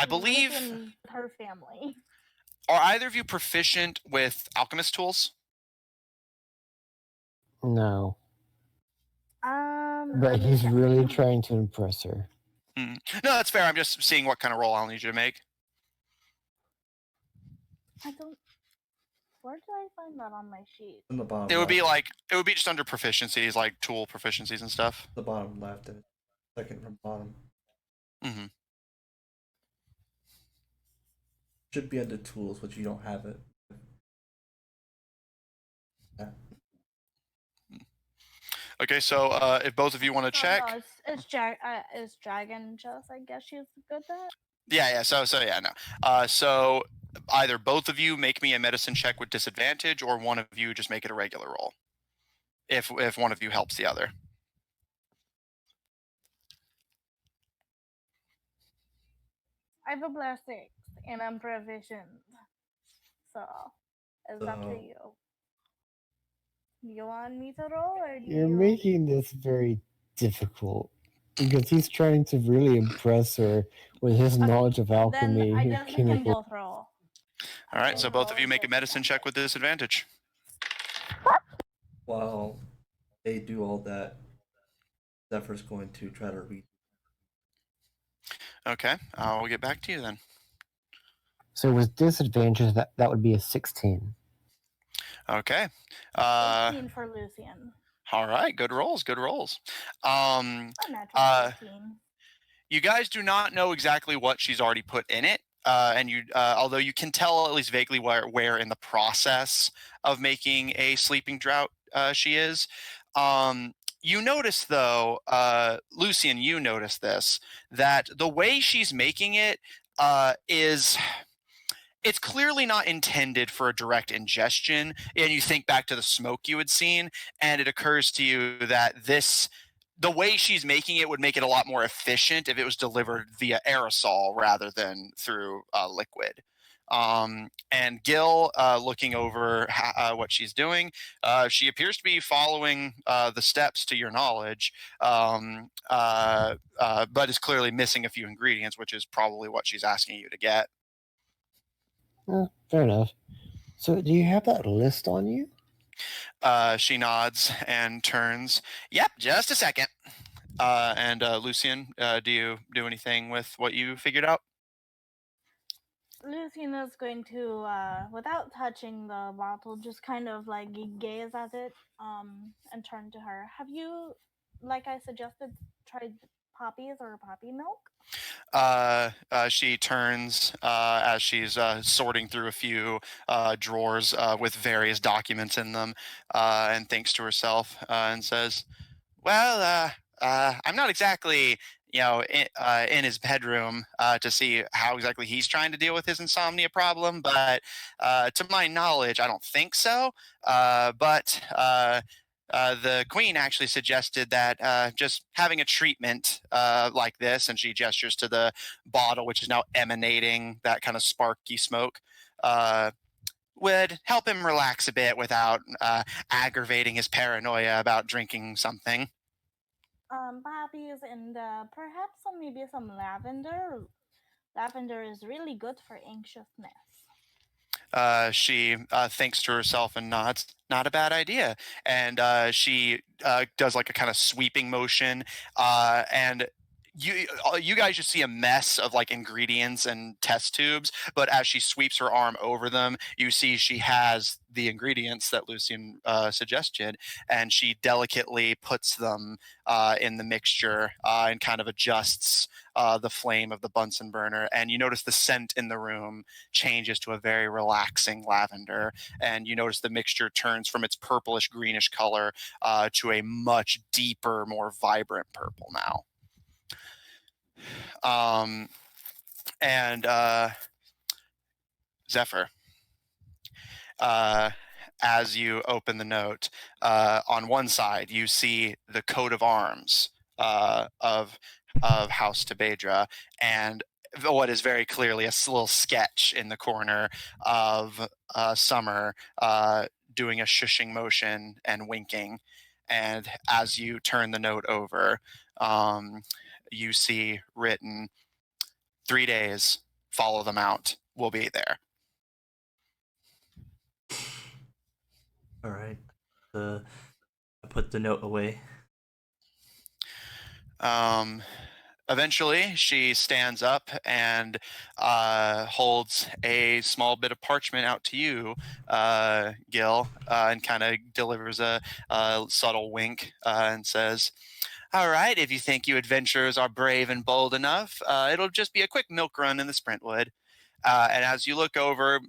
[SPEAKER 1] believe.
[SPEAKER 4] Lucian, her family.
[SPEAKER 1] Are either of you proficient with alchemist tools?
[SPEAKER 3] No.
[SPEAKER 4] But
[SPEAKER 3] But he's really trying to impress her.
[SPEAKER 1] No, that's fair. I'm just seeing what kind of roll I'll need you to make.
[SPEAKER 4] I don't. Where did I find that on my sheet?
[SPEAKER 2] On the bottom.
[SPEAKER 1] It would
[SPEAKER 2] left.
[SPEAKER 1] be just under proficiencies, like tool proficiencies and stuff.
[SPEAKER 2] The bottom left, second from bottom.
[SPEAKER 1] Mm-hmm.
[SPEAKER 2] Should be under tools, but you don't have it. Yeah.
[SPEAKER 1] Okay, so if both of you want to check,
[SPEAKER 4] No, it's Dragon Just. I guess she's good at that.
[SPEAKER 1] yeah. So yeah, no. So either both of you make me a medicine check with disadvantage, or one of you just make it a regular roll. If one of you helps the other.
[SPEAKER 4] I have a +6 and I'm proficient, so it's up to you. You want me to roll, or do
[SPEAKER 3] You're making this very difficult because he's trying to really impress her with his knowledge of alchemy.
[SPEAKER 4] Then I guess we can both roll.
[SPEAKER 1] All right, so both of you make a medicine check with disadvantage.
[SPEAKER 2] While they do all that, Zephyr's going to try to read.
[SPEAKER 1] Okay, I'll get back to you then.
[SPEAKER 3] So with disadvantage, that would be a 16.
[SPEAKER 1] Okay.
[SPEAKER 4] 18 for Lucian.
[SPEAKER 1] All right, good rolls.
[SPEAKER 4] A natural 15.
[SPEAKER 1] You guys do not know exactly what she's already put in it, and you, although you can tell at least vaguely where in the process of making a sleeping draught she is. You notice though, Lucian, you notice this, that the way she's making it is. It's clearly not intended for a direct ingestion, and you think back to the smoke you had seen, and it occurs to you that the way she's making it would make it a lot more efficient if it was delivered via aerosol rather than through liquid. And Gil, looking over what she's doing, she appears to be following the steps to your knowledge, but is clearly missing a few ingredients, which is probably what she's asking you to get.
[SPEAKER 3] Fair enough. So do you have that list on you?
[SPEAKER 1] She nods and turns. Yep, just a second. And Lucian, do you do anything with what you figured out?
[SPEAKER 4] Lucian is going to, without touching the bottle, just kind of like gaze at it, and turn to her. Have you, like I suggested, tried poppies or poppy milk?
[SPEAKER 1] She turns as she's sorting through a few drawers with various documents in them, and thinks to herself and says, well, I'm not exactly in his bedroom to see how exactly he's trying to deal with his insomnia problem, but to my knowledge, I don't think so. But The queen actually suggested that just having a treatment like this, and she gestures to the bottle, which is now emanating that kind of sparky smoke, would help him relax a bit without aggravating his paranoia about drinking something.
[SPEAKER 4] Poppies and perhaps maybe some lavender. Lavender is really good for anxiousness.
[SPEAKER 1] She thinks to herself and nods. Not a bad idea. And she does like a kind of sweeping motion, and you guys just see a mess of like ingredients and test tubes. But as she sweeps her arm over them, you see she has the ingredients that Lucian suggested, and she delicately puts them in the mixture and kind of adjusts the flame of the Bunsen burner. And you notice the scent in the room changes to a very relaxing lavender, and you notice the mixture turns from its purplish greenish color to a much deeper, more vibrant purple now. And Zephyr, as you open the note, on one side you see the coat of arms of House Tabedra, and what is very clearly a little sketch in the corner of Summer doing a shushing motion and winking. And as you turn the note over, you see written, 3 days, follow them out. We'll be there.
[SPEAKER 2] All right. I put the note away.
[SPEAKER 1] Eventually, she stands up and holds a small bit of parchment out to you, Gil, and kind of delivers a subtle wink and says, all right, if you think you adventurers are brave and bold enough, it'll just be a quick milk run in the Sprintwood. And as you look over,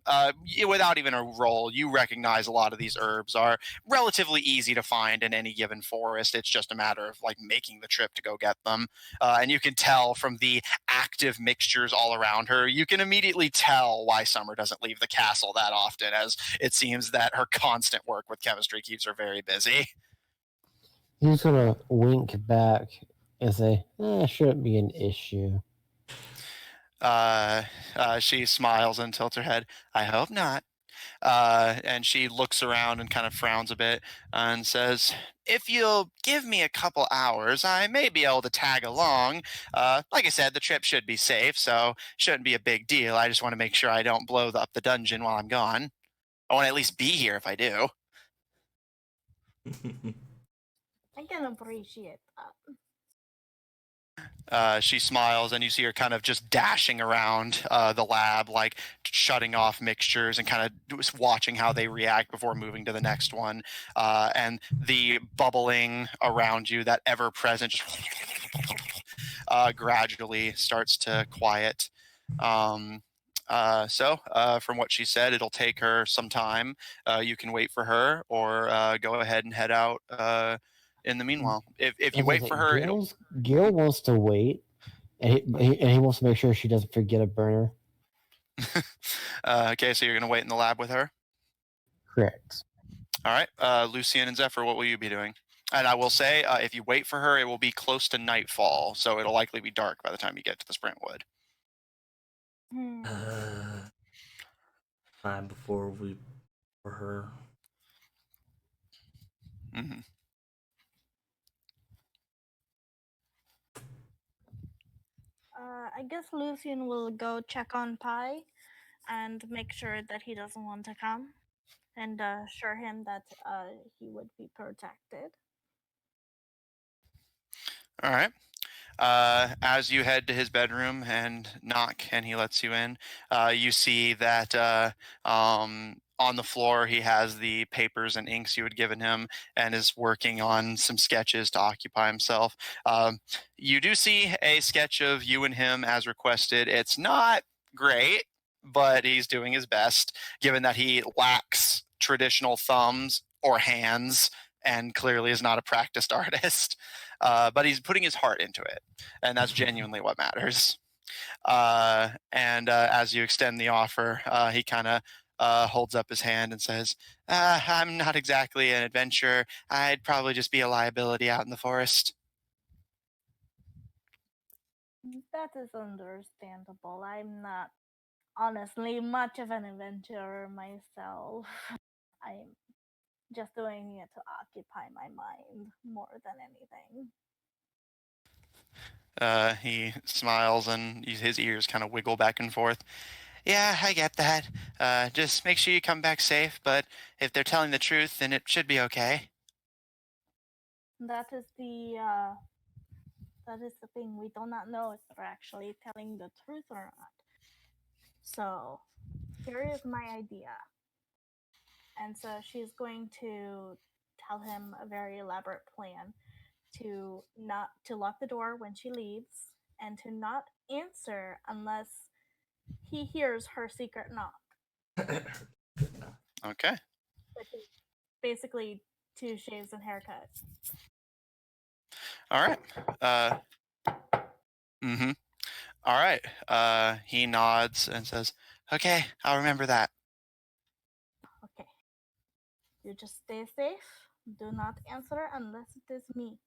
[SPEAKER 1] without even a roll, you recognize a lot of these herbs are relatively easy to find in any given forest. It's just a matter of like making the trip to go get them. And you can tell from the active mixtures all around her, you can immediately tell why Summer doesn't leave the castle that often, as it seems that her constant work with chemistry keeps her very busy.
[SPEAKER 3] He's gonna wink back and say, shouldn't be an issue.
[SPEAKER 1] She smiles and tilts her head. I hope not. And she looks around and kind of frowns a bit and says, if you'll give me a couple hours, I may be able to tag along. Like I said, the trip should be safe, so shouldn't be a big deal. I just want to make sure I don't blow up the dungeon while I'm gone. I want to at least be here if I do.
[SPEAKER 4] I can appreciate that.
[SPEAKER 1] She smiles, and you see her kind of just dashing around the lab, like shutting off mixtures and kind of just watching how they react before moving to the next one. And the bubbling around you, that ever-present, just gradually starts to quiet. So from what she said, it'll take her some time. You can wait for her, or go ahead and head out in the meanwhile. If you wait for her,
[SPEAKER 3] Gil wants to wait, and he wants to make sure she doesn't forget a burner.
[SPEAKER 1] Okay, so you're going to wait in the lab with her?
[SPEAKER 3] Correct.
[SPEAKER 1] All right. Lucian and Zephyr, what will you be doing? And I will say, if you wait for her, it will be close to nightfall, so it'll likely be dark by the time you get to the Sprintwood.
[SPEAKER 2] Time before we for her.
[SPEAKER 1] Mm-hmm.
[SPEAKER 4] I guess Lucian will go check on Pi and make sure that he doesn't want to come, and assure him that he would be protected.
[SPEAKER 1] All right. As you head to his bedroom and knock, and he lets you in, you see that on the floor he has the papers and inks you had given him and is working on some sketches to occupy himself. You do see a sketch of you and him as requested. It's not great, but he's doing his best, given that he lacks traditional thumbs or hands and clearly is not a practiced artist. But he's putting his heart into it, and that's genuinely what matters. And as you extend the offer, he kind of holds up his hand and says, I'm not exactly an adventurer. I'd probably just be a liability out in the forest.
[SPEAKER 4] That is understandable. I'm not honestly much of an adventurer myself. I'm just doing it to occupy my mind more than anything.
[SPEAKER 1] He smiles and his ears kind of wiggle back and forth. Yeah, I get that. Just make sure you come back safe, but if they're telling the truth, then it should be okay.
[SPEAKER 4] That is the thing. We do not know if they're actually telling the truth or not. So, here is my idea. And so she's going to tell him a very elaborate plan to lock the door when she leaves and to not answer unless he hears her secret knock,
[SPEAKER 1] Okay.
[SPEAKER 4] which is basically 2 shaves and haircut.
[SPEAKER 1] All right. Mm-hmm. All right. He nods and says, okay, I'll remember that.
[SPEAKER 4] Okay. You just stay safe. Do not answer unless it is me.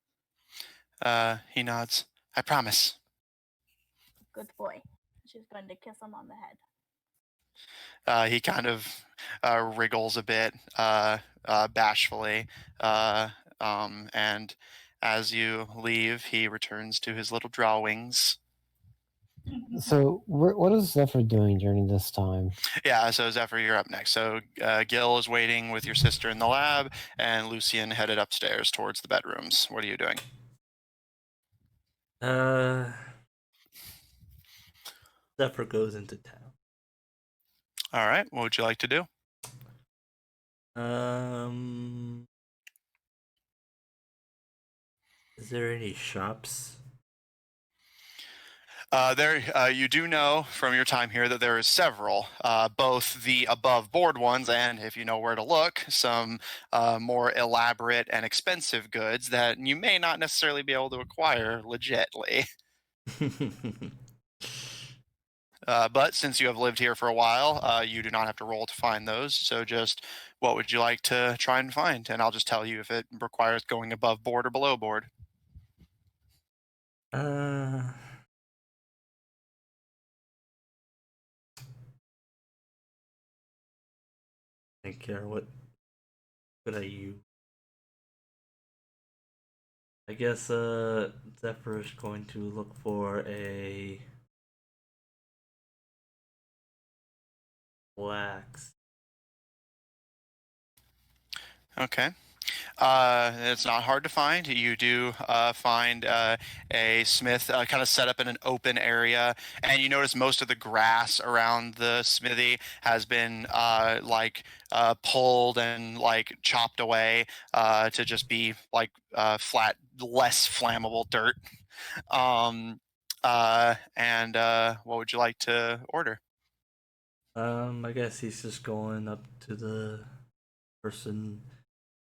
[SPEAKER 1] He nods. I promise.
[SPEAKER 4] Good boy. She's going to kiss him on the head.
[SPEAKER 1] He kind of wriggles a bit bashfully. And as you leave, he returns to his little drawings.
[SPEAKER 3] So, what is Zephyr doing during this time?
[SPEAKER 1] Yeah, so Zephyr, you're up next. So Gil is waiting with your sister in the lab, and Lucian headed upstairs towards the bedrooms. What are you doing?
[SPEAKER 2] Zephyr goes into town.
[SPEAKER 1] All right, what would you like to do?
[SPEAKER 2] Is there any shops?
[SPEAKER 1] You do know from your time here that there is several, both the above board ones and, if you know where to look, some more elaborate and expensive goods that you may not necessarily be able to acquire legitly. But since you have lived here for a while, you do not have to roll to find those. So just what would you like to try and find? And I'll just tell you if it requires going above board or below board.
[SPEAKER 2] I don't care what could I use. I guess Zephyr is going to look for a wax.
[SPEAKER 1] Okay. It's not hard to find. You do find a smith kind of set up in an open area, and you notice most of the grass around the smithy has been pulled and chopped away to just be flat, less flammable dirt. And what would you like to order?
[SPEAKER 2] I guess he's just going up to the person,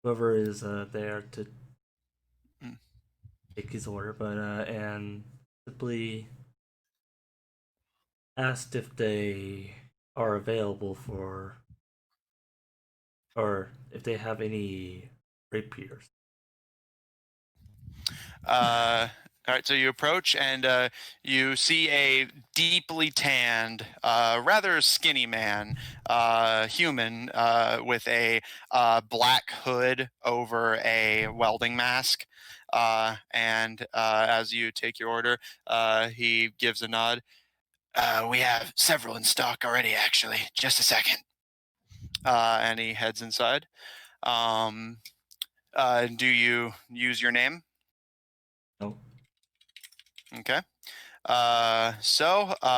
[SPEAKER 2] whoever is there to take his order, but and simply asked if they are available for, or if they have any rapiers.
[SPEAKER 1] All right, so you approach and you see a deeply tanned, rather skinny man, human, with a black hood over a welding mask. And as you take your order, he gives a nod. We have several in stock already, actually. Just a second. And he heads inside. Do you use your name?
[SPEAKER 2] No.
[SPEAKER 1] Okay.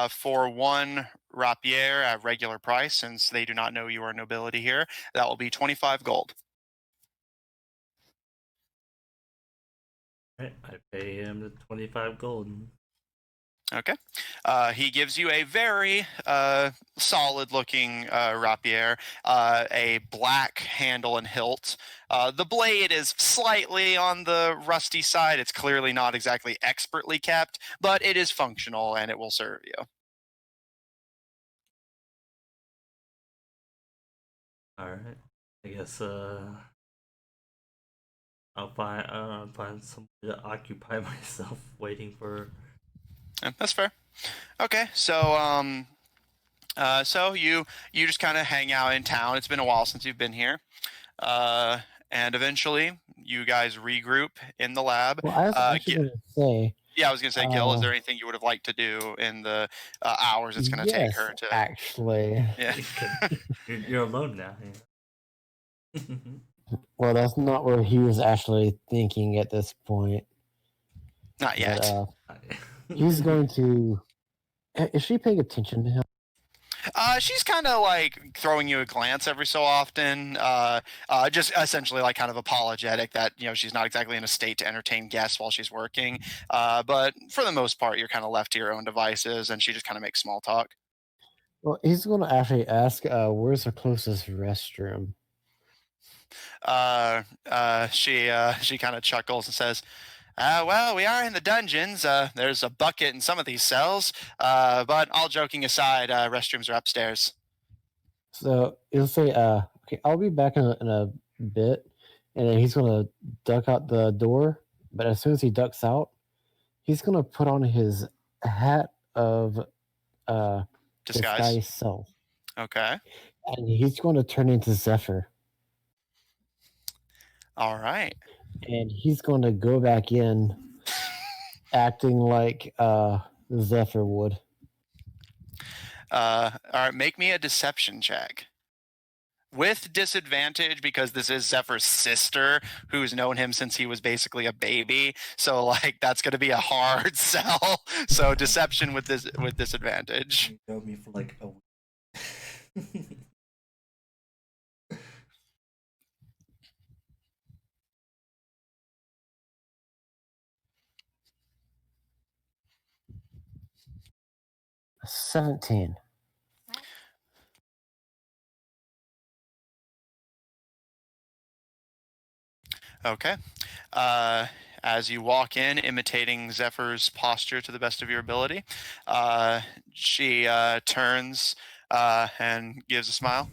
[SPEAKER 1] For one rapier at regular price, since they do not know you are nobility here, that will be 25 gold.
[SPEAKER 2] Right, I pay him the 25 gold.
[SPEAKER 1] Okay. He gives you a very solid-looking rapier, a black handle and hilt. The blade is slightly on the rusty side. It's clearly not exactly expertly kept, but it is functional and it will serve you.
[SPEAKER 2] All right. I guess I'll find somewhere to occupy myself waiting for.
[SPEAKER 1] Yeah, that's fair. Okay, so you just kind of hang out in town. It's been a while since you've been here, uh, and eventually you guys regroup in the lab.
[SPEAKER 3] Well, I was actually going to say,
[SPEAKER 1] Yeah, I was gonna say, Gil, is
[SPEAKER 3] uh,
[SPEAKER 1] there anything you would have liked to do in the hours it's gonna take
[SPEAKER 3] yes,
[SPEAKER 1] her to?
[SPEAKER 3] actually.
[SPEAKER 1] Yeah,
[SPEAKER 2] You're alone now. Yeah.
[SPEAKER 3] Well, that's not what he was actually thinking at this point.
[SPEAKER 1] not
[SPEAKER 3] But
[SPEAKER 1] yet.
[SPEAKER 3] he's going to. Is she paying attention to him?
[SPEAKER 1] She's kind of like throwing you a glance every so often, just essentially like kind of apologetic that she's not exactly in a state to entertain guests while she's working. But for the most part, you're kind of left to your own devices, and she just kind of makes small talk.
[SPEAKER 3] Well, he's going to actually ask, where's the closest restroom?
[SPEAKER 1] She kind of chuckles and says, well, we are in the dungeons. There's a bucket in some of these cells. But all joking aside, restrooms are upstairs.
[SPEAKER 3] So he'll say, okay, I'll be back in a bit. And then he's going to duck out the door. But as soon as he ducks out, he's going to put on his hat of
[SPEAKER 1] Disguise.
[SPEAKER 3] self.
[SPEAKER 1] Okay.
[SPEAKER 3] And he's going to turn into Zephyr.
[SPEAKER 1] All right.
[SPEAKER 3] And he's going to go back in acting like Zephyr would.
[SPEAKER 1] All right. Make me a deception check. With disadvantage because this is Zephyr's sister, who's known him since he was basically a baby. So like that's gonna be a hard sell. So deception with disadvantage.
[SPEAKER 2] You know me for like a week.
[SPEAKER 3] 17.
[SPEAKER 1] Okay. As you walk in, imitating Zephyr's posture to the best of your ability, she turns and gives a smile.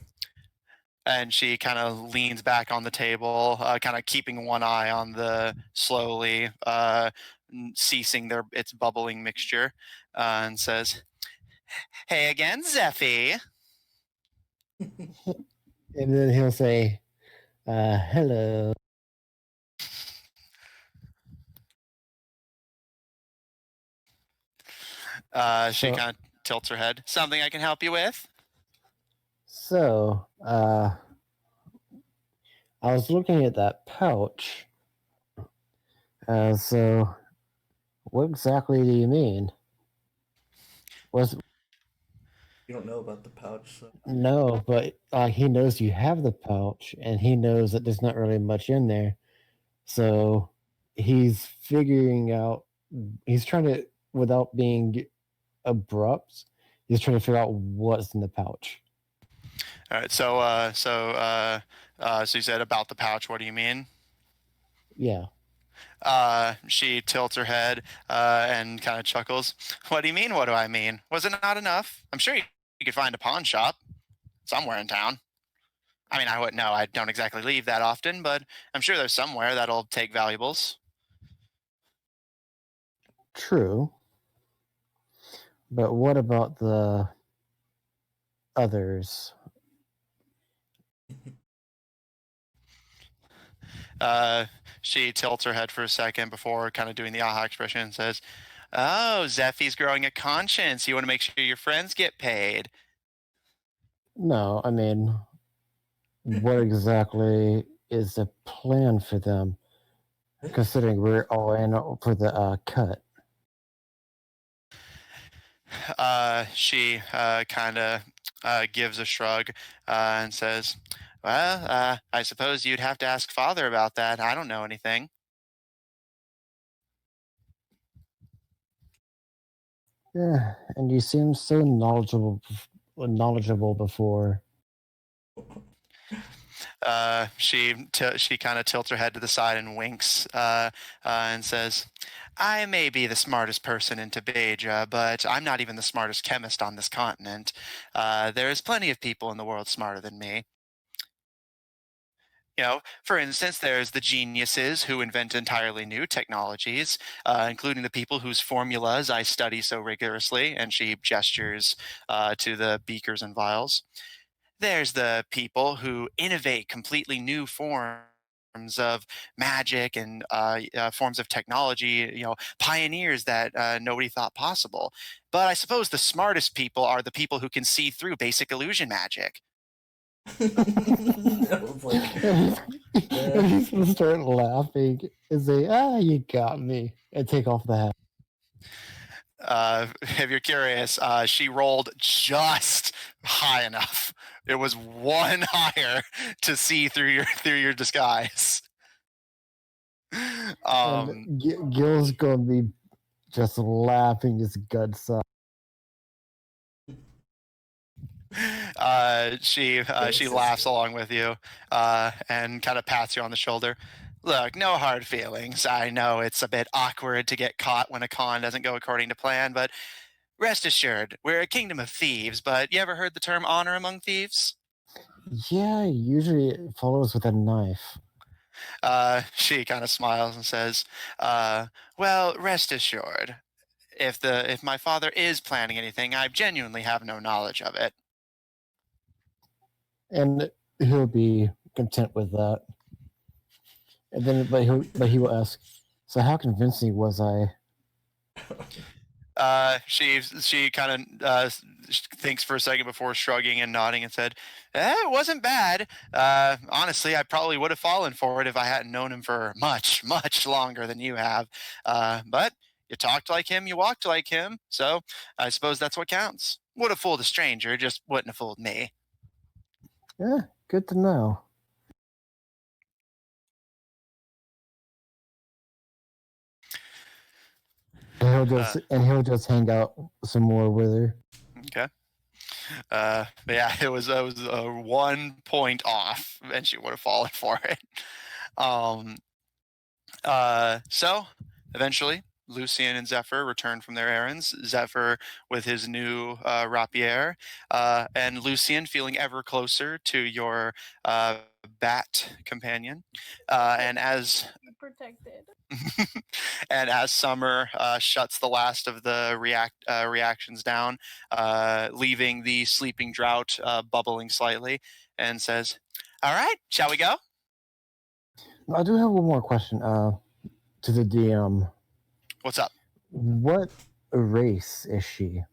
[SPEAKER 1] And she kind of leans back on the table, kind of keeping one eye on the slowly ceasing its bubbling mixture, and says, "Hey again, Zeffy."
[SPEAKER 3] And then he'll say, hello.
[SPEAKER 1] She kind of tilts her head. Something I can help you with?
[SPEAKER 3] So, I was looking at that pouch. So, what exactly do you mean?
[SPEAKER 2] You don't know about the pouch, so.
[SPEAKER 3] No, but he knows you have the pouch, and he knows that there's not really much in there. So, he's figuring out. He's trying to, without being abrupt, he's trying to figure out what's in the pouch.
[SPEAKER 1] All right. So you said about the pouch. What do you mean?
[SPEAKER 3] Yeah.
[SPEAKER 1] She tilts her head and kind of chuckles. What do you mean? What do I mean? Was it not enough? I'm sure you could find a pawn shop somewhere in town. I mean, I wouldn't know. I don't exactly leave that often, but I'm sure there's somewhere that'll take valuables.
[SPEAKER 3] True. But what about the others?
[SPEAKER 1] She tilts her head for a second before kind of doing the aha expression and says, "Oh, Zeffy's growing a conscience. You want to make sure your friends get paid."
[SPEAKER 3] No, I mean, what exactly is the plan for them? Considering we're all in for the cut.
[SPEAKER 1] She kind of gives a shrug and says, "Well, I suppose you'd have to ask Father about that. I don't know anything."
[SPEAKER 3] Yeah, and you seem so knowledgeable before.
[SPEAKER 1] She kind of tilts her head to the side and winks and says, "I may be the smartest person in Tabedra, but I'm not even the smartest chemist on this continent. There's plenty of people in the world smarter than me." For instance, there's the geniuses who invent entirely new technologies, including the people whose formulas I study so rigorously. And she gestures to the beakers and vials. There's the people who innovate completely new forms of magic and forms of technology, pioneers that nobody thought possible. But I suppose the smartest people are the people who can see through basic illusion magic.
[SPEAKER 2] I was like,
[SPEAKER 3] and he's gonna start laughing and say, "Ah, you got me," and take off the hat.
[SPEAKER 1] If you're curious, she rolled just high enough. It was one higher to see through your disguise.
[SPEAKER 3] And Gil's gonna be just laughing his guts out.
[SPEAKER 1] She laughs along with you and kind of pats you on the shoulder. Look, no hard feelings. I know it's a bit awkward to get caught when a con doesn't go according to plan, but rest assured, we're a kingdom of thieves. But you ever heard the term honor among thieves?
[SPEAKER 3] Yeah, usually it follows with a knife.
[SPEAKER 1] She kind of smiles and says, "Well, rest assured, if my father is planning anything, I genuinely have no knowledge of it."
[SPEAKER 3] And he'll be content with that. And then, but he will ask, "So how convincing was I?"
[SPEAKER 1] She kind of thinks for a second before shrugging and nodding and said, "It wasn't bad. Honestly, I probably would have fallen for it if I hadn't known him for much, much longer than you have. But you talked like him, you walked like him, so I suppose that's what counts. Would have fooled a stranger, just wouldn't have fooled me."
[SPEAKER 3] Yeah, good to know. And he'll just hang out some more with her.
[SPEAKER 1] Okay. But yeah, it was 1 point off, and she would have fallen for it. So eventually, Lucian and Zephyr return from their errands. Zephyr with his new rapier, and Lucian feeling ever closer to your bat companion. And as
[SPEAKER 4] Protected.
[SPEAKER 1] and as Summer shuts the last of the reactions down, leaving the sleeping drought bubbling slightly, and says, "All right, shall we go?"
[SPEAKER 3] I do have one more question. To the DM.
[SPEAKER 1] What's up?
[SPEAKER 3] What race is she?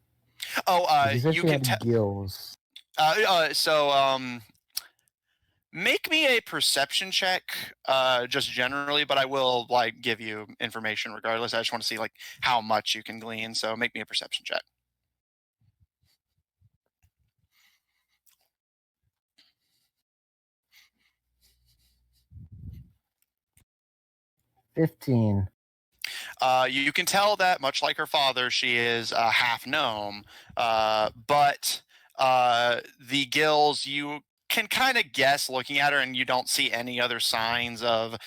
[SPEAKER 1] Oh,
[SPEAKER 3] You said
[SPEAKER 1] you
[SPEAKER 3] she
[SPEAKER 1] can
[SPEAKER 3] had gills.
[SPEAKER 1] Make me a perception check, just generally, but I will give you information regardless. I just want to see how much you can glean. So make me a perception check.
[SPEAKER 3] 15.
[SPEAKER 1] You can tell that, much like her father, she is a half gnome, but the gills, you can kind of guess looking at her, and you don't see any other signs of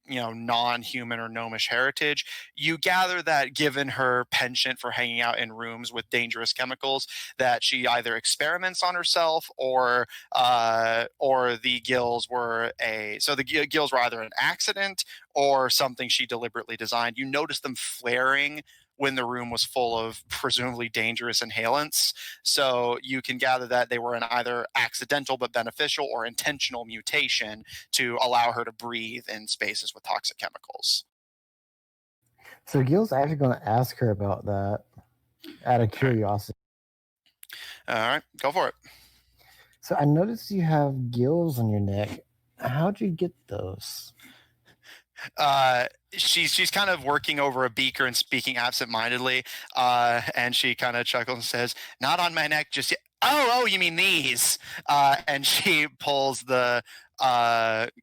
[SPEAKER 1] non-human or gnomish heritage. You gather that given her penchant for hanging out in rooms with dangerous chemicals, that she either experiments on herself or the gills were gills were either an accident or something she deliberately designed. You notice them flaring when the room was full of presumably dangerous inhalants. So you can gather that they were an either accidental but beneficial or intentional mutation to allow her to breathe in spaces with toxic chemicals.
[SPEAKER 3] So Gil's actually going to ask her about that out of curiosity.
[SPEAKER 1] All right, go for it.
[SPEAKER 3] So I noticed you have gills on your neck. How'd you get those?
[SPEAKER 1] She's kind of working over a beaker and speaking absentmindedly, and she kind of chuckles and says, "Not on my neck just yet." Oh, you mean these? And she pulls the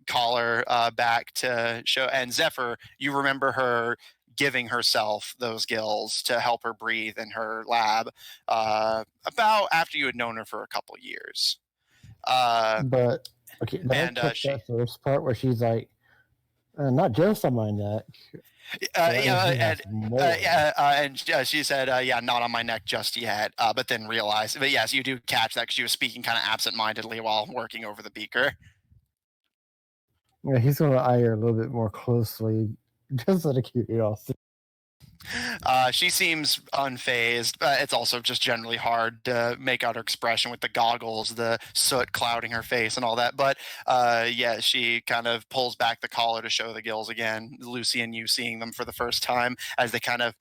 [SPEAKER 1] collar back to show. And Zephyr, you remember her giving herself those gills to help her breathe in her lab about after you had known her for a couple years.
[SPEAKER 3] But I took that first part where she's like, not just on my neck.
[SPEAKER 1] And she said, "Yeah, not on my neck just yet." But then realized, but yes, you do catch that because she was speaking kind of absentmindedly while working over the beaker.
[SPEAKER 3] Yeah, he's going to eye her a little bit more closely, just out of curiosity.
[SPEAKER 1] She seems unfazed. It's also just generally hard to make out her expression with the goggles, the soot clouding her face, and all that. But yeah, she kind of pulls back the collar to show the gills again. Lucy and you seeing them for the first time as they kind of.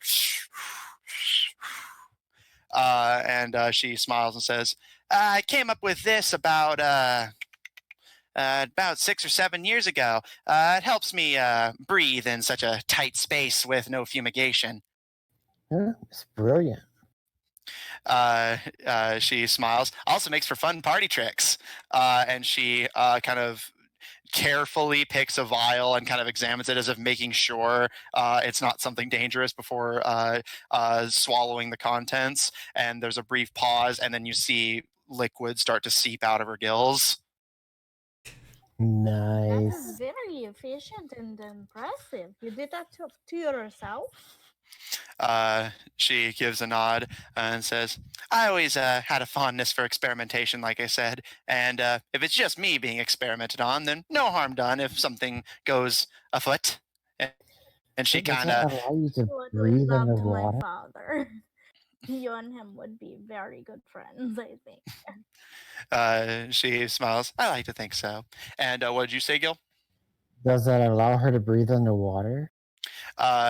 [SPEAKER 1] And she smiles and says, "I came up with this about 6 or 7 years ago. It helps me breathe in such a tight space with no fumigation."
[SPEAKER 3] Yeah, it's brilliant.
[SPEAKER 1] She smiles. Also makes for fun party tricks. And she kind of carefully picks a vial and kind of examines it as if making sure it's not something dangerous before swallowing the contents. And there's a brief pause, and then you see liquid start to seep out of her gills.
[SPEAKER 4] That is
[SPEAKER 3] Nice.
[SPEAKER 4] very efficient and impressive. You did that to yourself?
[SPEAKER 1] She gives a nod and says, "I always had a fondness for experimentation, like I said. And if it's just me being experimented on, then no harm done if something goes afoot." And she
[SPEAKER 3] Does
[SPEAKER 1] kind
[SPEAKER 3] that
[SPEAKER 1] of,
[SPEAKER 3] allow you to
[SPEAKER 4] You would
[SPEAKER 3] breathe
[SPEAKER 4] love
[SPEAKER 3] in the
[SPEAKER 4] to my
[SPEAKER 3] water?
[SPEAKER 4] father. You and him would be very good friends, I think.
[SPEAKER 1] she smiles. "I like to think so." And what did you say, Gil?
[SPEAKER 3] Does that allow her to breathe underwater?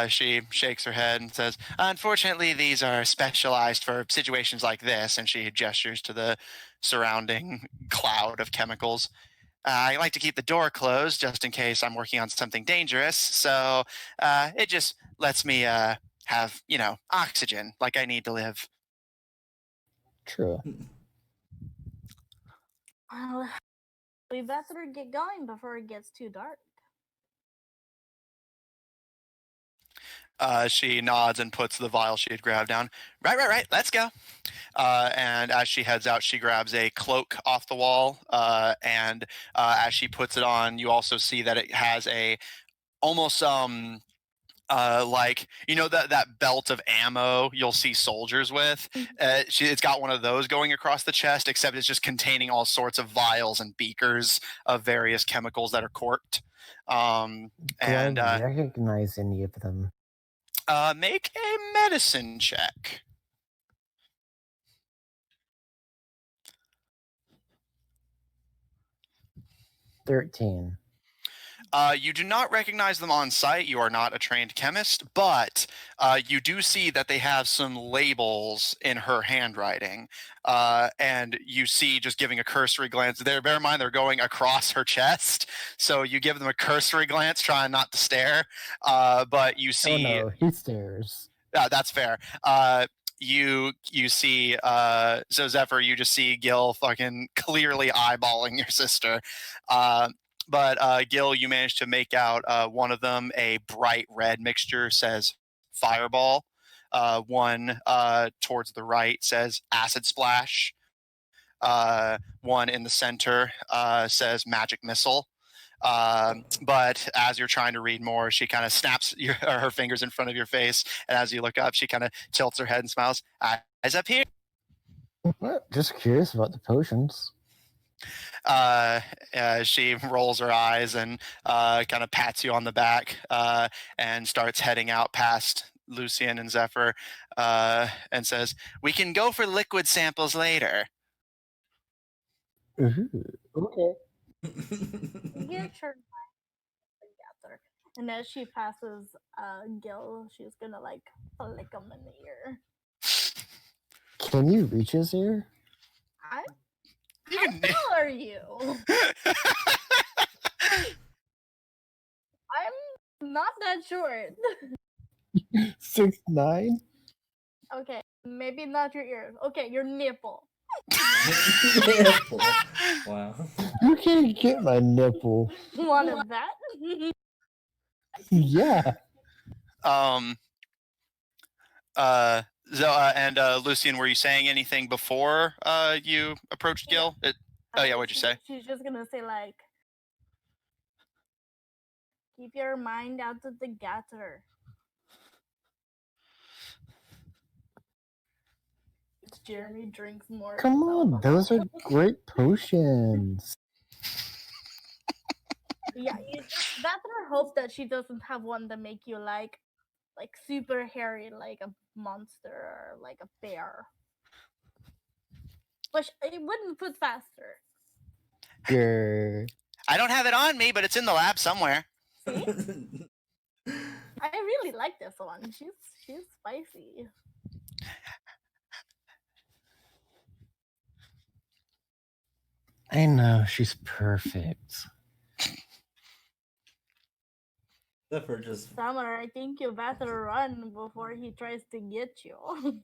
[SPEAKER 1] She shakes her head and says, "Unfortunately, these are specialized for situations like this." And she gestures to the surrounding cloud of chemicals. "I like to keep the door closed just in case I'm working on something dangerous. So it just lets me have, oxygen like I need to live."
[SPEAKER 3] True.
[SPEAKER 4] Well, we better get going before it gets too dark.
[SPEAKER 1] She nods and puts the vial she had grabbed down. Right. Let's go." And as she heads out, she grabs a cloak off the wall. And as she puts it on, you also see that it has a almost like that belt of ammo you'll see soldiers with. It's got one of those going across the chest, except it's just containing all sorts of vials and beakers of various chemicals that are corked.
[SPEAKER 3] Do
[SPEAKER 1] And
[SPEAKER 3] I recognize any of them?
[SPEAKER 1] make a medicine check.
[SPEAKER 3] 13.
[SPEAKER 1] You do not recognize them on sight. You are not a trained chemist, but you do see that they have some labels in her handwriting. And you see, just giving a cursory glance there, bear in mind they're going across her chest. So you give them a cursory glance, trying not to stare. But you see.
[SPEAKER 3] Oh no, he stares.
[SPEAKER 1] That's fair. You see, so Zephyr, you just see Gil fucking clearly eyeballing your sister. But Gil, you managed to make out one of them, a bright red mixture, says Fireball. One towards the right says Acid Splash. One in the center says Magic Missile. But as you're trying to read more, she kind of snaps her fingers in front of your face, and as you look up, she kind of tilts her head and smiles. "Eyes up here."
[SPEAKER 3] Just curious about the potions.
[SPEAKER 1] She rolls her eyes and kind of pats you on the back and starts heading out past Lucian and Zephyr and says, "We can go for liquid samples later."
[SPEAKER 3] Ooh, okay.
[SPEAKER 4] Get your mind together. And as she passes Gil, she's gonna like flick him in the ear.
[SPEAKER 3] Can you reach his ear?
[SPEAKER 4] How tall are you? I'm not that short.
[SPEAKER 3] 6'9"?
[SPEAKER 4] Okay, maybe not your ear. Okay, your nipple.
[SPEAKER 2] Nipple. Wow.
[SPEAKER 3] You can't get my nipple.
[SPEAKER 4] Want of that?
[SPEAKER 3] Yeah.
[SPEAKER 1] And Lucian, were you saying anything before you approached Gil? Oh yeah, what'd you say?
[SPEAKER 4] She's just gonna say like, keep your mind out of the gutter. Jeremy drinks more.
[SPEAKER 3] Come on, those are great potions.
[SPEAKER 4] Yeah, you just better hope that she doesn't have one that make you like super hairy, like a monster or like a bear. Which it wouldn't put faster.
[SPEAKER 3] Grr.
[SPEAKER 1] I don't have it on me, but it's in the lab somewhere.
[SPEAKER 4] See? I really like this one. She's spicy.
[SPEAKER 3] I know, she's perfect.
[SPEAKER 2] Zephyr just
[SPEAKER 4] Summer, I think you better run before he tries to get you.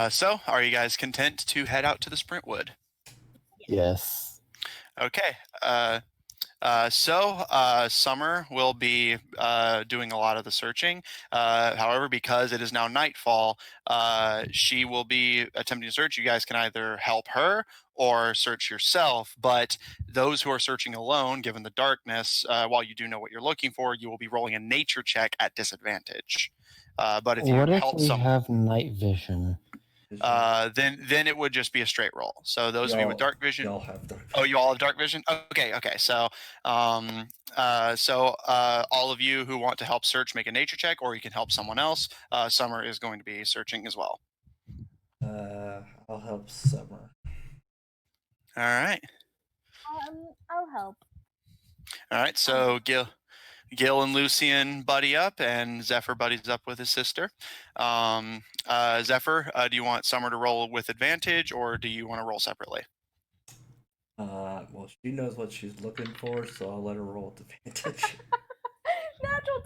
[SPEAKER 1] So, are you guys content to head out to the Sprintwood?
[SPEAKER 3] Yes.
[SPEAKER 1] Okay. Summer will be doing a lot of the searching. However, because it is now nightfall, she will be attempting to search. You guys can either help her or search yourself. But those who are searching alone, given the darkness, while you do know what you're looking for, you will be rolling a nature check at disadvantage. But if you
[SPEAKER 3] What if
[SPEAKER 1] help
[SPEAKER 3] we
[SPEAKER 1] someone,
[SPEAKER 3] have night vision?
[SPEAKER 1] then it would just be a straight roll. So those of you with dark vision,
[SPEAKER 2] y'all have dark.
[SPEAKER 1] oh, you all have dark vision. Okay. So, all of you who want to help search, make a nature check, or you can help someone else. Summer is going to be searching as well.
[SPEAKER 2] I'll help Summer.
[SPEAKER 1] All right.
[SPEAKER 4] I'll help.
[SPEAKER 1] All right. So Gil and Lucian buddy up, and Zephyr buddies up with his sister. Zephyr, do you want Summer to roll with advantage, or do you want to roll separately?
[SPEAKER 2] Well, she knows what she's looking for, so I'll let her roll with advantage.
[SPEAKER 4] Natural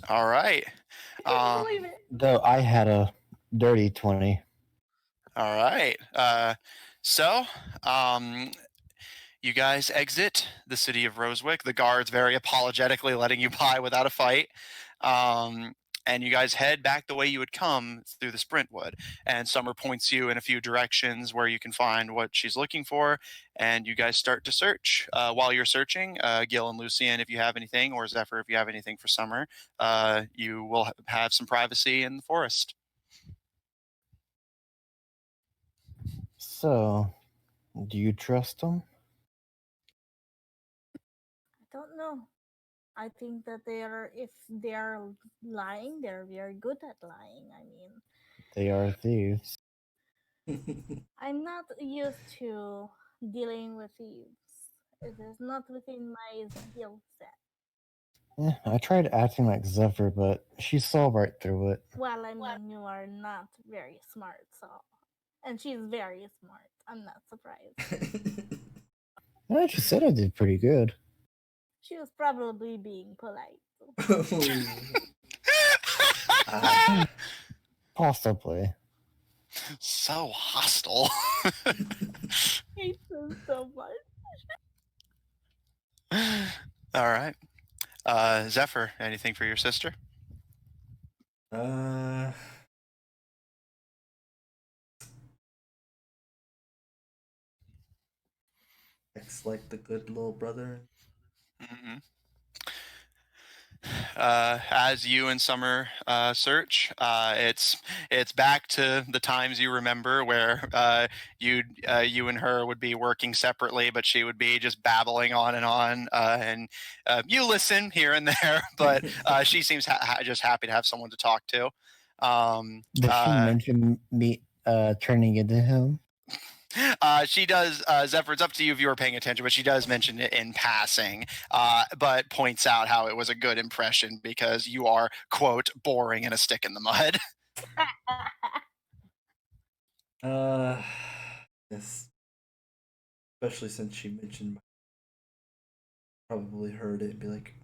[SPEAKER 4] 20.
[SPEAKER 1] All right.
[SPEAKER 4] I can't believe it.
[SPEAKER 3] Though I had a dirty 20.
[SPEAKER 1] All right. You guys exit the city of Rosewick. The guards very apologetically letting you by without a fight. And you guys head back the way you would come through the Sprintwood. And Summer points you in a few directions where you can find what she's looking for. And you guys start to search. While you're searching, Gil and Lucian, if you have anything, or Zephyr, if you have anything for Summer, you will have some privacy in the forest.
[SPEAKER 3] So, do you trust them?
[SPEAKER 4] I don't know. I think that if they are lying, they're very good at lying. I mean,
[SPEAKER 3] They are thieves.
[SPEAKER 4] I'm not used to dealing with thieves. It is not within my skill set.
[SPEAKER 3] I tried acting like Zephyr, but she saw right through it.
[SPEAKER 4] Well, I mean, you are not very smart, so. And she's very smart. I'm not surprised.
[SPEAKER 3] Yeah, she said I did pretty good.
[SPEAKER 4] She was probably being polite.
[SPEAKER 3] Possibly.
[SPEAKER 1] So hostile.
[SPEAKER 4] I hate them so much.
[SPEAKER 1] All right. Zephyr, anything for your sister?
[SPEAKER 2] Acts like the good little brother.
[SPEAKER 1] Mm-hmm. As you and Summer search, it's back to the times you remember where you and her would be working separately, but she would be just babbling on, and you listen here and there, but she seems just happy to have someone to talk to.
[SPEAKER 3] Did she mention me turning into him?
[SPEAKER 1] She does, Zephyr, it's up to you if you were paying attention, but she does mention it in passing, but points out how it was a good impression because you are, quote, boring and a stick in the mud.
[SPEAKER 2] Yes. Especially since she mentioned, probably heard it and be like,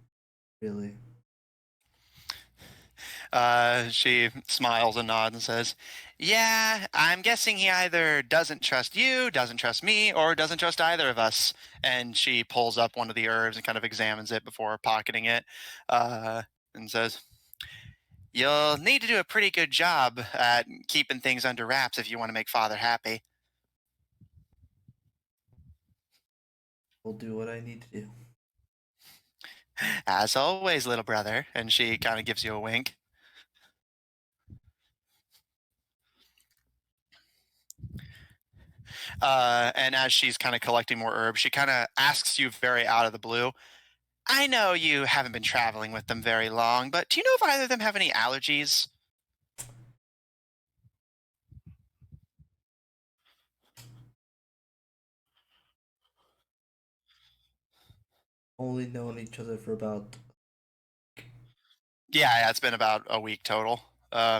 [SPEAKER 2] really?
[SPEAKER 1] She smiles and nods and says, yeah, I'm guessing he either doesn't trust you, doesn't trust me, or doesn't trust either of us. And she pulls up one of the herbs and kind of examines it before pocketing it, and says, you'll need to do a pretty good job at keeping things under wraps if you want to make Father happy.
[SPEAKER 2] We'll do what I need to do.
[SPEAKER 1] As always, little brother. And she kind of gives you a wink. And as she's kind of collecting more herbs, she kind of asks you very out of the blue, I know you haven't been traveling with them very long, but do you know if either of them have any allergies?
[SPEAKER 2] Only known each other for about.
[SPEAKER 1] Yeah, it's been about a week total.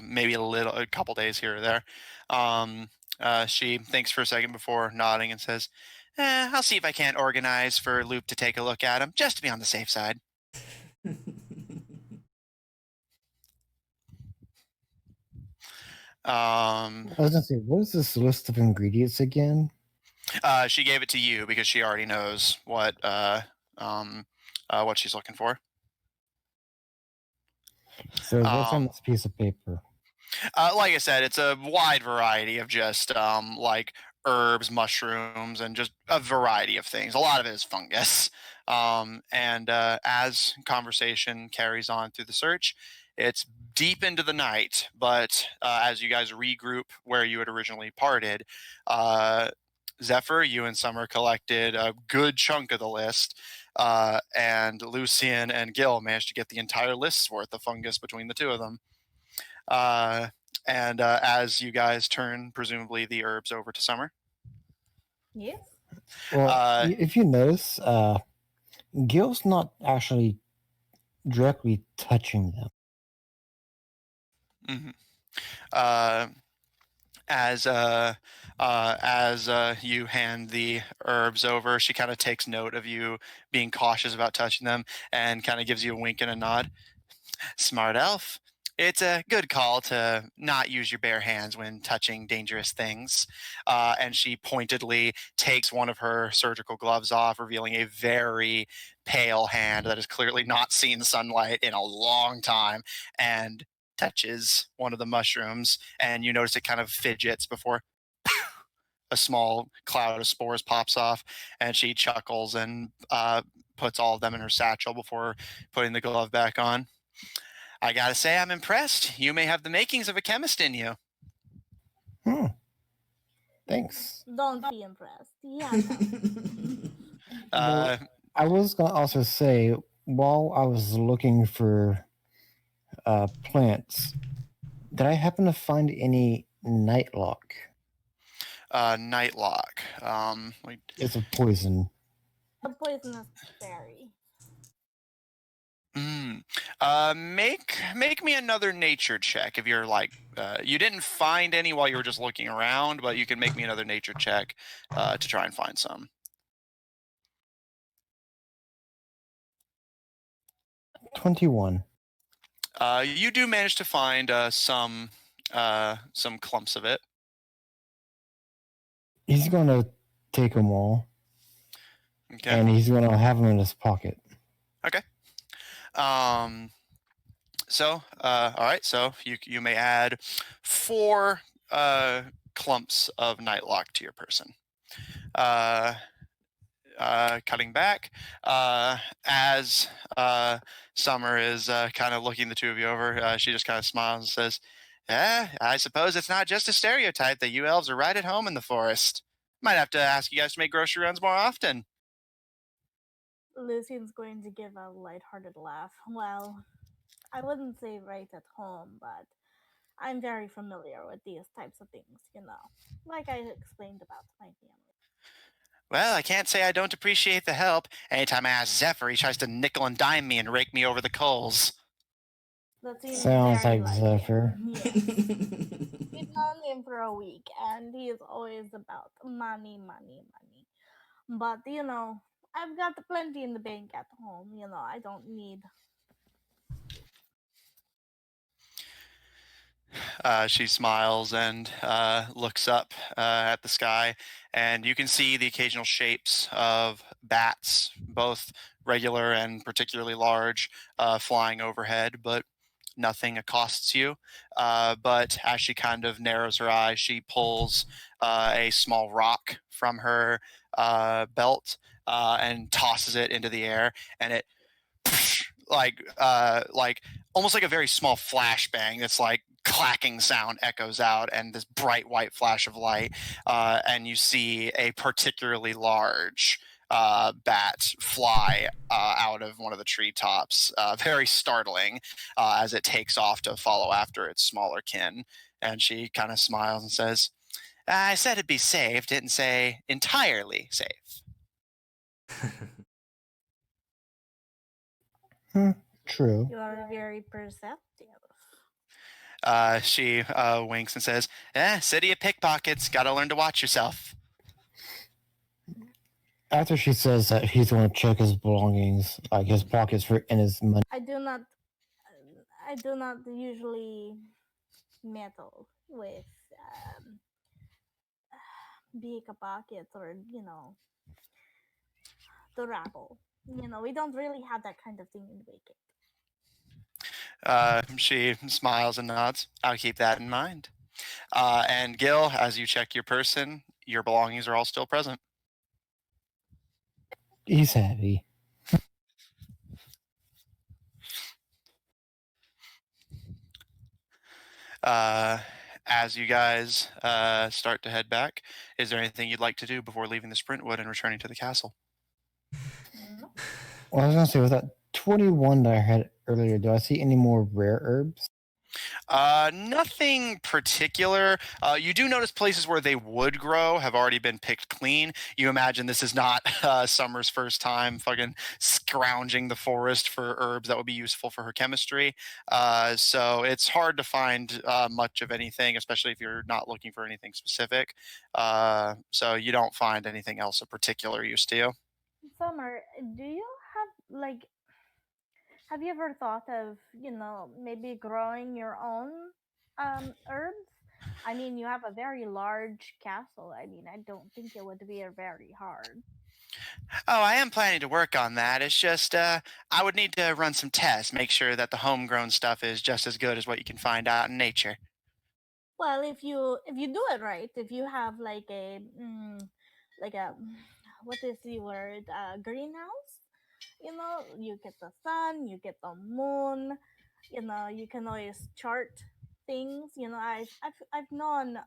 [SPEAKER 1] Maybe a couple days here or there. She thinks for a second before nodding and says, I'll see if I can't organize for Loop to take a look at him, just to be on the safe side.
[SPEAKER 3] I was gonna say, what is this list of ingredients again?
[SPEAKER 1] She gave it to you because she already knows what she's looking for.
[SPEAKER 3] So what's on this piece of paper?
[SPEAKER 1] Like I said, it's a wide variety of just like herbs, mushrooms, and just a variety of things. A lot of it is fungus. And as conversation carries on through the search, it's deep into the night. But as you guys regroup where you had originally parted, Zephyr, you and Summer collected a good chunk of the list. And Lucian and Gil managed to get the entire list's worth of fungus between the two of them. And as you guys turn, presumably, the herbs over to Summer.
[SPEAKER 4] Yes.
[SPEAKER 3] Well, if you notice, Gil's not actually directly touching them.
[SPEAKER 1] Mm-hmm. As you hand the herbs over, she kind of takes note of you being cautious about touching them and kind of gives you a wink and a nod. Smart elf. It's a good call to not use your bare hands when touching dangerous things. And she pointedly takes one of her surgical gloves off, revealing a very pale hand that has clearly not seen sunlight in a long time, and touches one of the mushrooms. And you notice it kind of fidgets before a small cloud of spores pops off, and she chuckles and puts all of them in her satchel before putting the glove back on. I gotta say, I'm impressed. You may have the makings of a chemist in you.
[SPEAKER 3] Thanks.
[SPEAKER 4] Don't be impressed. Yeah.
[SPEAKER 3] Well, I was gonna also say, while I was looking for plants, did I happen to find any nightlock?
[SPEAKER 1] Nightlock.
[SPEAKER 3] It's a poison.
[SPEAKER 4] A poisonous berry.
[SPEAKER 1] Make me another nature check if you're like you didn't find any while you were just looking around, but you can make me another nature check to try and find some.
[SPEAKER 3] 21.
[SPEAKER 1] You do manage to find some clumps of it.
[SPEAKER 3] He's gonna take them all,
[SPEAKER 1] Okay.
[SPEAKER 3] and he's gonna have them in his pocket.
[SPEAKER 1] Okay. So, all right. So you may add 4 clumps of nightlock to your person. Cutting back, as Summer is kind of looking the two of you over, she just kind of smiles and says, "Yeah, I suppose it's not just a stereotype that you elves are right at home in the forest. Might have to ask you guys to make grocery runs more often."
[SPEAKER 4] Lucian's going to give a lighthearted laugh. Well, I wouldn't say right at home, but I'm very familiar with these types of things, like I explained about my family.
[SPEAKER 1] Well, I can't say I don't appreciate the help. Anytime I ask Zephyr, he tries to nickel and dime me and rake me over the coals.
[SPEAKER 4] That seems
[SPEAKER 3] Sounds
[SPEAKER 4] very
[SPEAKER 3] like Zephyr.
[SPEAKER 4] Yes. We've known him for a week, and he is always about money, money, money. But, I've got plenty in the bank at home. I don't need.
[SPEAKER 1] She smiles and looks up at the sky, and you can see the occasional shapes of bats, both regular and particularly large, flying overhead, but nothing accosts you. But as she kind of narrows her eyes, she pulls a small rock from her belt and tosses it into the air, and it like almost like a very small flashbang that's like clacking sound echoes out, and this bright white flash of light, and you see a particularly large bat fly out of one of the treetops, very startling, as it takes off to follow after its smaller kin. And she kind of smiles and says, I said it'd be safe, didn't say entirely safe.
[SPEAKER 3] True.
[SPEAKER 4] You are very perceptive.
[SPEAKER 1] She winks and says, city of pickpockets, gotta learn to watch yourself.
[SPEAKER 3] After she says that he's going to check his belongings, like his pockets and his money.
[SPEAKER 4] I do not usually meddle with big pockets or the rabble. We don't really have that kind of thing in Wicked.
[SPEAKER 1] She smiles and nods. I'll keep that in mind. And Gil, as you check your person, your belongings are all still present.
[SPEAKER 3] He's happy.
[SPEAKER 1] As you guys start to head back, is there anything you'd like to do before leaving the Sprintwood and returning to the castle?
[SPEAKER 3] Well, I was going to say, with that 21 that I had earlier, do I see any more rare herbs?
[SPEAKER 1] Nothing particular. You do notice places where they would grow have already been picked clean. You imagine this is not Summer's first time fucking scrounging the forest for herbs that would be useful for her chemistry. So it's hard to find much of anything, especially if you're not looking for anything specific. So you don't find anything else of particular use to you.
[SPEAKER 4] Summer, do you have you ever thought of maybe growing your own herbs? I mean, you have a very large castle. I mean, I don't think it would be very hard.
[SPEAKER 1] Oh, I am planning to work on that. It's just I would need to run some tests, make sure that the homegrown stuff is just as good as what you can find out in nature.
[SPEAKER 4] Well, if you do it right, if you have like a what is the word, greenhouse, you get the sun, you get the moon, you can always chart things. I've known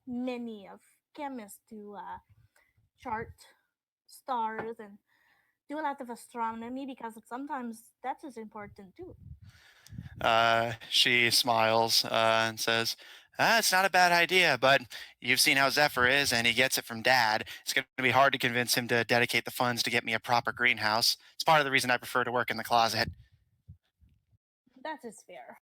[SPEAKER 4] many of chemists to chart stars and do a lot of astronomy because sometimes that is important too.
[SPEAKER 1] She smiles and says, it's not a bad idea, but you've seen how Zephyr is, and he gets it from Dad. It's going to be hard to convince him to dedicate the funds to get me a proper greenhouse. It's part of the reason I prefer to work in the closet.
[SPEAKER 4] That is fair.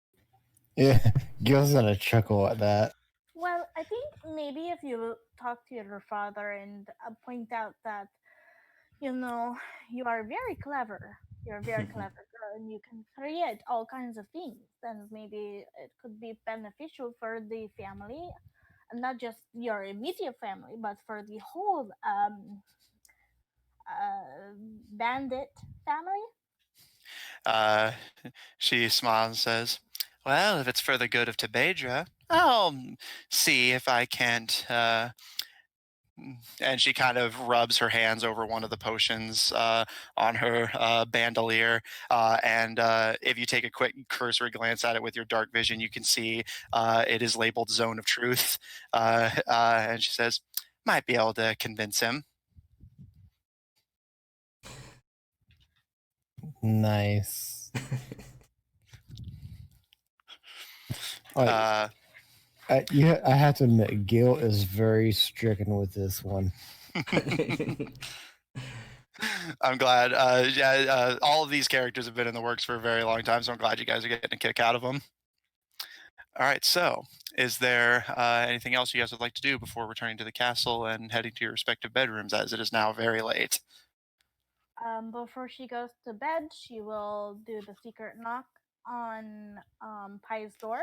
[SPEAKER 3] Yeah, Gil's gonna chuckle at that.
[SPEAKER 4] Well, I think maybe if you talk to your father and point out that, you are very clever. You're a very clever girl and you can create all kinds of things. And maybe it could be beneficial for the family, and not just your immediate family, but for the whole bandit family.
[SPEAKER 1] She smiles and says, well, if it's for the good of Tabedra, I'll see if I can't. And she kind of rubs her hands over one of the potions on her bandolier. And if you take a quick cursory glance at it with your dark vision, you can see it is labeled Zone of Truth. And she says, might be able to convince him.
[SPEAKER 3] Nice. I have to admit, Gil is very stricken with this one.
[SPEAKER 1] I'm glad. All of these characters have been in the works for a very long time, so I'm glad you guys are getting a kick out of them. All right, so is there anything else you guys would like to do before returning to the castle and heading to your respective bedrooms, as it is now very late?
[SPEAKER 4] Before she goes to bed, she will do the secret knock on Pai's door.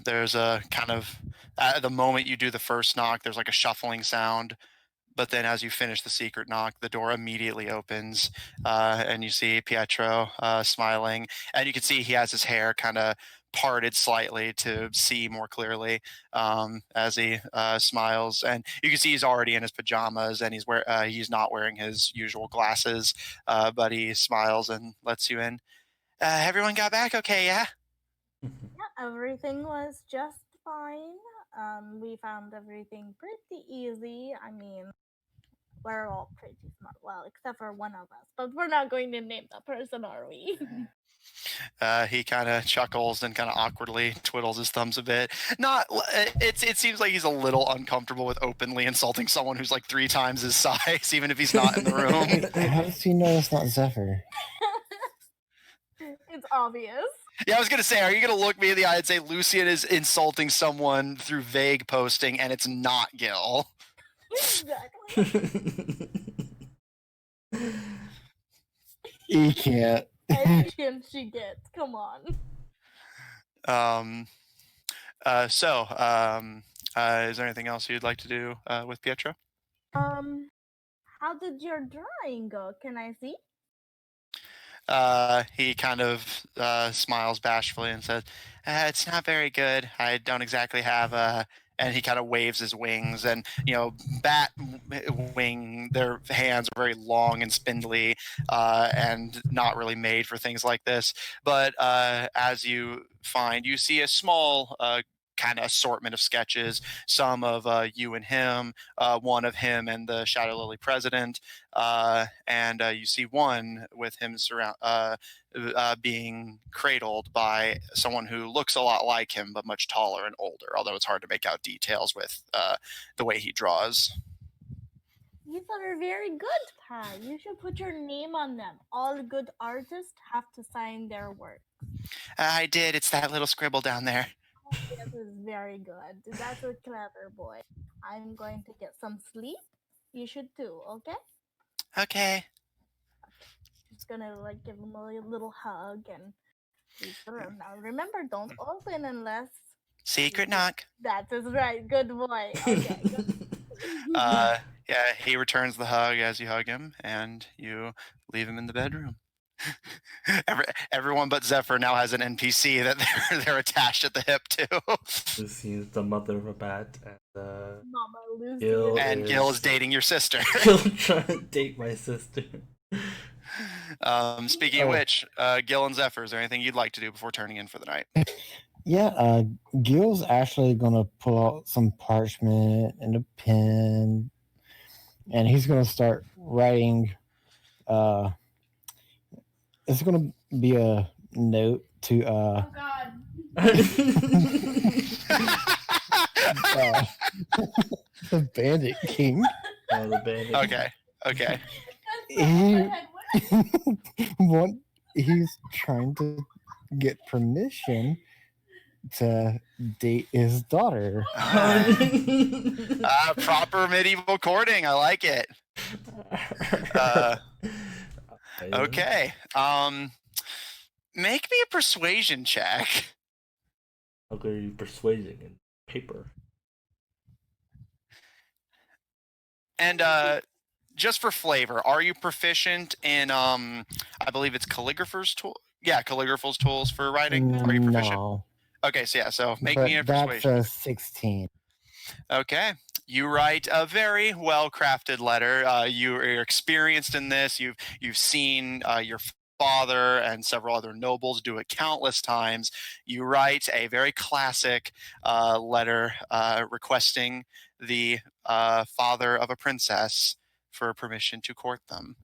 [SPEAKER 1] There's a kind of, at the moment you do the first knock, there's like a shuffling sound. But then as you finish the secret knock, the door immediately opens, and you see Pietro smiling. And you can see he has his hair kind of parted slightly to see more clearly as he smiles. And you can see he's already in his pajamas, and he's not wearing his usual glasses, but he smiles and lets you in. Everyone got back okay, yeah?
[SPEAKER 4] Yeah, everything was just fine. We found everything pretty easy. I mean, we're all pretty smart. Well, except for one of us. But we're not going to name that person, are we?
[SPEAKER 1] He kind of chuckles and kind of awkwardly twiddles his thumbs a bit. It seems like he's a little uncomfortable with openly insulting someone who's like 3 times his size, even if he's not in the room.
[SPEAKER 3] How does he know it's not Zephyr?
[SPEAKER 4] It's obvious.
[SPEAKER 1] Yeah, I was gonna say, are you gonna look me in the eye and say Lucian is insulting someone through vague posting, and it's not Gil?
[SPEAKER 4] Exactly.
[SPEAKER 3] He can't.
[SPEAKER 4] As can she get? Come on.
[SPEAKER 1] Is there anything else you'd like to do with Pietro?
[SPEAKER 4] How did your drawing go? Can I see?
[SPEAKER 1] He kind of smiles bashfully and says, "It's not very good. I don't exactly have a." And he kind of waves his wings, and bat wing. Their hands are very long and spindly, and not really made for things like this. But as you see a small kind of assortment of sketches. Some of you and him, one of him and the Shadow Lily president, and you see one with him being cradled by someone who looks a lot like him but much taller and older, although it's hard to make out details with the way he draws.
[SPEAKER 4] These are very good, Pat. You should put your name on them. All good artists have to sign their work.
[SPEAKER 1] I did. It's that little scribble down there.
[SPEAKER 4] This is very good. That's a clever boy. I'm going to get some sleep. You should too, okay?
[SPEAKER 1] Okay.
[SPEAKER 4] Just gonna give him a little hug and leave the room. Now remember, don't open unless
[SPEAKER 1] secret knock.
[SPEAKER 4] That is right. Good boy. Okay. Good.
[SPEAKER 1] Yeah, he returns the hug as you hug him, and you leave him in the bedroom. Everyone but Zephyr now has an NPC that they're attached at the hip to.
[SPEAKER 2] Lucy's the mother of a bat, and
[SPEAKER 4] Mama Lucy.
[SPEAKER 1] Gil is dating your sister.
[SPEAKER 2] Gil trying to date my sister.
[SPEAKER 1] Speaking of which, Gil and Zephyr, is there anything you'd like to do before turning in for the night?
[SPEAKER 3] Yeah, Gil's actually gonna pull out some parchment and a pen, and he's gonna start writing. It's gonna be a note to
[SPEAKER 4] Oh God.
[SPEAKER 3] The Bandit King.
[SPEAKER 2] Oh, the Bandit.
[SPEAKER 1] Okay.
[SPEAKER 3] He's trying to get permission to date his daughter.
[SPEAKER 1] Proper medieval courting. I like it. Okay. Make me a persuasion check.
[SPEAKER 2] How good are you persuading in paper?
[SPEAKER 1] And just for flavor, are you proficient in I believe it's calligrapher's tool? Yeah, calligrapher's tools for writing. Are you proficient?
[SPEAKER 3] No.
[SPEAKER 1] Okay, so make me a persuasion.
[SPEAKER 3] That's a 16.
[SPEAKER 1] Okay. You write a very well-crafted letter. You're experienced in this. You've seen your father and several other nobles do it countless times. You write a very classic letter requesting the father of a princess for permission to court them.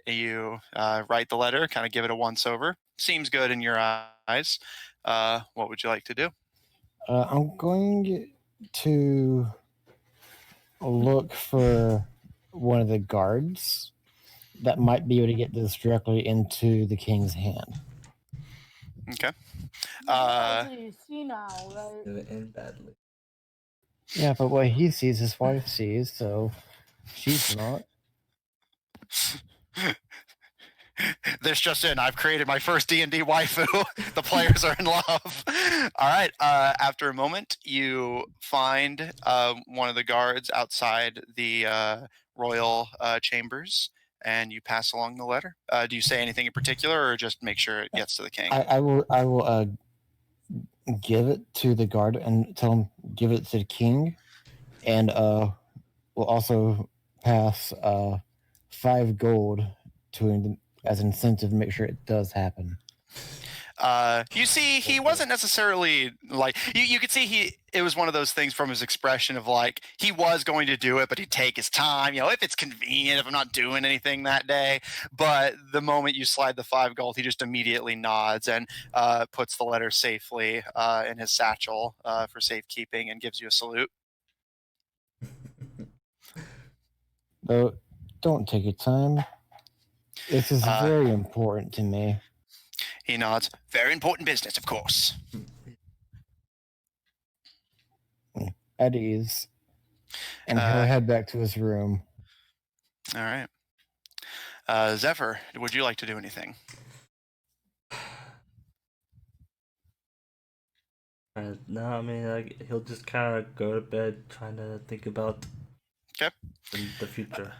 [SPEAKER 1] You write the letter, kind of give it a once-over. Seems good in your eyes. What would you like to do?
[SPEAKER 3] I'm going to look for one of the guards that might be able to get this directly into the king's hand.
[SPEAKER 1] Okay.
[SPEAKER 4] You see now, right?
[SPEAKER 2] It end badly.
[SPEAKER 3] Yeah, but what he sees, his wife sees, so she's not.
[SPEAKER 1] This just in, I've created my first D&D waifu. The players are in love. All right. After a moment, you find one of the guards outside the royal chambers, and you pass along the letter. Do you say anything in particular, or just make sure it gets to the king?
[SPEAKER 3] I will give it to the guard and tell him give it to the king, and we'll also pass 5 gold to him as an incentive to make sure it does happen.
[SPEAKER 1] You see, he wasn't necessarily like you could see it was one of those things from his expression of like he was going to do it, but he'd take his time, if it's convenient, if I'm not doing anything that day. But the moment you slide the 5 gold, he just immediately nods and puts the letter safely in his satchel for safekeeping and gives you a salute.
[SPEAKER 3] Though, don't take your time. This is very important to me.
[SPEAKER 1] He nods. Very important business, of course.
[SPEAKER 3] At ease. And he'll head back to his room.
[SPEAKER 1] All right. Zephyr, would you like to do anything?
[SPEAKER 2] No, I mean, like, he'll just kind of go to bed trying to think about the future.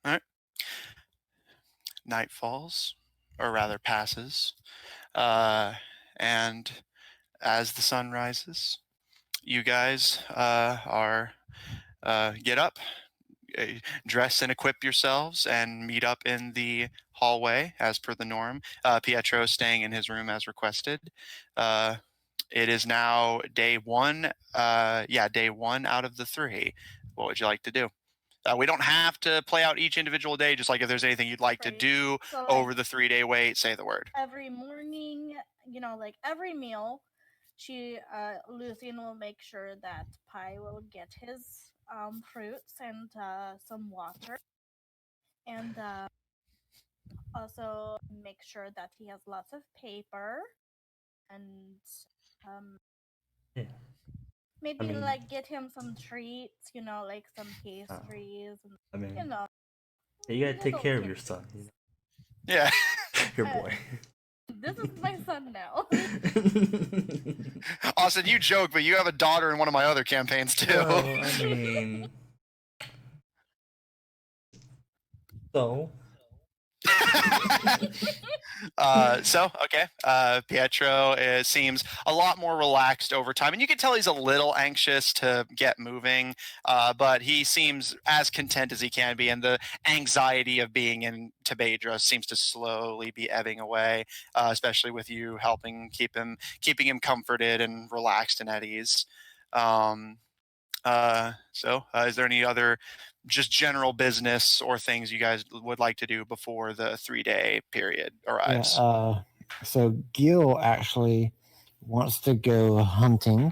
[SPEAKER 1] All right. Night falls, or rather passes, and as the sun rises, you guys get up, dress and equip yourselves, and meet up in the hallway as per the norm. Pietro staying in his room as requested. It is now day 1. Day 1 out of the 3. What would you like to do? We don't have to play out each individual day. Just like if there's anything you'd like to do over the 3-day wait, say the word.
[SPEAKER 4] Every morning, like every meal, Lucian will make sure that Pi will get his fruits and some water, and also make sure that he has lots of paper, and maybe like get him some treats, like some pastries, and
[SPEAKER 2] you gotta take care of your son.
[SPEAKER 1] Yeah.
[SPEAKER 2] Your boy.
[SPEAKER 4] This is my son now.
[SPEAKER 1] Austin, you joke, but you have a daughter in one of my other campaigns too.
[SPEAKER 2] Well, I mean, so.
[SPEAKER 1] Pietro seems a lot more relaxed over time, and you can tell he's a little anxious to get moving, but he seems as content as he can be, and the anxiety of being in Tabedra seems to slowly be ebbing away, especially with you helping keeping him comforted and relaxed and at ease. Is there any other just general business or things you guys would like to do before the 3-day period arrives?
[SPEAKER 3] Yeah, so Gil actually wants to go hunting,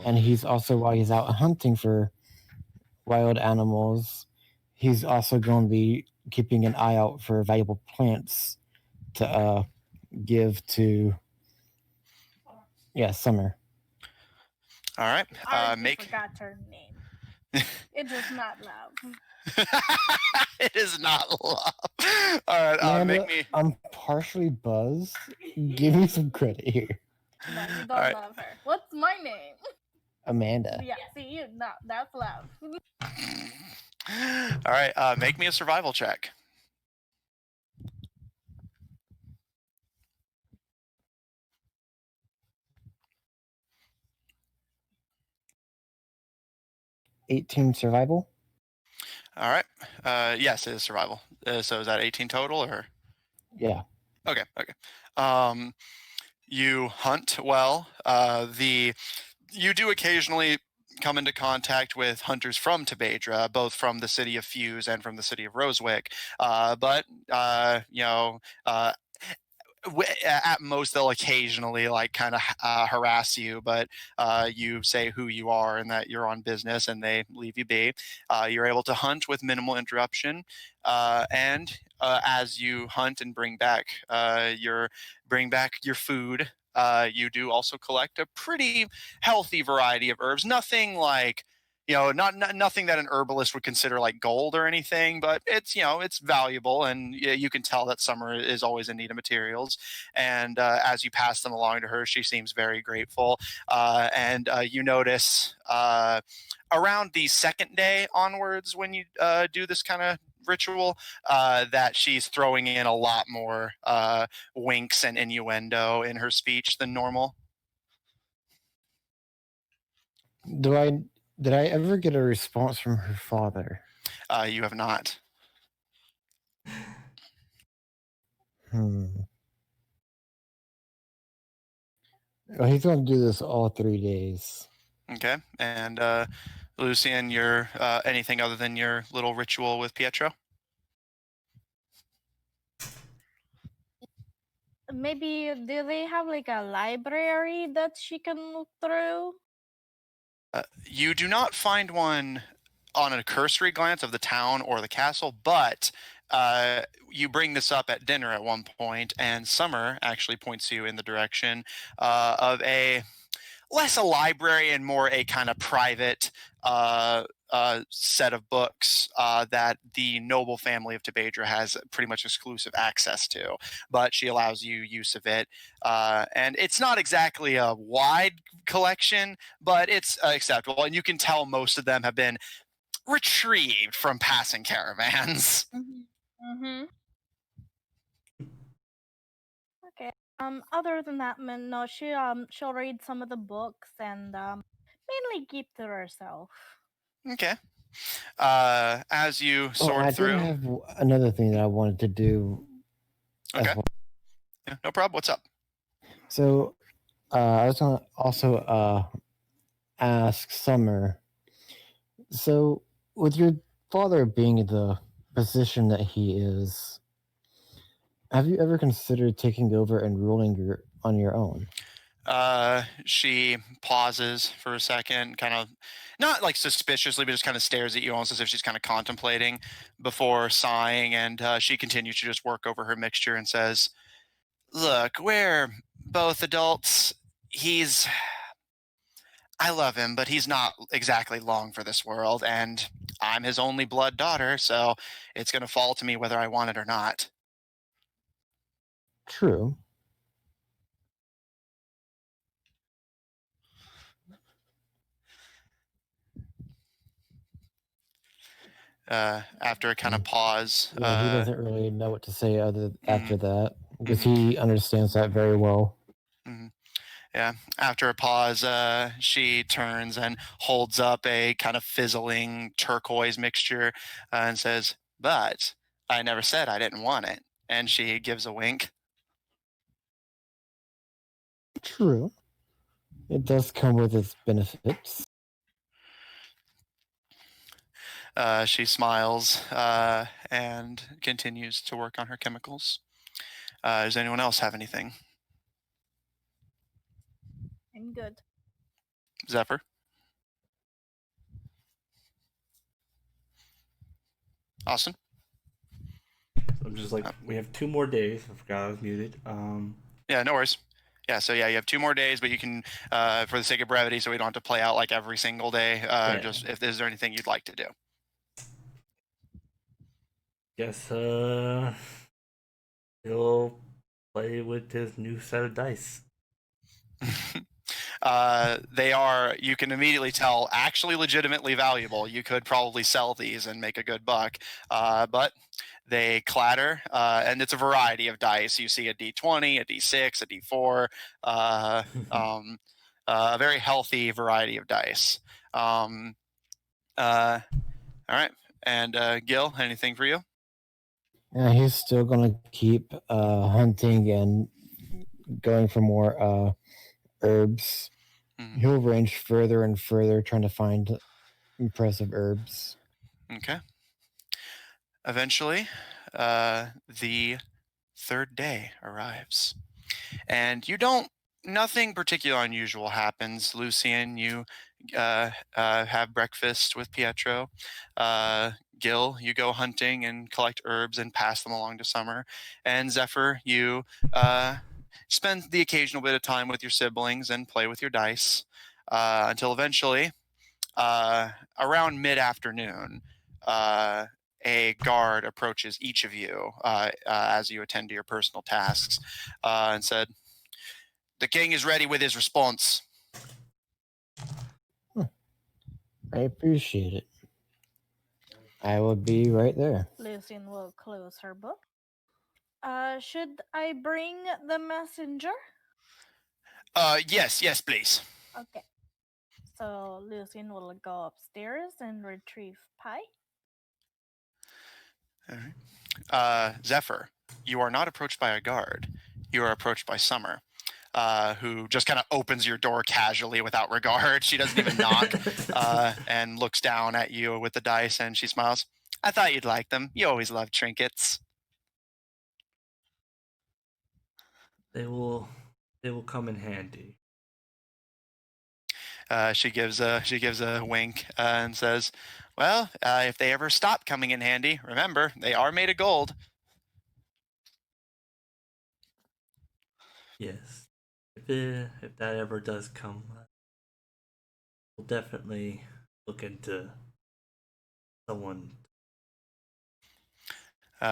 [SPEAKER 3] and he's also, while he's out hunting for wild animals, he's also going to be keeping an eye out for valuable plants to give to Summer.
[SPEAKER 1] All right.
[SPEAKER 4] I forgot her name. It is not love.
[SPEAKER 1] It is not love. All right.
[SPEAKER 3] Amanda, I'm partially buzzed. Give me some credit here.
[SPEAKER 4] No, you don't love her. What's my name?
[SPEAKER 3] Amanda.
[SPEAKER 4] Yeah, see, that's love.
[SPEAKER 1] All right. Make me a survival check.
[SPEAKER 3] $18 survival.
[SPEAKER 1] All right. Yes, it is survival. So is that 18 total, or?
[SPEAKER 3] Yeah.
[SPEAKER 1] Okay. You hunt well. You do occasionally come into contact with hunters from Tabedra, both from the city of Fuse and from the city of Rosewick. At most they'll occasionally like kind of harass you, but you say who you are and that you're on business, and they leave you be. You're able to hunt with minimal interruption, and as you hunt and bring back your food, you do also collect a pretty healthy variety of herbs. Nothing like, nothing that an herbalist would consider like gold or anything, but it's valuable, and you can tell that Summer is always in need of materials. And as you pass them along to her, she seems very grateful. And you notice around the second day onwards, when you do this kind of ritual, that she's throwing in a lot more winks and innuendo in her speech than normal.
[SPEAKER 3] Did I ever get a response from her father?
[SPEAKER 1] You have not.
[SPEAKER 3] Well, he's going to do this all 3 days.
[SPEAKER 1] Okay. And Lucian, your anything other than your little ritual with Pietro?
[SPEAKER 4] Maybe do they have like a library that she can look through?
[SPEAKER 1] You do not find one on a cursory glance of the town or the castle, but you bring this up at dinner at one point, and Summer actually points you in the direction of less a library and more a kind of private set of books that the noble family of Tabedra has pretty much exclusive access to, but she allows you use of it. And it's not exactly a wide collection, but it's acceptable. And you can tell most of them have been retrieved from passing caravans.
[SPEAKER 4] Mm-hmm. Okay. Other than that, no, she'll read some of the books and mainly keep to herself.
[SPEAKER 1] Okay. As you sort
[SPEAKER 3] I
[SPEAKER 1] through.
[SPEAKER 3] did have another thing that I wanted to do.
[SPEAKER 1] Okay. Yeah, no problem. What's up?
[SPEAKER 3] So, I was going to also ask Summer. So, with your father being in the position that he is, have you ever considered taking over and ruling on your own?
[SPEAKER 1] She pauses for a second, kind of not like suspiciously, but just kind of stares at you almost as if she's kind of contemplating before sighing. And she continues to just work over her mixture and says, "Look, we're both adults. I love him, but he's not exactly long for this world. And I'm his only blood daughter, so it's going to fall to me whether I want it or not."
[SPEAKER 3] True.
[SPEAKER 1] After a kind of pause.
[SPEAKER 3] Yeah, he doesn't really know what to say after that, because
[SPEAKER 1] Mhm.
[SPEAKER 3] he understands that very well.
[SPEAKER 1] Mhm. Yeah. After a pause, she turns and holds up a kind of fizzling turquoise mixture and says, "But I never said I didn't want it." And she gives a wink.
[SPEAKER 3] True. It does come with its benefits.
[SPEAKER 1] She smiles and continues to work on her chemicals. Does anyone else have anything?
[SPEAKER 4] I'm good.
[SPEAKER 1] Zephyr? Austin?
[SPEAKER 2] I'm just like, we have 2 more days. I forgot I was muted.
[SPEAKER 1] Yeah, no worries. Yeah, so yeah, you have 2 more days, but you can, for the sake of brevity, so we don't have to play out like every single day. Just if is there anything you'd like to do?
[SPEAKER 2] Guess he'll play with his new set of dice.
[SPEAKER 1] They are, you can immediately tell, actually legitimately valuable. You could probably sell these and make a good buck, but they clatter, and it's a variety of dice. You see a D20, a D6, a D4, a very healthy variety of dice. All right, and Gil, anything for you?
[SPEAKER 3] Yeah, he's still gonna keep hunting and going for more herbs.
[SPEAKER 1] Mhm.
[SPEAKER 3] He'll range further and further, trying to find impressive herbs.
[SPEAKER 1] Okay. Eventually, the third day arrives. And nothing particular unusual happens. Lucian, you have breakfast with Pietro. Gil, you go hunting and collect herbs and pass them along to Summer. And Zephyr, you spend the occasional bit of time with your siblings and play with your dice until eventually, around mid-afternoon, a guard approaches each of you as you attend to your personal tasks and said, "The king is ready with his response."
[SPEAKER 3] I appreciate it. I will be right there.
[SPEAKER 4] Lucian will close her book. Should I bring the messenger?
[SPEAKER 1] Yes, please.
[SPEAKER 4] Okay. So Lucian will go upstairs and retrieve Pi.
[SPEAKER 1] All right. Zephyr, you are not approached by a guard. You are approached by Summer, who just kind of opens your door casually without regard. She doesn't even knock, and looks down at you with the dice, and she smiles. I thought you'd like them. You always love trinkets.
[SPEAKER 2] They will come in handy.
[SPEAKER 1] She gives a wink and says, "Well, if they ever stop coming in handy, remember they are made of gold."
[SPEAKER 2] Yes. If that ever does come, we'll definitely look into someone.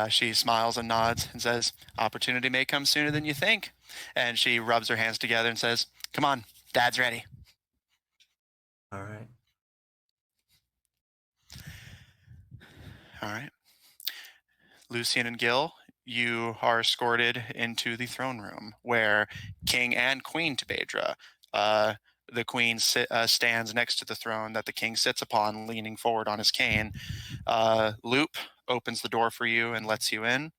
[SPEAKER 1] She smiles and nods and says, "Opportunity may come sooner than you think." And she rubs her hands together and says, "Come on, Dad's ready."
[SPEAKER 2] All right.
[SPEAKER 1] All right. Lucian and Gil, you are escorted into the throne room where King and Queen Tabedra, the queen stands next to the throne that the king sits upon, leaning forward on his cane. Loop opens the door for you and lets you in.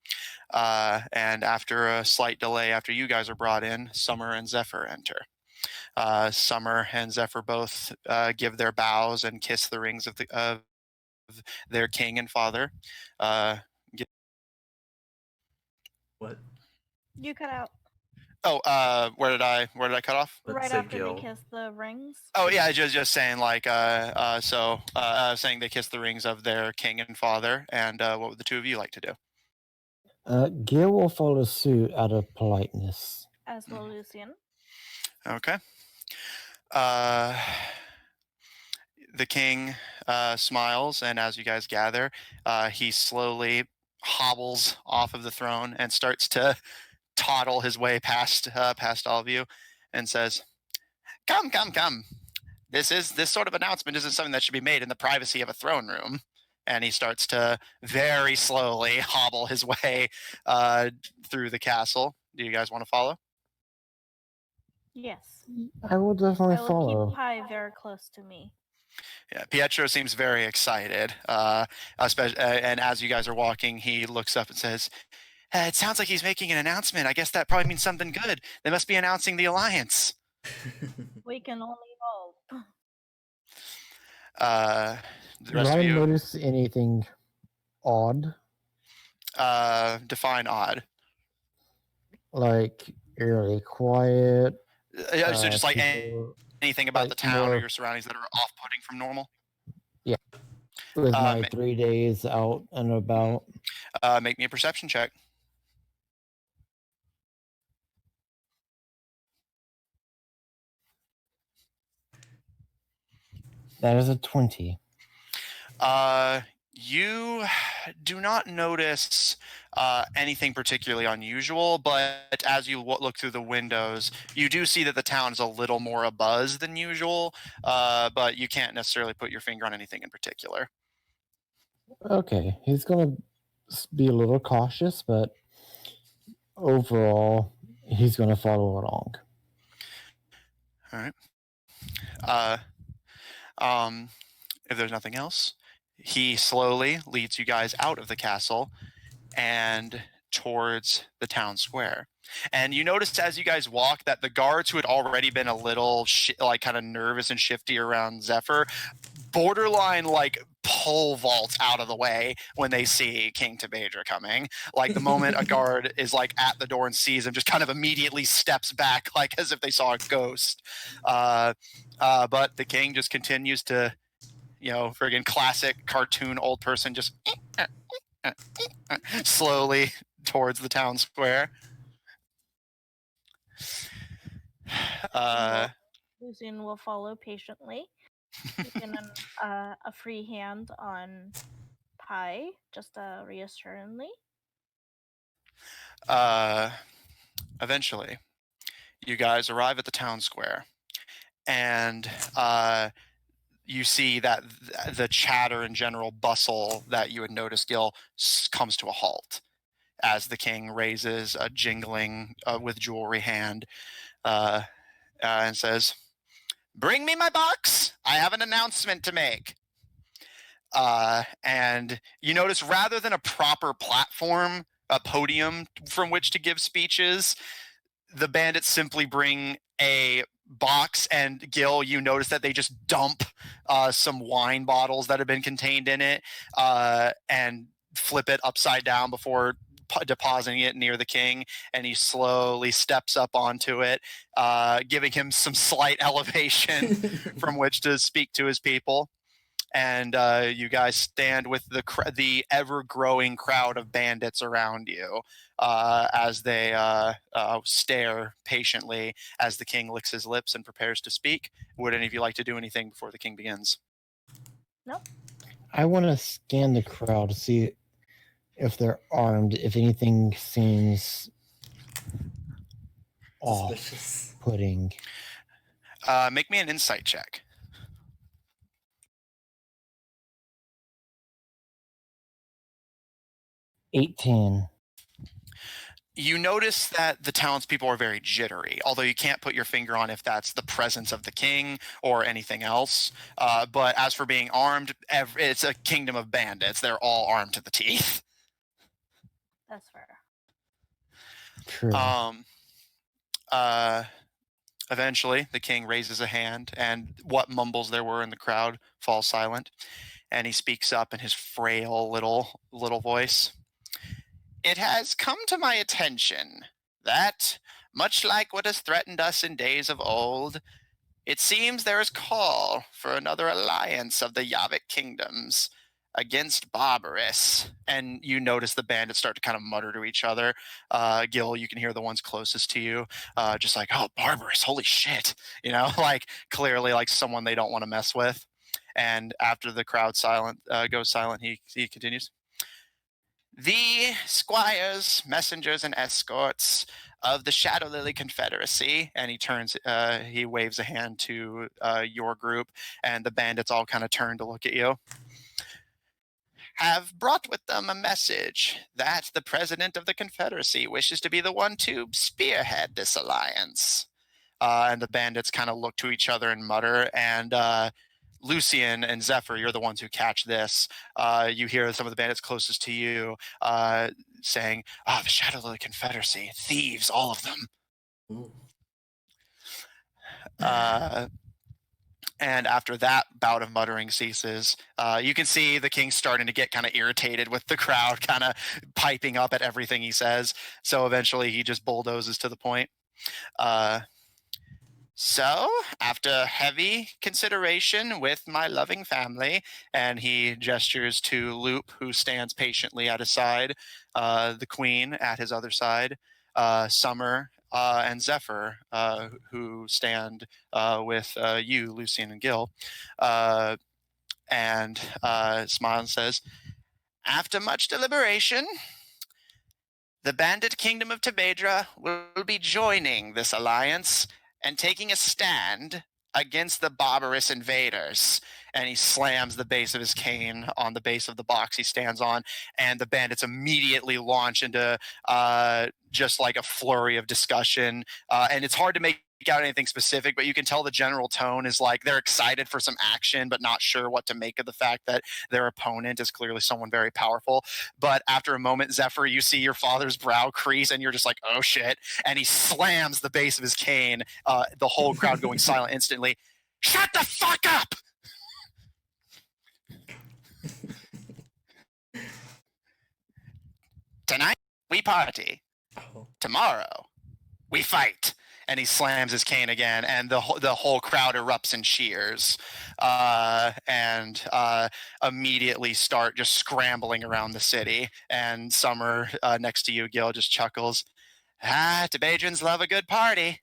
[SPEAKER 1] And after a slight delay, after you guys are brought in, Summer and Zephyr enter. Summer and Zephyr both give their bows and kiss the rings of their king and father.
[SPEAKER 2] What?
[SPEAKER 4] You cut out
[SPEAKER 1] Where did I cut off?
[SPEAKER 2] Let's
[SPEAKER 4] right
[SPEAKER 2] say
[SPEAKER 4] after
[SPEAKER 2] Gil.
[SPEAKER 4] they kiss the rings.
[SPEAKER 1] Oh yeah, just saying like saying they kiss the rings of their king and father, and what would the two of you like to do?
[SPEAKER 3] Gil will follow suit out of politeness.
[SPEAKER 4] As will Lucian.
[SPEAKER 1] Okay. The king smiles, and as you guys gather, he slowly hobbles off of the throne and starts to toddle his way past all of you, and says, "Come, come, come! This sort of announcement isn't something that should be made in the privacy of a throne room." And he starts to very slowly hobble his way through the castle. Do you guys want to follow?
[SPEAKER 4] Yes.
[SPEAKER 3] I will definitely
[SPEAKER 4] I will
[SPEAKER 3] follow.
[SPEAKER 4] keep Pi very close to me.
[SPEAKER 1] Yeah, Pietro seems very excited, especially, and as you guys are walking, he looks up and says, "It sounds like he's making an announcement. I guess that probably means something good. They must be announcing the alliance."
[SPEAKER 4] We can only hope.
[SPEAKER 1] The
[SPEAKER 3] Do
[SPEAKER 1] rest
[SPEAKER 3] I
[SPEAKER 1] of you,
[SPEAKER 3] notice anything odd?
[SPEAKER 1] define odd.
[SPEAKER 3] Like eerily quiet?
[SPEAKER 1] So just like
[SPEAKER 3] People,
[SPEAKER 1] anything about
[SPEAKER 3] like
[SPEAKER 1] the town or
[SPEAKER 3] more,
[SPEAKER 1] your surroundings that are off-putting from normal.
[SPEAKER 3] with my
[SPEAKER 1] ma-
[SPEAKER 3] 3 days out and about.
[SPEAKER 1] Make me a perception check.
[SPEAKER 3] That is a 20.
[SPEAKER 1] You do not notice anything particularly unusual, but as you look through the windows, you do see that the town is a little more abuzz than usual, but you can't necessarily put your finger on anything in particular.
[SPEAKER 3] Okay, he's gonna be a little cautious, but overall, he's gonna follow along.
[SPEAKER 1] All right. Uh, if there's nothing else, he slowly leads you guys out of the castle and towards the town square. And you noticed as you guys walk that the guards who had already been a little like kind of nervous and shifty around Zephyr, borderline like pole vault out of the way when they see King Tabedra coming. Like the moment a guard is like at the door and sees him, just kind of immediately steps back like as if they saw a ghost. But the king just continues to, friggin' classic cartoon old person, just slowly towards the town square.
[SPEAKER 4] Lucian will follow patiently, keeping a free hand on Pi, just reassuringly.
[SPEAKER 1] Eventually, you guys arrive at the town square, and you see that the chatter and general bustle that you had noticed, Gil, comes to a halt as the king raises a jingling with jewelry hand and says, "Bring me my box. I have an announcement to make." And you notice rather than a proper platform, a podium from which to give speeches, the bandits simply bring a box, and Gil, you notice that they just dump some wine bottles that have been contained in it and flip it upside down before depositing it near the king, and he slowly steps up onto it, giving him some slight elevation from which to speak to his people. And you guys stand with the ever-growing crowd of bandits around you as they stare patiently as the king licks his lips and prepares to speak. Would any of you like to do anything before the king begins?
[SPEAKER 4] Nope.
[SPEAKER 3] I want to scan the crowd to see if they're armed, if anything seems off-putting.
[SPEAKER 1] Make me an insight check.
[SPEAKER 3] 18.
[SPEAKER 1] You notice that the townspeople are very jittery, although you can't put your finger on if that's the presence of the king or anything else. But as for being armed, it's a kingdom of bandits. They're all armed to the teeth.
[SPEAKER 4] That's fair.
[SPEAKER 3] True.
[SPEAKER 1] Eventually, the king raises a hand, and what mumbles there were in the crowd fall silent, and he speaks up in his frail little voice. "It has come to my attention that, much like what has threatened us in days of old, it seems there is call for another alliance of the Yavik kingdoms against Barbarous." And you notice the bandits start to kind of mutter to each other. Gil, you can hear the ones closest to you, just like, "Oh, Barbarous, holy shit," like clearly like someone they don't want to mess with. And after the crowd goes silent, he continues. "The squires, messengers, and escorts of the Shadow Lily Confederacy," and he waves a hand to your group, and the bandits all kind of turn to look at you, "have brought with them a message that the president of the Confederacy wishes to be the one to spearhead this alliance." And the bandits kind of look to each other and mutter, and Lucian and Zephyr, you're the ones who catch this. You hear some of the bandits closest to you saying, "The Shadow of the Confederacy, thieves, all of them." And after that bout of muttering ceases, you can see the king starting to get kind of irritated with the crowd kind of piping up at everything he says. So eventually he just bulldozes to the point. "So, after heavy consideration with my loving family," and he gestures to Loop, who stands patiently at his side, the queen at his other side, Summer, and Zephyr, who stand with you, Lucian, and Gil, and smiles and says, "After much deliberation, the Bandit Kingdom of Tabedra will be joining this alliance and taking a stand against the barbarous invaders." And he slams the base of his cane on the base of the box he stands on, and the bandits immediately launch into just like a flurry of discussion. And it's hard to make out anything specific, but you can tell the general tone is like they're excited for some action, but not sure what to make of the fact that their opponent is clearly someone very powerful. But after a moment, Zephyr, you see your father's brow crease, and you're just like, "Oh shit." And he slams the base of his cane, the whole crowd going silent instantly. "Shut the fuck up!" "Tonight, we party. Tomorrow, we fight." And he slams his cane again, and the whole crowd erupts in cheers, and immediately start just scrambling around the city. And Summer, next to you, Gil, just chuckles. "Tabedrans love a good party."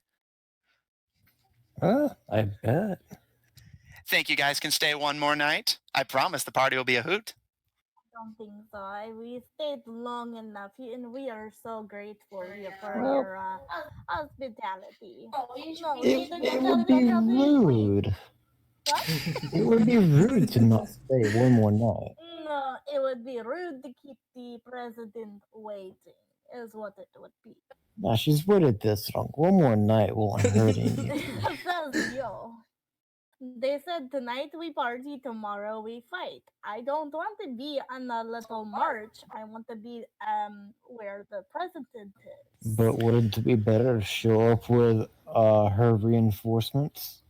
[SPEAKER 3] I bet.
[SPEAKER 1] "Think you guys can stay one more night? I promise the party will be a hoot."
[SPEAKER 4] I don't think so. We stayed long enough, and we are so grateful for
[SPEAKER 3] Well,
[SPEAKER 4] your hospitality.
[SPEAKER 3] It would be rude
[SPEAKER 4] What?
[SPEAKER 3] It would be rude to not stay one more night.
[SPEAKER 4] No, it would be rude to keep the president waiting, is what it would be.
[SPEAKER 3] Now she's waited this long. One more night won't hurt anything.
[SPEAKER 4] Says yo. They said tonight we party, tomorrow we fight. I don't want to be on a little march. I want to be where the president is.
[SPEAKER 3] But wouldn't it be better to show up with her reinforcements?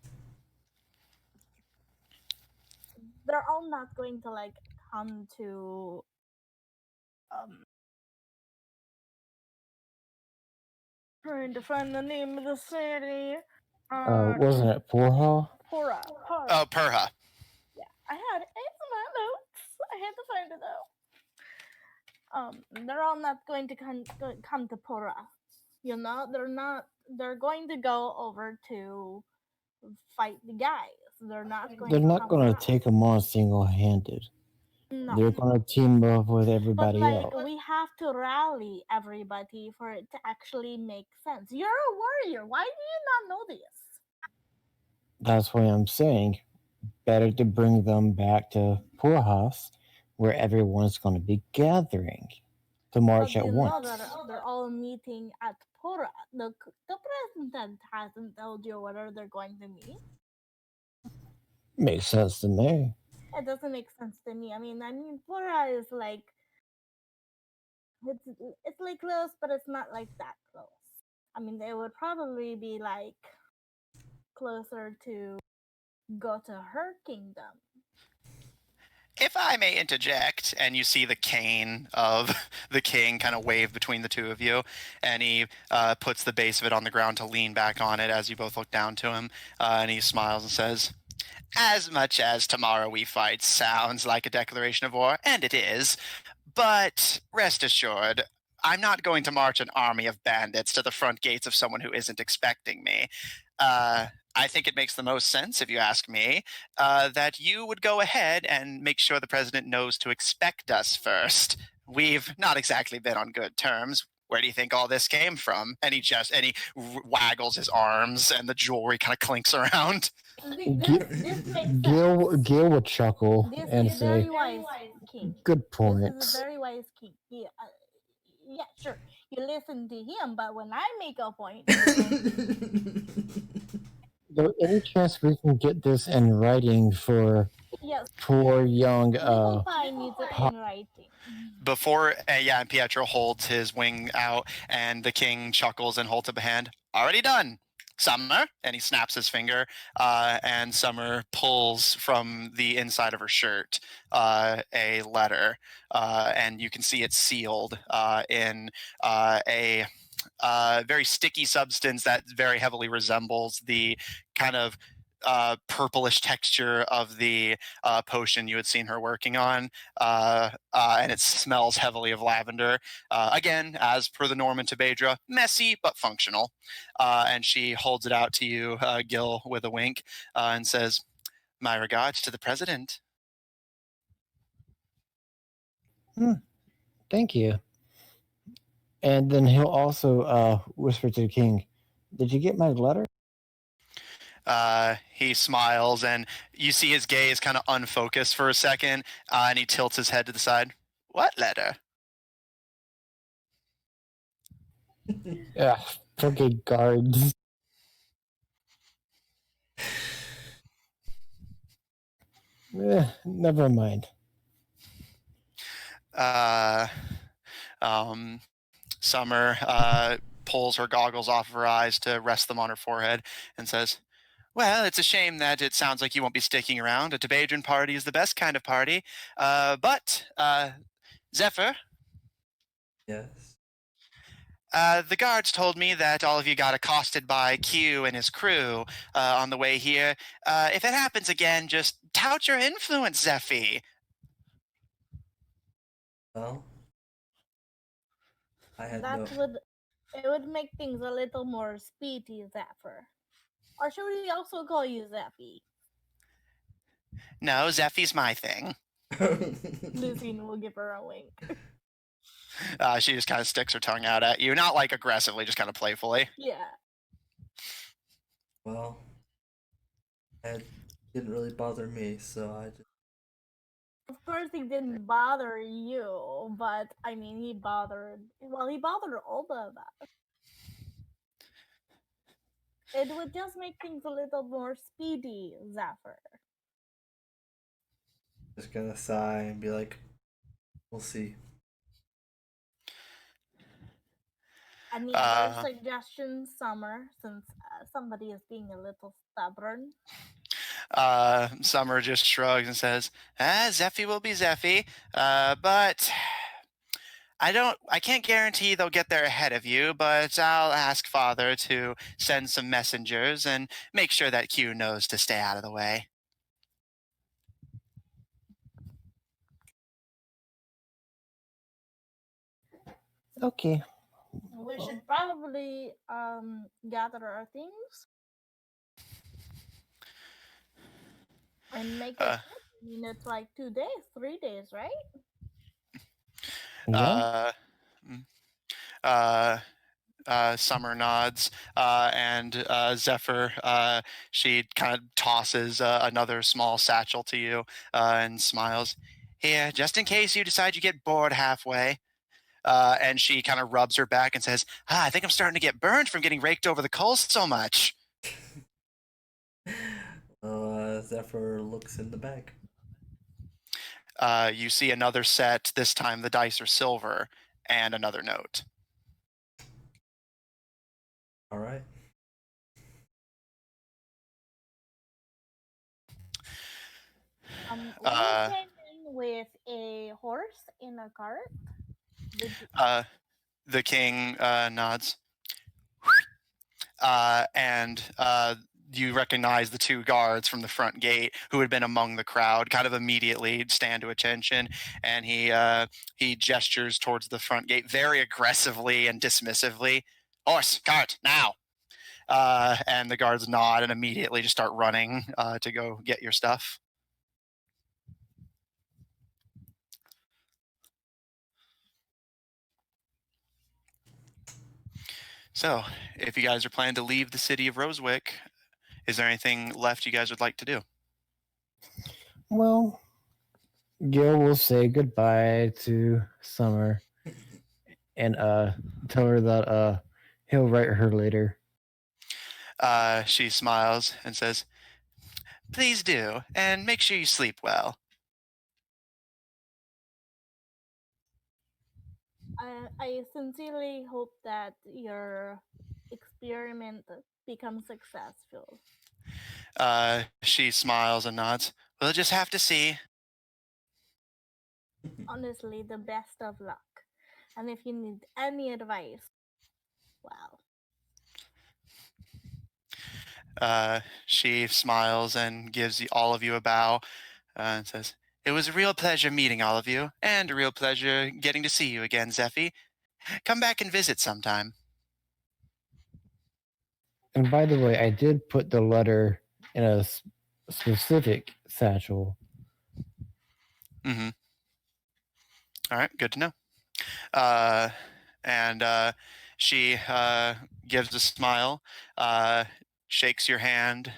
[SPEAKER 4] They're all not going to like come to trying to find the name of the city.
[SPEAKER 3] Wasn't it Porha?
[SPEAKER 4] Pora.
[SPEAKER 1] Oh, Perha.
[SPEAKER 4] Yeah, it's in my notes. I had to find it though. They're all not going to come to Pora. You know, they're going to go over to fight the guys. They're not going
[SPEAKER 3] They're
[SPEAKER 4] to
[SPEAKER 3] not
[SPEAKER 4] come
[SPEAKER 3] going to
[SPEAKER 4] around.
[SPEAKER 3] take them on single-handed.
[SPEAKER 4] No.
[SPEAKER 3] They're going to team up with
[SPEAKER 4] But
[SPEAKER 3] everybody
[SPEAKER 4] like
[SPEAKER 3] else.
[SPEAKER 4] we have to rally everybody for it to actually make sense. You're a warrior. Why do you not know this?
[SPEAKER 3] That's why I'm saying better to bring them back to Porhas, where everyone's going to be gathering to march
[SPEAKER 4] But
[SPEAKER 3] at
[SPEAKER 4] you know
[SPEAKER 3] once.
[SPEAKER 4] that they're all meeting at Pora. The president hasn't told you whether they're going to meet.
[SPEAKER 3] Makes sense to me.
[SPEAKER 4] It doesn't make sense to me. I mean, Pora is like it's like close, but it's not like that close. I mean, they would probably be like closer to go to her kingdom.
[SPEAKER 1] If I may interject, and you see the cane of the king kind of wave between the two of you, and he puts the base of it on the ground to lean back on it as you both look down to him, and he smiles and says, "As much as tomorrow we fight sounds like a declaration of war, and it is, but rest assured, I'm not going to march an army of bandits to the front gates of someone who isn't expecting me. I think it makes the most sense, if you ask me, that you would go ahead and make sure the president knows to expect us first. We've not exactly been on good terms. Where do you think all this came from?" And he waggles his arms, and the jewelry kind of clinks around.
[SPEAKER 4] This makes sense.
[SPEAKER 3] Gil would chuckle
[SPEAKER 4] This
[SPEAKER 3] and
[SPEAKER 4] is very
[SPEAKER 3] say,
[SPEAKER 4] wise, King.
[SPEAKER 3] "Good
[SPEAKER 4] This
[SPEAKER 3] points."
[SPEAKER 4] is a very wise King. Yeah, sure. You listen to him, but when I make a point,
[SPEAKER 3] There any chance we can get this in writing for
[SPEAKER 4] yes,
[SPEAKER 3] poor young
[SPEAKER 4] Little Pie needs it in writing.
[SPEAKER 1] Before, and Pietro holds his wing out, and the king chuckles and holds up a hand. "Already done. Summer," and he snaps his finger, and Summer pulls from the inside of her shirt a letter, and you can see it sealed in a very sticky substance that very heavily resembles the kind of purplish texture of the potion you had seen her working on, and it smells heavily of lavender. Again, as per the Norman Tabedra, messy but functional. And she holds it out to you, Gil, with a wink, and says, "My regards to the president."
[SPEAKER 3] Thank you. And then he'll also whisper to the king, "Did you get my letter?"
[SPEAKER 1] He smiles, and you see his gaze kind of unfocused for a second, and he tilts his head to the side. "What letter?"
[SPEAKER 3] Yeah, fucking guards. Never mind.
[SPEAKER 1] Summer pulls her goggles off of her eyes to rest them on her forehead and says, "Well, it's a shame that it sounds like you won't be sticking around. A Tabedran party is the best kind of party. But Zephyr,
[SPEAKER 2] Yes.
[SPEAKER 1] the guards told me that all of you got accosted by Q and his crew on the way here. If it happens again, just tout your influence, Zephy."
[SPEAKER 2] Well, I had
[SPEAKER 4] That would make things a little more speedy, Zephyr. Or should we also call you Zeffy?
[SPEAKER 1] "No, Zephy's my thing."
[SPEAKER 4] Lucine will give her a wink.
[SPEAKER 1] She just kind of sticks her tongue out at you, not like aggressively, just kind of playfully.
[SPEAKER 4] Yeah.
[SPEAKER 2] Well, I had didn't really bother me, so I just.
[SPEAKER 4] Of course, he didn't bother you, but I mean, he bothered. Well, he bothered all of us. It would just make things a little more speedy, Zephyr.
[SPEAKER 2] Just gonna sigh and be like, we'll see.
[SPEAKER 4] Any other suggestions, Summer, since somebody is being a little stubborn?
[SPEAKER 1] Summer just shrugs and says, Zeffy will be Zeffy, but I can't guarantee they'll get there ahead of you, but I'll ask Father to send some messengers and make sure that Q knows to stay out of the way.
[SPEAKER 3] Okay.
[SPEAKER 4] We should probably gather our things and make it. I mean, it's like 2 days, 3 days, right?
[SPEAKER 3] Yeah.
[SPEAKER 1] Summer nods, and Zephyr, she kind of tosses another small satchel to you and smiles. Here, just in case you decide you get bored halfway. And she kind of rubs her back and says, I think I'm starting to get burned from getting raked over the coals so much.
[SPEAKER 2] Zephyr looks in the bag.
[SPEAKER 1] You see another set. This time the dice are silver, and another note.
[SPEAKER 2] All right.
[SPEAKER 4] We came in with a horse in a cart.
[SPEAKER 1] The king nods. And you recognize the two guards from the front gate who had been among the crowd kind of immediately stand to attention, and he gestures towards the front gate very aggressively and dismissively. Horse, cart, now. And the guards nod and immediately just start running to go get your stuff. So, if you guys are planning to leave the city of Rosewick, is there anything left you guys would like to do?
[SPEAKER 3] Well, Gil will say goodbye to Summer and tell her that he'll write her later.
[SPEAKER 1] She smiles and says, please do, and make sure you sleep well.
[SPEAKER 4] I sincerely hope that your experiment becomes successful.
[SPEAKER 1] She smiles and nods. We'll just have to see.
[SPEAKER 4] Honestly, the best of luck. And if you need any advice, well.
[SPEAKER 1] She smiles and gives all of you a bow and says, it was a real pleasure meeting all of you, and a real pleasure getting to see you again, Zeffy. Come back and visit sometime.
[SPEAKER 3] And by the way, I did put the letter in a specific satchel.
[SPEAKER 1] Mm-hmm. All right, good to know. And she gives a smile, shakes your hand,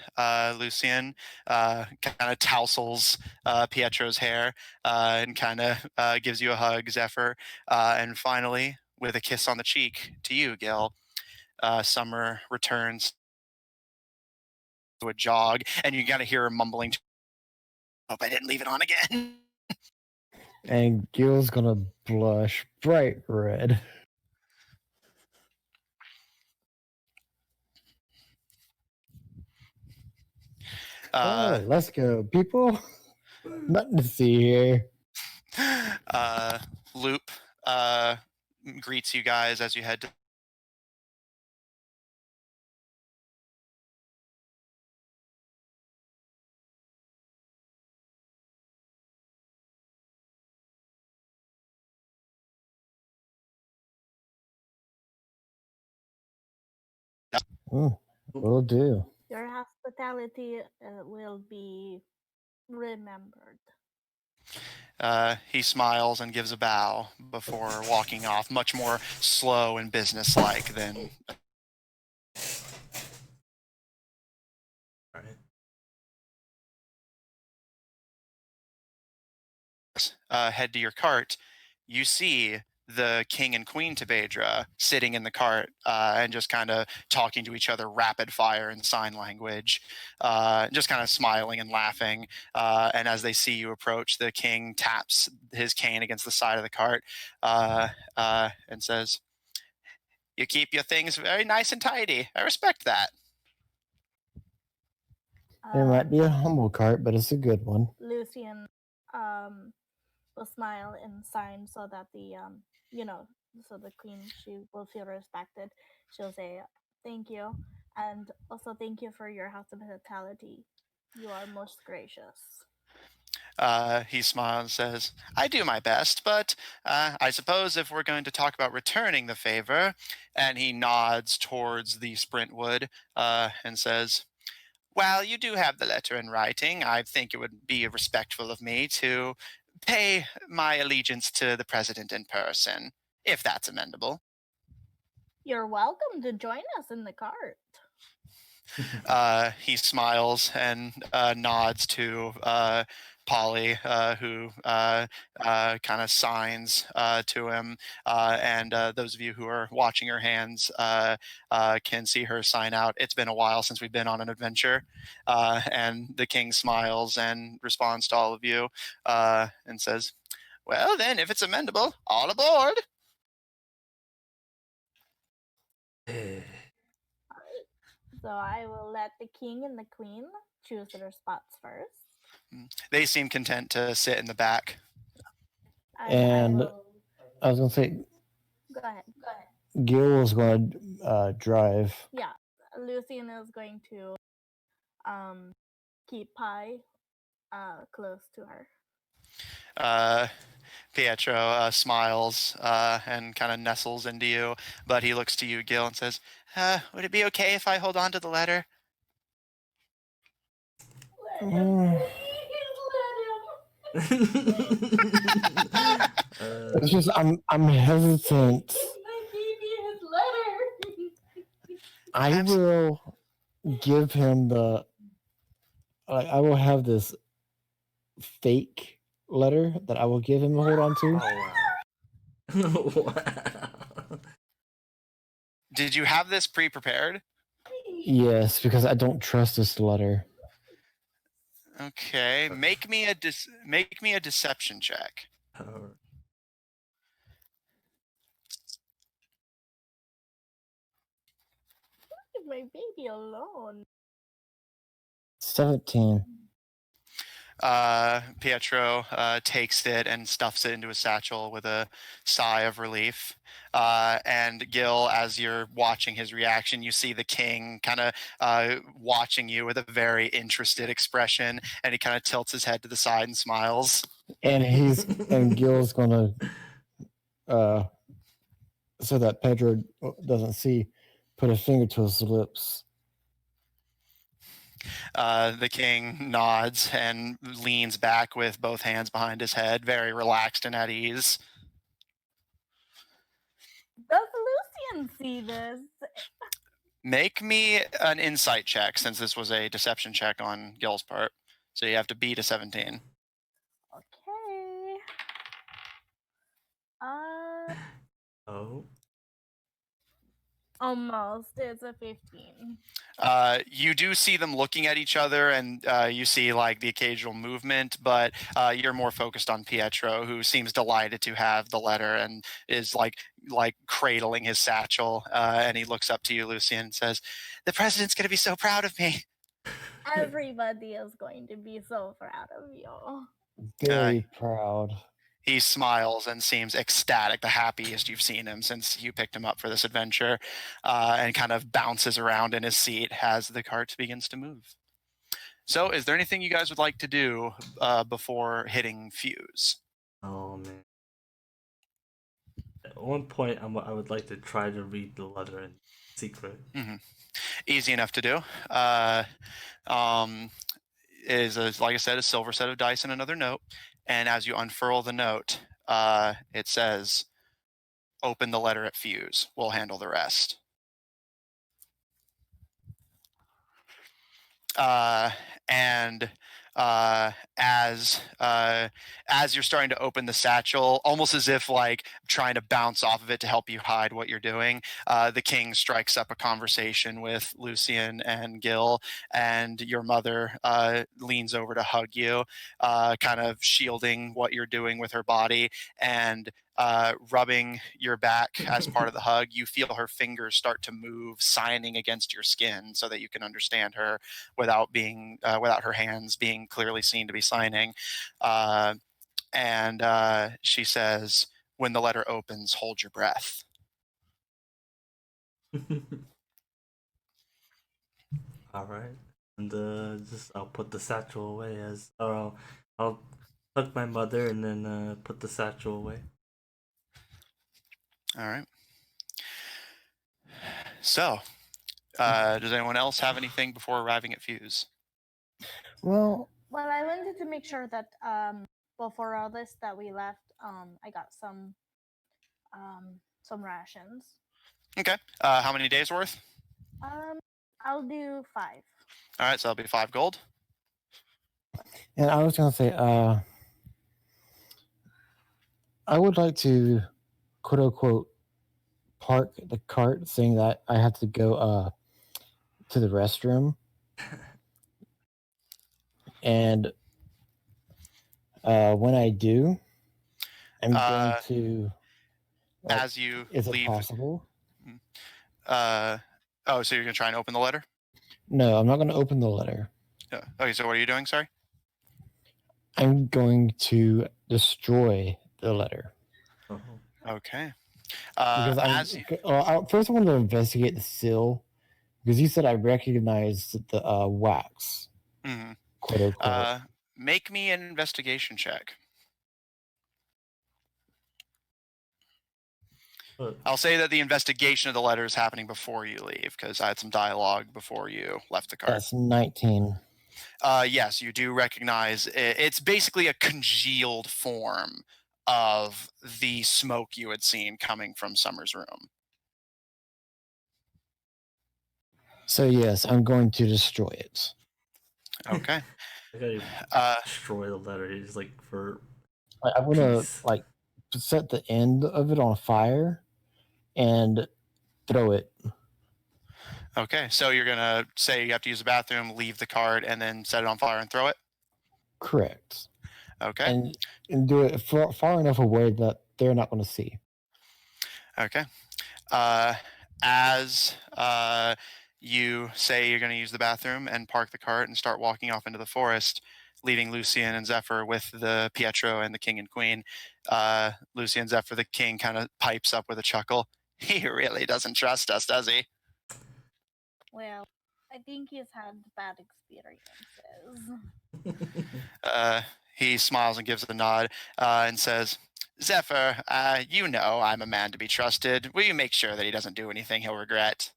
[SPEAKER 1] Lucien, kind of tousles Pietro's hair, and kind of gives you a hug, Zephyr. And finally, with a kiss on the cheek to you, Gil, Summer returns to a jog, and you got to hear her mumbling, hope I didn't leave it on again.
[SPEAKER 3] And Gil's gonna blush bright red. Let's go, people. Nothing to see here.
[SPEAKER 1] Loop greets you guys as you head to
[SPEAKER 3] Will do.
[SPEAKER 4] Your hospitality will be remembered.
[SPEAKER 1] He smiles and gives a bow before walking off, much more slow and businesslike than head to your cart, you see the king and queen Tabedra sitting in the cart and just kind of talking to each other rapid fire in sign language, just kind of smiling and laughing. And as they see you approach, the king taps his cane against the side of the cart and says, "You keep your things very nice and tidy. I respect that."
[SPEAKER 3] It might be a humble cart, but it's a good one.
[SPEAKER 4] Lucian will smile and sign so that so the queen, she will feel respected. She'll say thank you, and also thank you for your hospitality. You are most gracious.
[SPEAKER 1] He smiles and says, "I do my best, but I suppose if we're going to talk about returning the favor," and he nods towards the Sprintwood and says, "Well, you do have the letter in writing. I think it would be respectful of me to pay my allegiance to the president in person, if that's amendable."
[SPEAKER 4] You're welcome to join us in the cart.
[SPEAKER 1] He smiles and nods to Polly, who kind of signs to him. And those of you who are watching her hands can see her sign out. It's been a while since we've been on an adventure. And the king smiles and responds to all of you and says, "Well, then, if it's amendable, all aboard."
[SPEAKER 4] So I will let the king and the queen choose their spots first.
[SPEAKER 1] They seem content to sit in the back.
[SPEAKER 3] And I was going to say,
[SPEAKER 4] Go ahead.
[SPEAKER 3] Gil was going to drive.
[SPEAKER 4] Yeah, Lucian is going to keep Pi close to her.
[SPEAKER 1] Pietro smiles and kind of nestles into you, but he looks to you, Gil, and says, "Would it be okay if I hold on to the letter?"
[SPEAKER 3] It's just I'm hesitant. I will give him I will have this fake letter that I will give him to hold on to.
[SPEAKER 2] Oh, wow. Wow.
[SPEAKER 1] Did you have this pre-prepared?
[SPEAKER 3] Yes, because I don't trust this letter.
[SPEAKER 1] Okay, make me a deception check.
[SPEAKER 4] Leave my baby alone.
[SPEAKER 3] 17.
[SPEAKER 1] Pietro takes it and stuffs it into a satchel with a sigh of relief. And Gil, as you're watching his reaction, you see the king kind of watching you with a very interested expression, and he kind of tilts his head to the side and smiles.
[SPEAKER 3] And Gil's gonna so that Pedro doesn't see, put a finger to his lips.
[SPEAKER 1] The king nods and leans back with both hands behind his head, very relaxed and at ease.
[SPEAKER 4] Does Lucian see this?
[SPEAKER 1] Make me an insight check, since this was a deception check on Gil's part. So you have to beat a 17.
[SPEAKER 4] Okay.
[SPEAKER 2] Oh.
[SPEAKER 4] Almost. It's a 15.
[SPEAKER 1] You do see them looking at each other, and you see like the occasional movement, but you're more focused on Pietro, who seems delighted to have the letter and is like cradling his satchel. And he looks up to you, Lucian, and says, "The president's going to be so proud of me."
[SPEAKER 4] Everybody is going to be so proud of you.
[SPEAKER 3] Very proud.
[SPEAKER 1] He smiles and seems ecstatic, the happiest you've seen him since you picked him up for this adventure, and kind of bounces around in his seat as the cart begins to move. So, is there anything you guys would like to do before hitting Fuse?
[SPEAKER 2] Oh, man. At one point, I would like to try to read the letter in secret.
[SPEAKER 1] Mm-hmm. Easy enough to do. Is, like I said, a silver set of dice and another note. And as you unfurl the note, it says, "Open the letter at Fuse. We'll handle the rest." And as you're starting to open the satchel, almost as if like trying to bounce off of it to help you hide what you're doing. The king strikes up a conversation with Lucian and Gil, and your mother leans over to hug you, kind of shielding what you're doing with her body, and rubbing your back as part of the hug. You feel her fingers start to move, signing against your skin so that you can understand her without her hands being clearly seen to be signing. And she says, "When the letter opens, hold your breath."
[SPEAKER 2] All right, and I'll put the satchel away I'll hug my mother and then put the satchel away.
[SPEAKER 1] All right. So, does anyone else have anything before arriving at Fuse?
[SPEAKER 3] Well,
[SPEAKER 4] I wanted to make sure that before all this that we left, I got some rations.
[SPEAKER 1] Okay. How many days worth?
[SPEAKER 4] I'll do 5.
[SPEAKER 1] All right, so that'll be 5 gold.
[SPEAKER 3] and I was gonna say, I would like to, quote unquote, park the cart, saying that I have to go to the restroom, and when I do, I'm going to. Like,
[SPEAKER 1] as you
[SPEAKER 3] is
[SPEAKER 1] leave,
[SPEAKER 3] it possible?
[SPEAKER 1] so you're gonna try and open the letter?
[SPEAKER 3] No, I'm not going to open the letter.
[SPEAKER 1] Okay, so what are you doing? Sorry.
[SPEAKER 3] I'm going to destroy the letter.
[SPEAKER 1] Okay.
[SPEAKER 3] Because first I want to investigate the seal, because you said I recognized the wax.
[SPEAKER 1] Mm-hmm.
[SPEAKER 3] Quote unquote.
[SPEAKER 1] Make me an investigation check. I'll say that the investigation of the letter is happening before you leave, because I had some dialogue before you left the cart.
[SPEAKER 3] That's 19.
[SPEAKER 1] Yes, you do recognize it's basically a congealed form of the smoke you had seen coming from Summer's room.
[SPEAKER 3] So yes, I'm going to destroy it.
[SPEAKER 1] Okay.
[SPEAKER 2] I gotta destroy the letter. He's like for.
[SPEAKER 3] I'm gonna set the end of it on fire and throw it.
[SPEAKER 1] Okay, so you're gonna say you have to use the bathroom, leave the cart, and then set it on fire and throw it?
[SPEAKER 3] Correct.
[SPEAKER 1] Okay.
[SPEAKER 3] And do it far enough away that they're not going to see.
[SPEAKER 1] Okay. As you say you're going to use the bathroom and park the cart and start walking off into the forest, leaving Lucian and Zephyr with the Pietro and the king and queen, Lucian, Zephyr, the king kind of pipes up with a chuckle. He really doesn't trust us, does he?
[SPEAKER 4] Well, I think he's had bad experiences.
[SPEAKER 1] He smiles and gives a nod and says, "Zephyr, you know I'm a man to be trusted. Will you make sure that he doesn't do anything he'll regret?"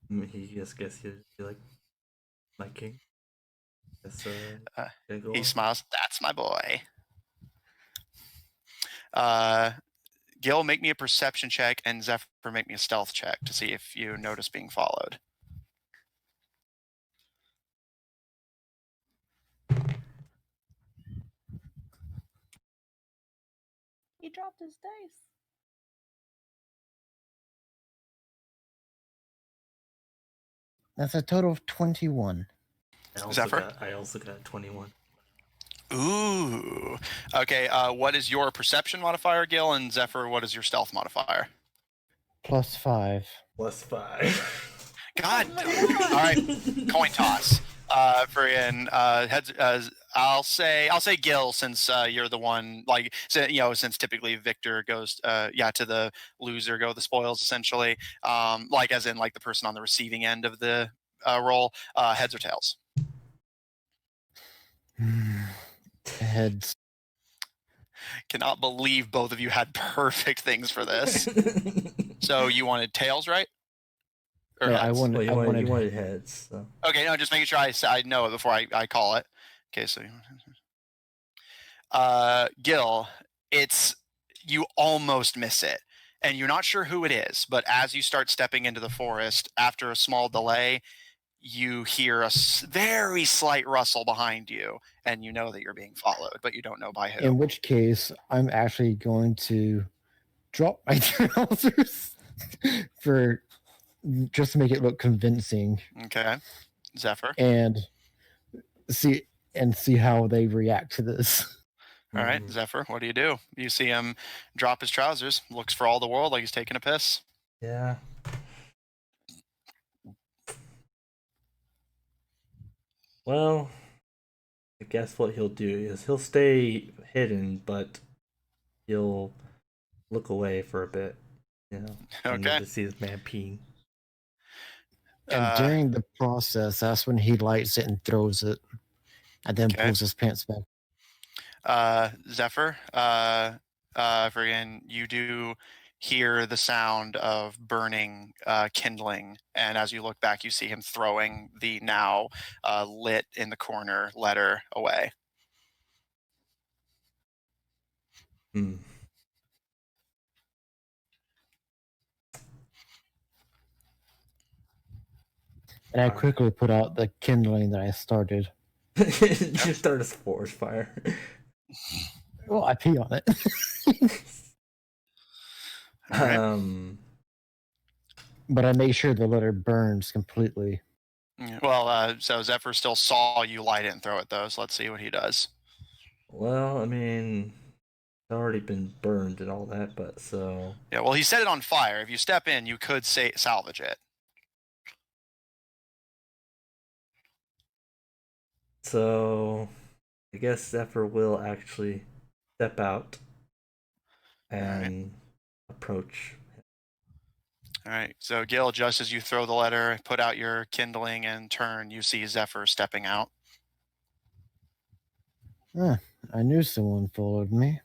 [SPEAKER 2] He guess he'd be like, "My king."
[SPEAKER 1] He smiles. "That's my boy." Gil, make me a perception check, and Zephyr, make me a stealth check to see if you notice being followed.
[SPEAKER 4] He dropped his dice.
[SPEAKER 3] That's a total of 21.
[SPEAKER 2] I also got 21.
[SPEAKER 1] Ooh. Okay, what is your perception modifier, Gil? And Zephyr, what is your stealth modifier?
[SPEAKER 3] +5.
[SPEAKER 2] +5.
[SPEAKER 1] God. All right. Coin toss. Heads. I'll say Gil, since you're the one, since typically Victor goes to the loser go the spoils, essentially, as in the person on the receiving end of the roll. Heads or tails?
[SPEAKER 3] Heads.
[SPEAKER 1] Cannot believe both of you had perfect things for this. So you wanted tails, right? Or
[SPEAKER 3] No,
[SPEAKER 1] heads?
[SPEAKER 3] I wanted
[SPEAKER 2] heads. So.
[SPEAKER 1] Okay, no, just making sure I know it before I call it. Okay, so Gil, you almost miss it, and you're not sure who it is, but as you start stepping into the forest, after a small delay, you hear a very slight rustle behind you, and you know that you're being followed, but you don't know by who.
[SPEAKER 3] In which case, I'm actually going to drop my trousers for just to make it look convincing.
[SPEAKER 1] Okay, Zephyr.
[SPEAKER 3] And see how they react to this.
[SPEAKER 1] All right, Zephyr, what do? You see him drop his trousers, looks for all the world like he's taking a piss.
[SPEAKER 2] Yeah. Well, I guess what he'll do is he'll stay hidden, but he'll look away for a bit, and
[SPEAKER 1] Okay.
[SPEAKER 2] to see this man peeing.
[SPEAKER 3] And during the process, that's when he lights it and throws it, and then pulls his pants back.
[SPEAKER 1] Zephyr, you do hear the sound of burning kindling, and as you look back, you see him throwing the now lit in the corner letter away.
[SPEAKER 2] Hmm.
[SPEAKER 3] And I quickly put out the kindling that I started.
[SPEAKER 2] You start a forest fire.
[SPEAKER 3] Well, I pee on it.
[SPEAKER 1] Right.
[SPEAKER 3] But I make sure the letter burns completely.
[SPEAKER 1] Well, so Zephyr still saw you light it and throw it, though, so let's see what he does.
[SPEAKER 2] Well, I mean, it's already been burned and all that, but so...
[SPEAKER 1] Yeah, well, he set it on fire. If you step in, you could salvage it.
[SPEAKER 2] So, I guess Zephyr will actually step out and approach.
[SPEAKER 1] All right, so Gil, just as you throw the letter, put out your kindling and turn, you see Zephyr stepping out.
[SPEAKER 3] I knew someone followed me.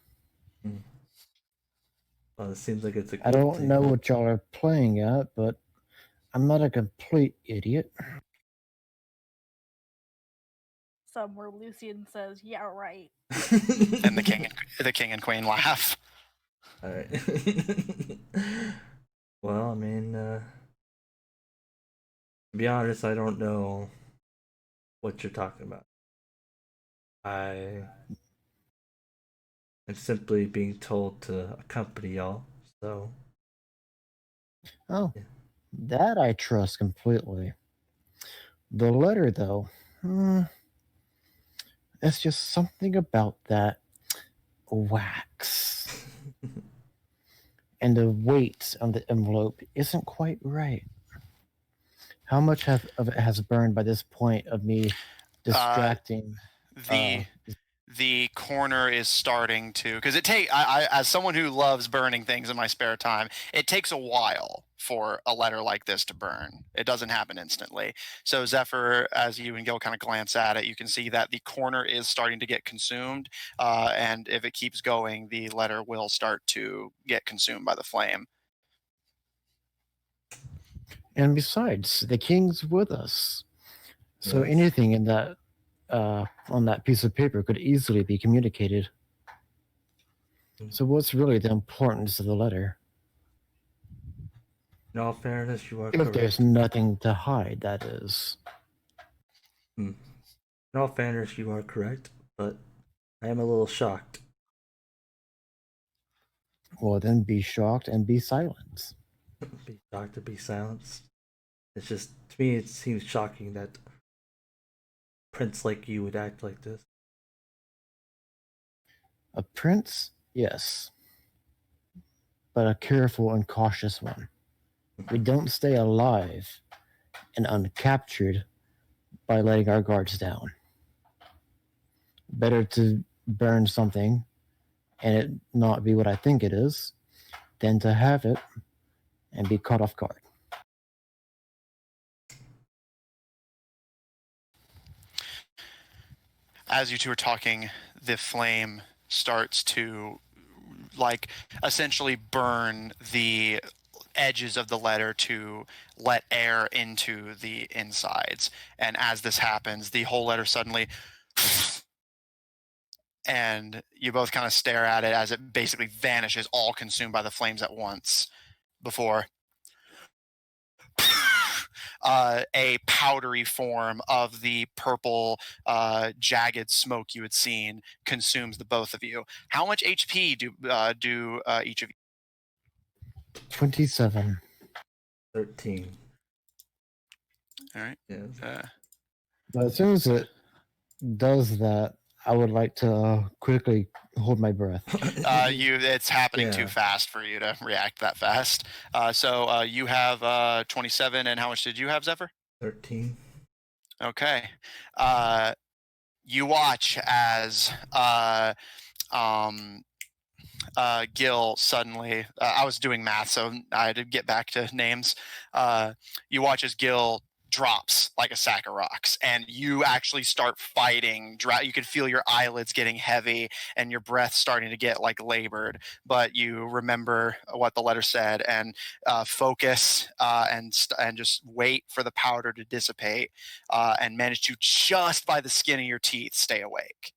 [SPEAKER 2] Well, it seems like it's a good
[SPEAKER 3] I don't
[SPEAKER 2] thing.
[SPEAKER 3] know what y'all are playing at, but I'm not a complete idiot.
[SPEAKER 4] Somewhere Lucian says, "Yeah, right."
[SPEAKER 1] And the king and queen laugh.
[SPEAKER 2] All right. Well, I mean, to be honest, I don't know what you're talking about. I'm simply being told to accompany y'all, so...
[SPEAKER 3] Oh, that I trust completely. The letter, though, it's just something about that wax. And the weight on the envelope isn't quite right. How much of it has burned by this point of me distracting?
[SPEAKER 1] The corner is starting to, because I as someone who loves burning things in my spare time, it takes a while for a letter like this to burn. It doesn't happen instantly. So Zephyr, as you and Gil kind of glance at it, you can see that the corner is starting to get consumed, and if it keeps going, the letter will start to get consumed by the flame.
[SPEAKER 3] And besides, the king's with us, so
[SPEAKER 2] Yes.
[SPEAKER 3] anything in that on that piece of paper could easily be communicated. So what's really the importance of the letter?
[SPEAKER 2] In all fairness, you are
[SPEAKER 3] If
[SPEAKER 2] correct.
[SPEAKER 3] there's nothing to hide, that is.
[SPEAKER 2] In all fairness, you are correct, but I am a little shocked.
[SPEAKER 3] Well, then be shocked and be silent.
[SPEAKER 2] Be shocked to be silenced. It's just, to me, it seems shocking that a prince like you would act like this.
[SPEAKER 3] A prince, yes, but a careful and cautious one. We don't stay alive and uncaptured by letting our guards down. Better to burn something and it not be what I think it is than to have it and be caught off guard.
[SPEAKER 1] As you two are talking, the flame starts to essentially burn the edges of the letter to let air into the insides. And as this happens, the whole letter suddenly and you both kind of stare at it as it basically vanishes, all consumed by the flames at once, before a powdery form of the purple, jagged smoke you had seen consumes the both of you. How much HP do each of you?
[SPEAKER 3] 27.
[SPEAKER 2] 13.
[SPEAKER 1] All right.
[SPEAKER 2] Yes.
[SPEAKER 3] But as soon as it does that, I would like to quickly hold my breath.
[SPEAKER 1] It's happening too
[SPEAKER 2] Yeah.
[SPEAKER 1] fast for you to react that fast. So you have 27, and how much did you have, Zephyr?
[SPEAKER 2] 13.
[SPEAKER 1] Okay. You watch as Gil suddenly. I was doing math, so I had to get back to names. You watch as Gil drops like a sack of rocks, and you actually start fighting. You can feel your eyelids getting heavy and your breath starting to get like labored. But you remember what the letter said and focus and just wait for the powder to dissipate and manage to just by the skin of your teeth stay awake.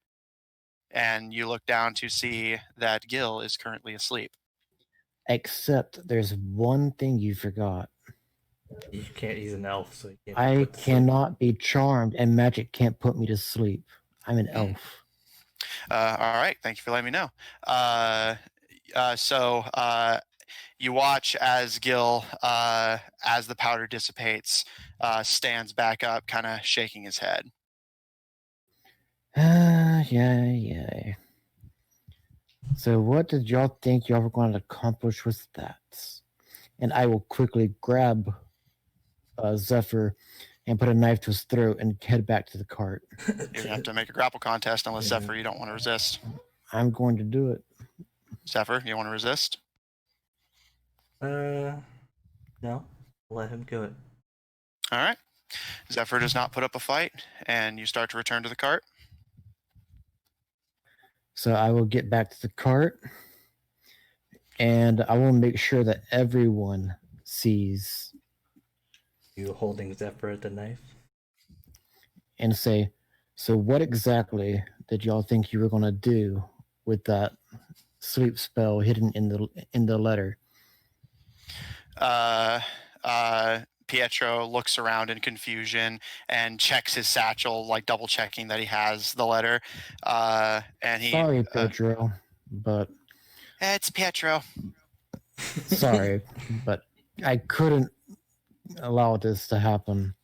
[SPEAKER 1] And you look down to see that Gil is currently asleep.
[SPEAKER 3] Except there's one thing you forgot.
[SPEAKER 2] You can't. He's an elf, so he can't.
[SPEAKER 3] I
[SPEAKER 2] put to sleep.
[SPEAKER 3] cannot be charmed, and magic can't put me to sleep. I'm an elf.
[SPEAKER 1] All right, thank you for letting me know. So you watch as Gil, as the powder dissipates, stands back up, kind of shaking his head.
[SPEAKER 3] Yeah. So what did y'all think y'all were going to accomplish with that? And I will quickly grab Zephyr and put a knife to his throat and head back to the cart.
[SPEAKER 1] You have to make a grapple contest unless
[SPEAKER 2] Yeah.
[SPEAKER 1] Zephyr, you don't want to resist.
[SPEAKER 3] I'm going to do it.
[SPEAKER 1] Zephyr, you want to resist?
[SPEAKER 2] No. Let him do it.
[SPEAKER 1] All right. Zephyr does not put up a fight, and you start to return to the cart.
[SPEAKER 3] So I will get back to the cart, and I will make sure that everyone sees
[SPEAKER 2] You holding Zephyr at the knife?
[SPEAKER 3] and say, so what exactly did y'all think you were going to do with that sleep spell hidden in the letter?
[SPEAKER 1] Pietro looks around in confusion and checks his satchel, like double checking that he has the letter. And he.
[SPEAKER 3] Sorry, Pietro, but
[SPEAKER 1] It's Pietro.
[SPEAKER 3] sorry, but I couldn't allow this to happen.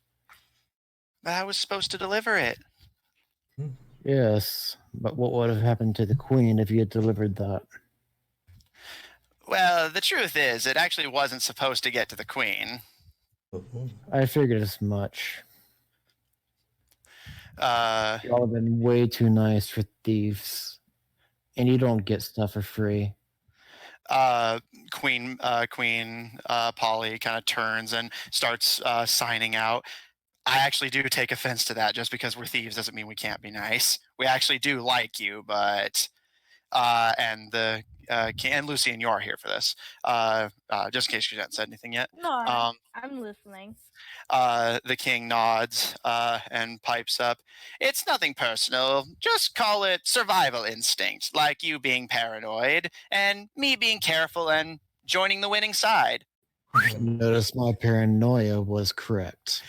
[SPEAKER 1] I was supposed to deliver it.
[SPEAKER 3] Yes, but what would have happened to the queen if you had delivered that?
[SPEAKER 1] Well, the truth is, it actually wasn't supposed to get to the queen.
[SPEAKER 3] I figured as much.
[SPEAKER 1] Uh,
[SPEAKER 3] Y'all have been way too nice for thieves, and you don't get stuff for free.
[SPEAKER 1] Queen Polly kind of turns and starts signing out. I actually do take offense to that. Just because we're thieves doesn't mean we can't be nice. We actually do like you, but and the and Lucy and you are here for this. Just in case you haven't said anything yet.
[SPEAKER 4] No, I'm listening.
[SPEAKER 1] The king nods and pipes up. It's nothing personal. Just call it survival instinct, like you being paranoid and me being careful and joining the winning side.
[SPEAKER 3] Notice my paranoia was correct.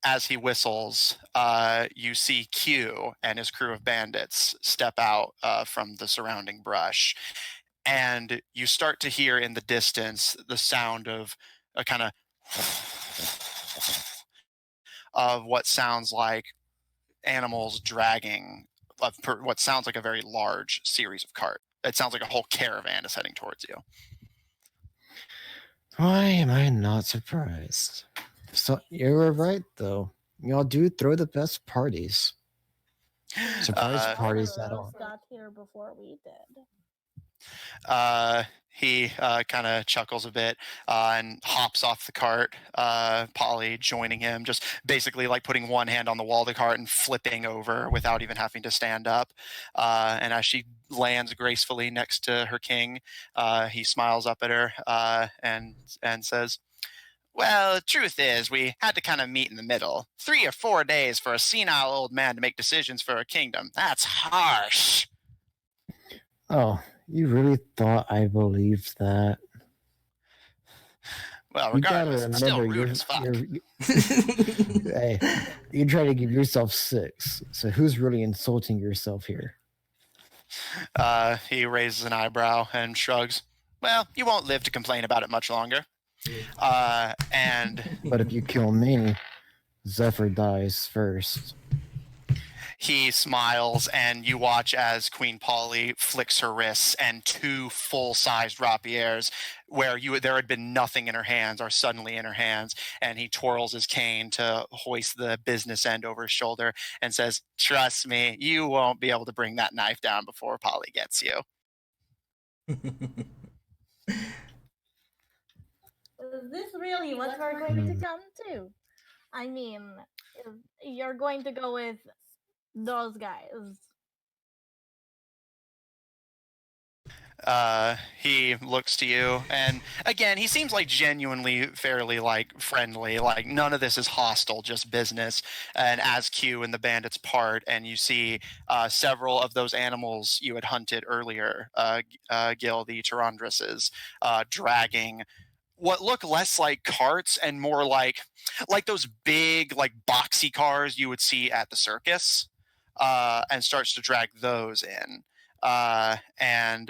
[SPEAKER 1] As he whistles, you see Q and his crew of bandits step out from the surrounding brush. And you start to hear in the distance the sound of a kind of what sounds like animals dragging what sounds like a very large series of cart. It sounds like a whole caravan is heading towards you.
[SPEAKER 3] Why am I not surprised? So you were right, though. Y'all do throw the best parties. Surprise parties that
[SPEAKER 4] Rose
[SPEAKER 3] on.
[SPEAKER 4] got here before we did.
[SPEAKER 1] He kind of chuckles a bit and hops off the cart. Polly joining him, just basically like putting one hand on the wall of the cart and flipping over without even having to stand up. And as she lands gracefully next to her king, he smiles up at her and says, well, the truth is, we had to kind of meet in the middle. 3 or 4 days for a senile old man to make decisions for a kingdom. That's harsh.
[SPEAKER 3] Oh, you really thought I believed that?
[SPEAKER 1] Well,
[SPEAKER 3] You gotta
[SPEAKER 1] regardless, it's still
[SPEAKER 3] remember,
[SPEAKER 1] rude as fuck.
[SPEAKER 3] hey, you're trying to give yourself 6. So who's really insulting yourself here?
[SPEAKER 1] He raises an eyebrow and shrugs. Well, you won't live to complain about it much longer. And
[SPEAKER 3] But if you kill me, Zephyr dies first.
[SPEAKER 1] he smiles, and you watch as Queen Polly flicks her wrists, and 2 full-sized rapiers, where there had been nothing in her hands, are suddenly in her hands. And he twirls his cane to hoist the business end over his shoulder and says, "Trust me, you won't be able to bring that knife down before Polly gets you."
[SPEAKER 4] Is this really what we're going to come to? I mean, if you're going to go with those guys.
[SPEAKER 1] He looks to you, and again, he seems like genuinely fairly like friendly. Like none of this is hostile, just business. And as Q and the bandits part, and you see several of those animals you had hunted earlier, Gil, the Tyrandresses, dragging what look less like carts and more like those big like boxy cars you would see at the circus, and starts to drag those in. And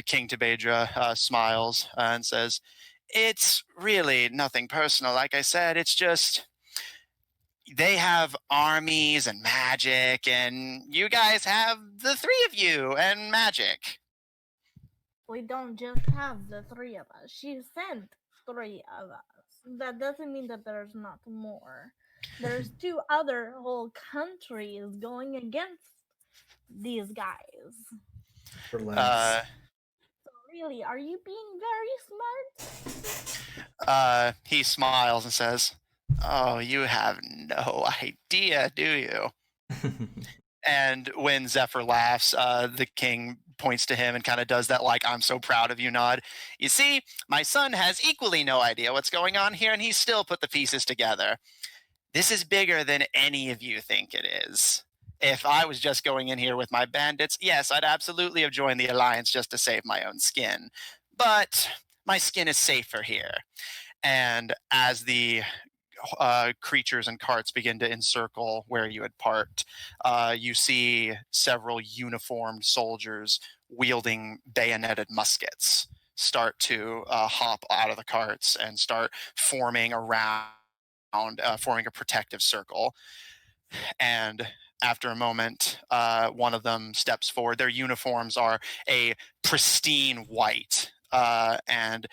[SPEAKER 1] King Tabedra smiles and says, "It's really nothing personal. Like I said, it's just they have armies and magic, and you guys have the 3 of you and magic."
[SPEAKER 4] We don't just have the 3 of us. She sent 3 of us. That doesn't mean that there's not more. There's 2 other whole countries going against these guys.
[SPEAKER 2] Relax.
[SPEAKER 4] So really, are you being very smart?
[SPEAKER 1] He smiles and says, "Oh, you have no idea, do you?" And when Zephyr laughs, the king points to him and kind of does that like, "I'm so proud of you" nod. "You see, my son has equally no idea what's going on here, and he still put the pieces together. This is bigger than any of you think it is. If I was just going in here with my bandits, yes, I'd absolutely have joined the alliance just to save my own skin. But my skin is safer here." And as the creatures and carts begin to encircle where you had parked, you see several uniformed soldiers wielding bayoneted muskets start to hop out of the carts and start forming around, forming a protective circle. And after a moment, one of them steps forward. Their uniforms are a pristine white, and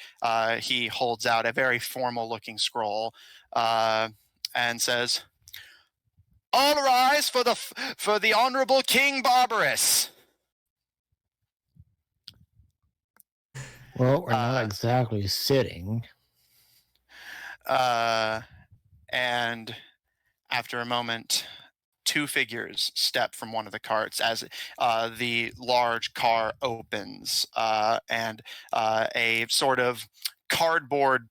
[SPEAKER 1] he holds out a very formal-looking scroll and says, "All rise for the Honorable King Barbarous."
[SPEAKER 3] Well, we're not exactly sitting.
[SPEAKER 1] And after a moment, 2 figures step from one of the carts as the large car opens, and a sort of cardboard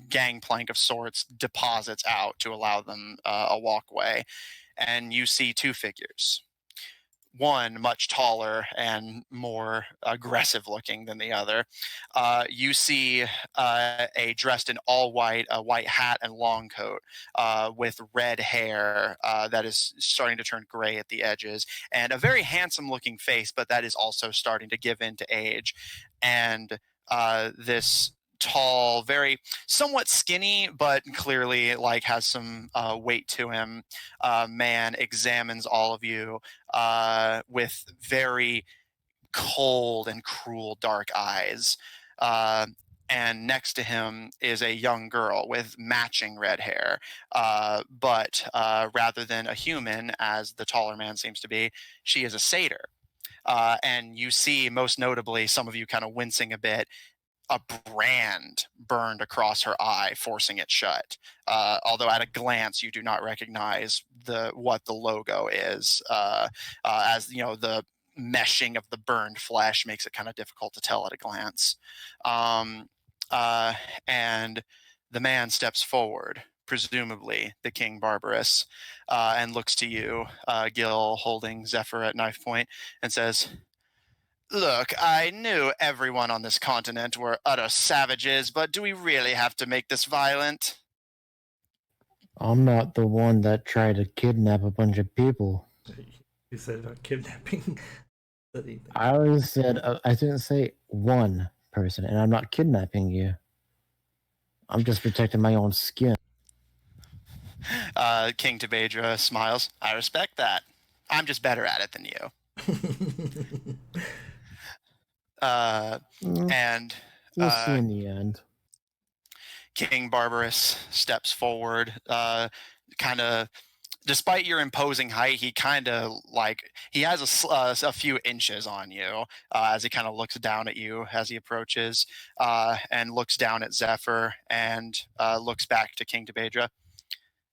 [SPEAKER 1] gangplank of sorts deposits out to allow them a walkway. And you see 2 figures. One much taller and more aggressive looking than the other. You see a dressed in all white, a white hat and long coat, with red hair that is starting to turn gray at the edges, and a very handsome looking face, but that is also starting to give in to age. And this tall, very somewhat skinny, but clearly like has some weight to him, man examines all of you with very cold and cruel dark eyes. And next to him is a young girl with matching red hair. But rather than a human, as the taller man seems to be, she is a satyr. And you see, most notably, some of you kind of wincing a bit, a brand burned across her eye, forcing it shut. Although at a glance you do not recognize what the logo is, as you know, the meshing of the burned flesh makes it kind of difficult to tell at a glance. And the man steps forward, presumably the King Barbarous, and looks to you, Gil, holding Zephyr at knife point, and says, Look, I knew everyone on this continent were utter savages, but do we really have to make this violent?
[SPEAKER 3] I'm not the one that tried to kidnap a bunch of people.
[SPEAKER 2] You said about kidnapping.
[SPEAKER 3] I always said I didn't say one person, and I'm not kidnapping you. I'm just protecting my own skin.
[SPEAKER 1] King Tabedra smiles. I respect that. I'm just better at it than you. And
[SPEAKER 3] You'll see in the end.
[SPEAKER 1] King Barbarous steps forward, kind of. Despite your imposing height, he kind of he has a few inches on you as he kind of looks down at you as he approaches and looks down at Zephyr and looks back to King Tabedra.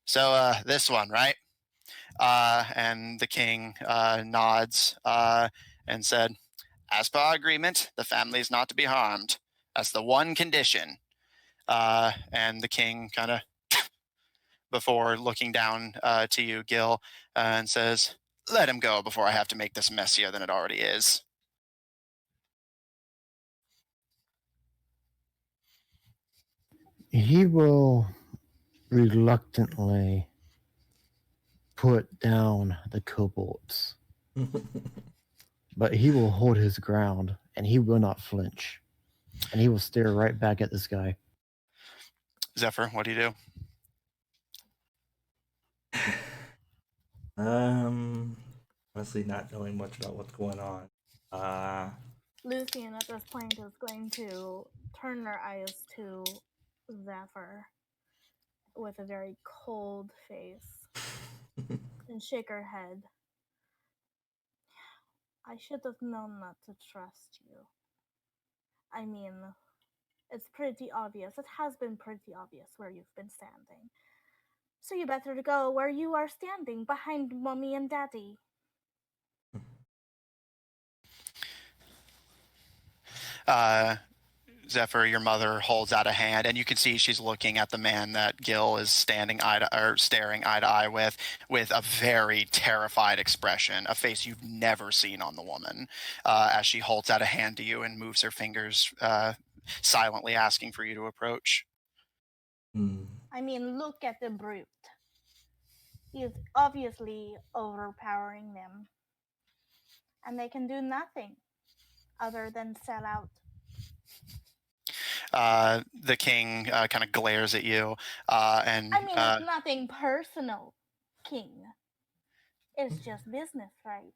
[SPEAKER 1] So this one, right? And the king nods and said, as per our agreement, the family is not to be harmed. That's the one condition. And the king kind of before looking down to you, Gil, and says, let him go before I have to make this messier than it already is.
[SPEAKER 3] He will reluctantly put down the kobolds. But he will hold his ground, and he will not flinch. And he will stare right back at this guy.
[SPEAKER 1] Zephyr, what do you do?
[SPEAKER 2] Honestly, not knowing much about what's going on.
[SPEAKER 4] Lucian at this point is going to turn her eyes to Zephyr with a very cold face and shake her head. I should have known not to trust you. I mean, it's pretty obvious. It has been pretty obvious where you've been standing. So you better go where you are standing, behind Mommy and Daddy.
[SPEAKER 1] Zephyr, your mother holds out a hand, and you can see she's looking at the man that Gil is staring eye to eye with a very terrified expression, a face you've never seen on the woman, as she holds out a hand to you and moves her fingers, silently asking for you to approach.
[SPEAKER 4] I mean, look at the brute. He is obviously overpowering them, and they can do nothing other than sell out.
[SPEAKER 1] The king kind of glares at you, and
[SPEAKER 4] I mean, it's nothing personal, King. It's just business, right?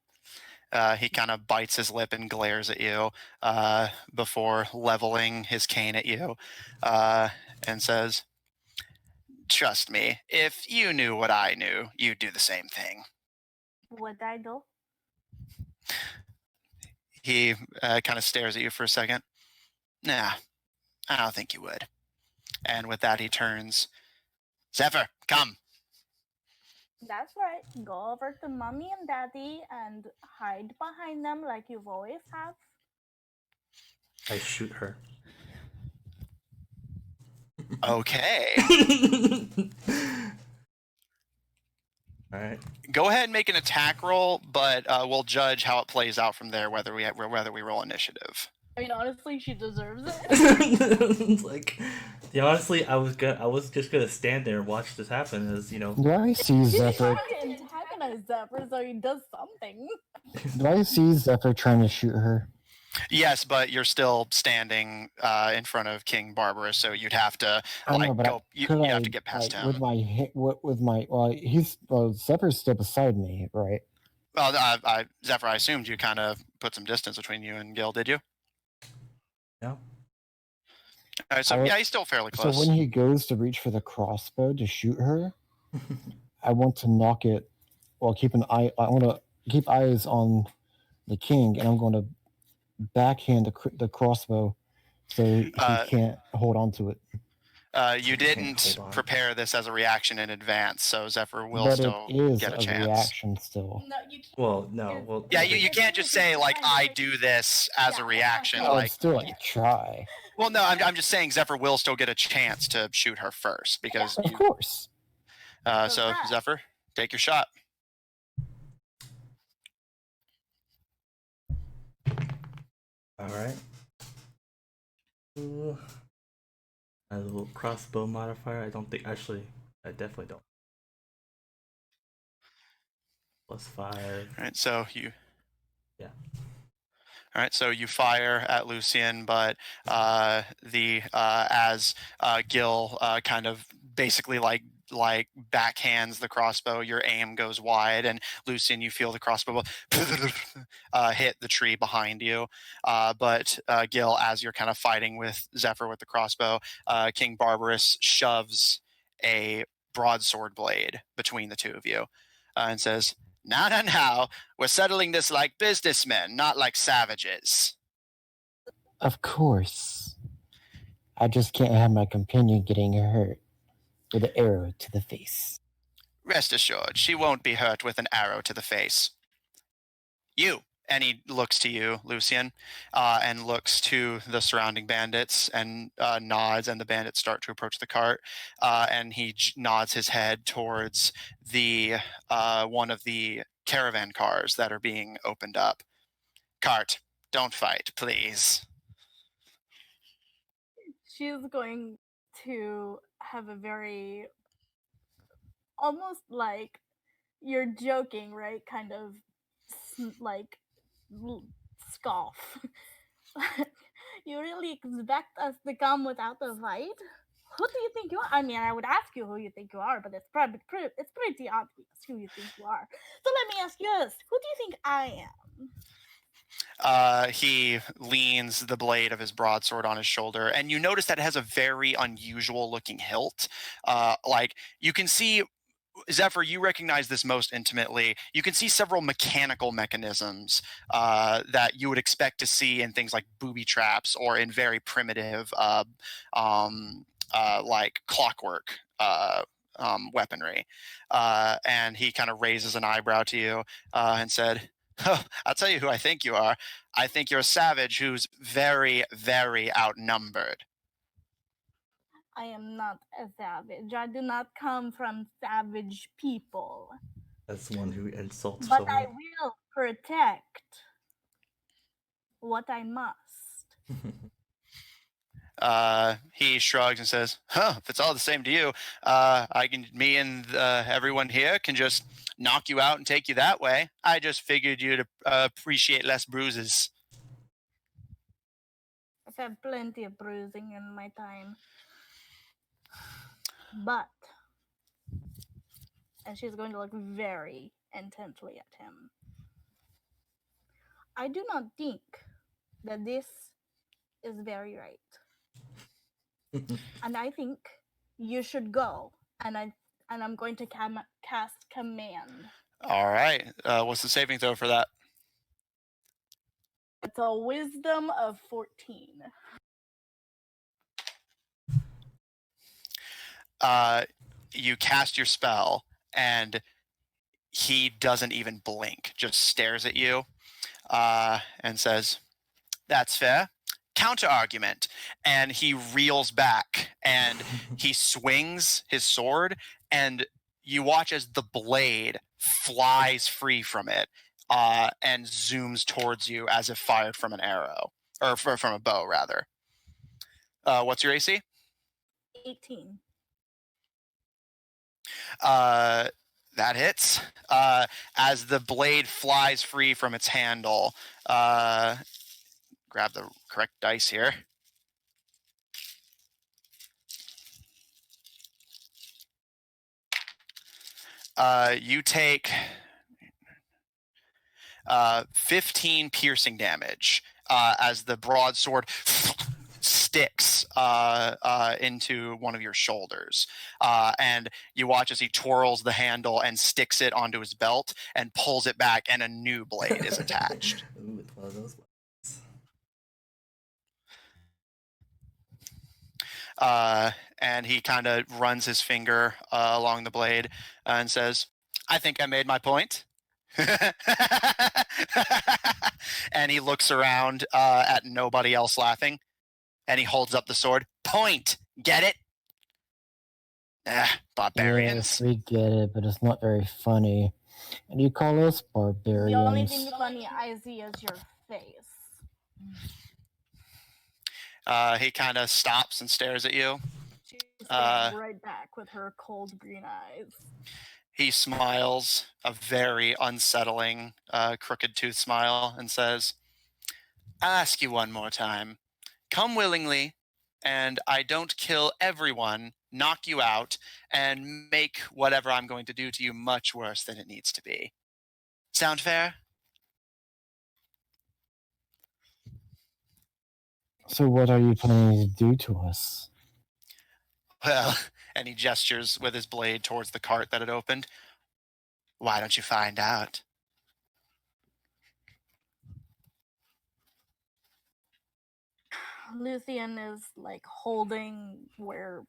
[SPEAKER 1] he kind of bites his lip and glares at you before leveling his cane at you and says, trust me, if you knew what I knew, you'd do the same thing.
[SPEAKER 4] Would I do?
[SPEAKER 1] He kind of stares at you for a second. Nah, I don't think you would. And with that, he turns. Zephyr, come.
[SPEAKER 4] That's right. Go over to Mommy and Daddy and hide behind them like you've always have.
[SPEAKER 2] I shoot her.
[SPEAKER 1] Okay.
[SPEAKER 2] All right.
[SPEAKER 1] Go ahead and make an attack roll, but we'll judge how it plays out from there. Whether we roll initiative.
[SPEAKER 4] I mean, honestly, she deserves it.
[SPEAKER 2] It's like, yeah, honestly, I was just gonna stand there and watch this happen, as you know.
[SPEAKER 3] Do I see Zephyr?
[SPEAKER 4] She's trying to antagonize Zephyr, so he does something.
[SPEAKER 3] Do I see Zephyr trying to shoot her?
[SPEAKER 1] Yes, but you're still standing in front of King Barbarous, so you'd have to you have to get past him.
[SPEAKER 3] With my Zephyr's still beside me, right?
[SPEAKER 1] Well, Zephyr, I assumed you kind of put some distance between you and Gil, did you?
[SPEAKER 2] No.
[SPEAKER 1] All right, so yeah, he's still fairly close.
[SPEAKER 3] So when he goes to reach for the crossbow to shoot her, I want to knock it. Well, I want to keep eyes on the king, and I'm going to backhand the crossbow so he can't hold on to it.
[SPEAKER 1] You didn't prepare this as a reaction in advance, so Zephyr will still get a chance.
[SPEAKER 3] Reaction still.
[SPEAKER 4] No, you can't.
[SPEAKER 2] Well, no. Well,
[SPEAKER 1] yeah, you can't just say like I do this as a reaction.
[SPEAKER 3] I would still try.
[SPEAKER 1] Well, no, I'm just saying Zephyr will still get a chance to shoot her first because
[SPEAKER 3] of course.
[SPEAKER 1] So Zephyr, take your shot.
[SPEAKER 2] All right. Ooh. As a little crossbow modifier, I don't think. Actually, I definitely don't. +5.
[SPEAKER 1] All right, so you.
[SPEAKER 2] Yeah.
[SPEAKER 1] All right, so you fire at Lucian, but as Gil kind of basically like backhands the crossbow, your aim goes wide, and Lucian, you feel the crossbow hit the tree behind you. But Gil, as you're kind of fighting with Zephyr with the crossbow, King Barbarous shoves a broadsword blade between the two of you and says, Now, we're settling this like businessmen, not like savages.
[SPEAKER 3] Of course. I just can't have my companion getting hurt with an arrow to the face.
[SPEAKER 1] Rest assured, she won't be hurt with an arrow to the face. You. And he looks to you, Lucian, and looks to the surrounding bandits and nods, and the bandits start to approach the cart. And he nods his head towards the one of the caravan cars that are being opened up. Cart, don't fight, please.
[SPEAKER 4] She's going to have a very almost like you're joking, right? Kind of like scoff. You really expect us to come without a fight? Who do you think you are? I mean, I would ask you who you think you are, but it's pretty obvious who you think you are. So let me ask you this: who do you think I am?
[SPEAKER 1] He leans the blade of his broadsword on his shoulder, and you notice that it has a very unusual looking hilt. Like you can see, Zephyr, you recognize this most intimately. You can see several mechanical mechanisms that you would expect to see in things like booby traps or in very primitive, like clockwork weaponry. And he kind of raises an eyebrow to you and said, oh, I'll tell you who I think you are. I think you're a savage who's very, very outnumbered.
[SPEAKER 4] I am not a savage. I do not come from savage people.
[SPEAKER 2] That's one who insults
[SPEAKER 4] but
[SPEAKER 2] someone.
[SPEAKER 4] I will protect what I must.
[SPEAKER 1] He shrugs and says, if it's all the same to you, me and everyone here can just knock you out and take you that way. I just figured you'd appreciate less bruises.
[SPEAKER 4] I've had plenty of bruising in my time. But, and she's going to look very intently at him, I do not think that this is very right. And I think you should go. And I'm going to cast command.
[SPEAKER 1] All right. What's the saving throw for that?
[SPEAKER 4] It's a wisdom of 14.
[SPEAKER 1] You cast your spell, and he doesn't even blink, just stares at you and says, that's fair. Counter argument. And he reels back and he swings his sword, and you watch as the blade flies free from it and zooms towards you as if fired from an arrow, or from a bow, rather. What's your AC?
[SPEAKER 4] 18.
[SPEAKER 1] That hits. As the blade flies free from its handle, grab the correct dice here. You take 15 piercing damage as the broadsword sticks into one of your shoulders. And you watch as he twirls the handle and sticks it onto his belt and pulls it back, and a new blade is attached.
[SPEAKER 2] Ooh, it's one of those ones.
[SPEAKER 1] And he kind of runs his finger along the blade and says, I think I made my point. And he looks around at nobody else laughing, and he holds up the sword. Point! Get it? Barbarians.
[SPEAKER 3] Yes, we get it, but it's not very funny. And you call us barbarians.
[SPEAKER 4] The only thing funny I see is your face.
[SPEAKER 1] He kind of stops and stares at you.
[SPEAKER 4] She's staring right back with her cold green eyes.
[SPEAKER 1] He smiles, a very unsettling, crooked tooth smile, and says, I'll ask you one more time. Come willingly, and I don't kill everyone, knock you out, and make whatever I'm going to do to you much worse than it needs to be. Sound fair?
[SPEAKER 3] So what are you planning to do to us?
[SPEAKER 1] Well, and he gestures with his blade towards the cart that had opened. Why don't you find out?
[SPEAKER 4] Lucian is like holding where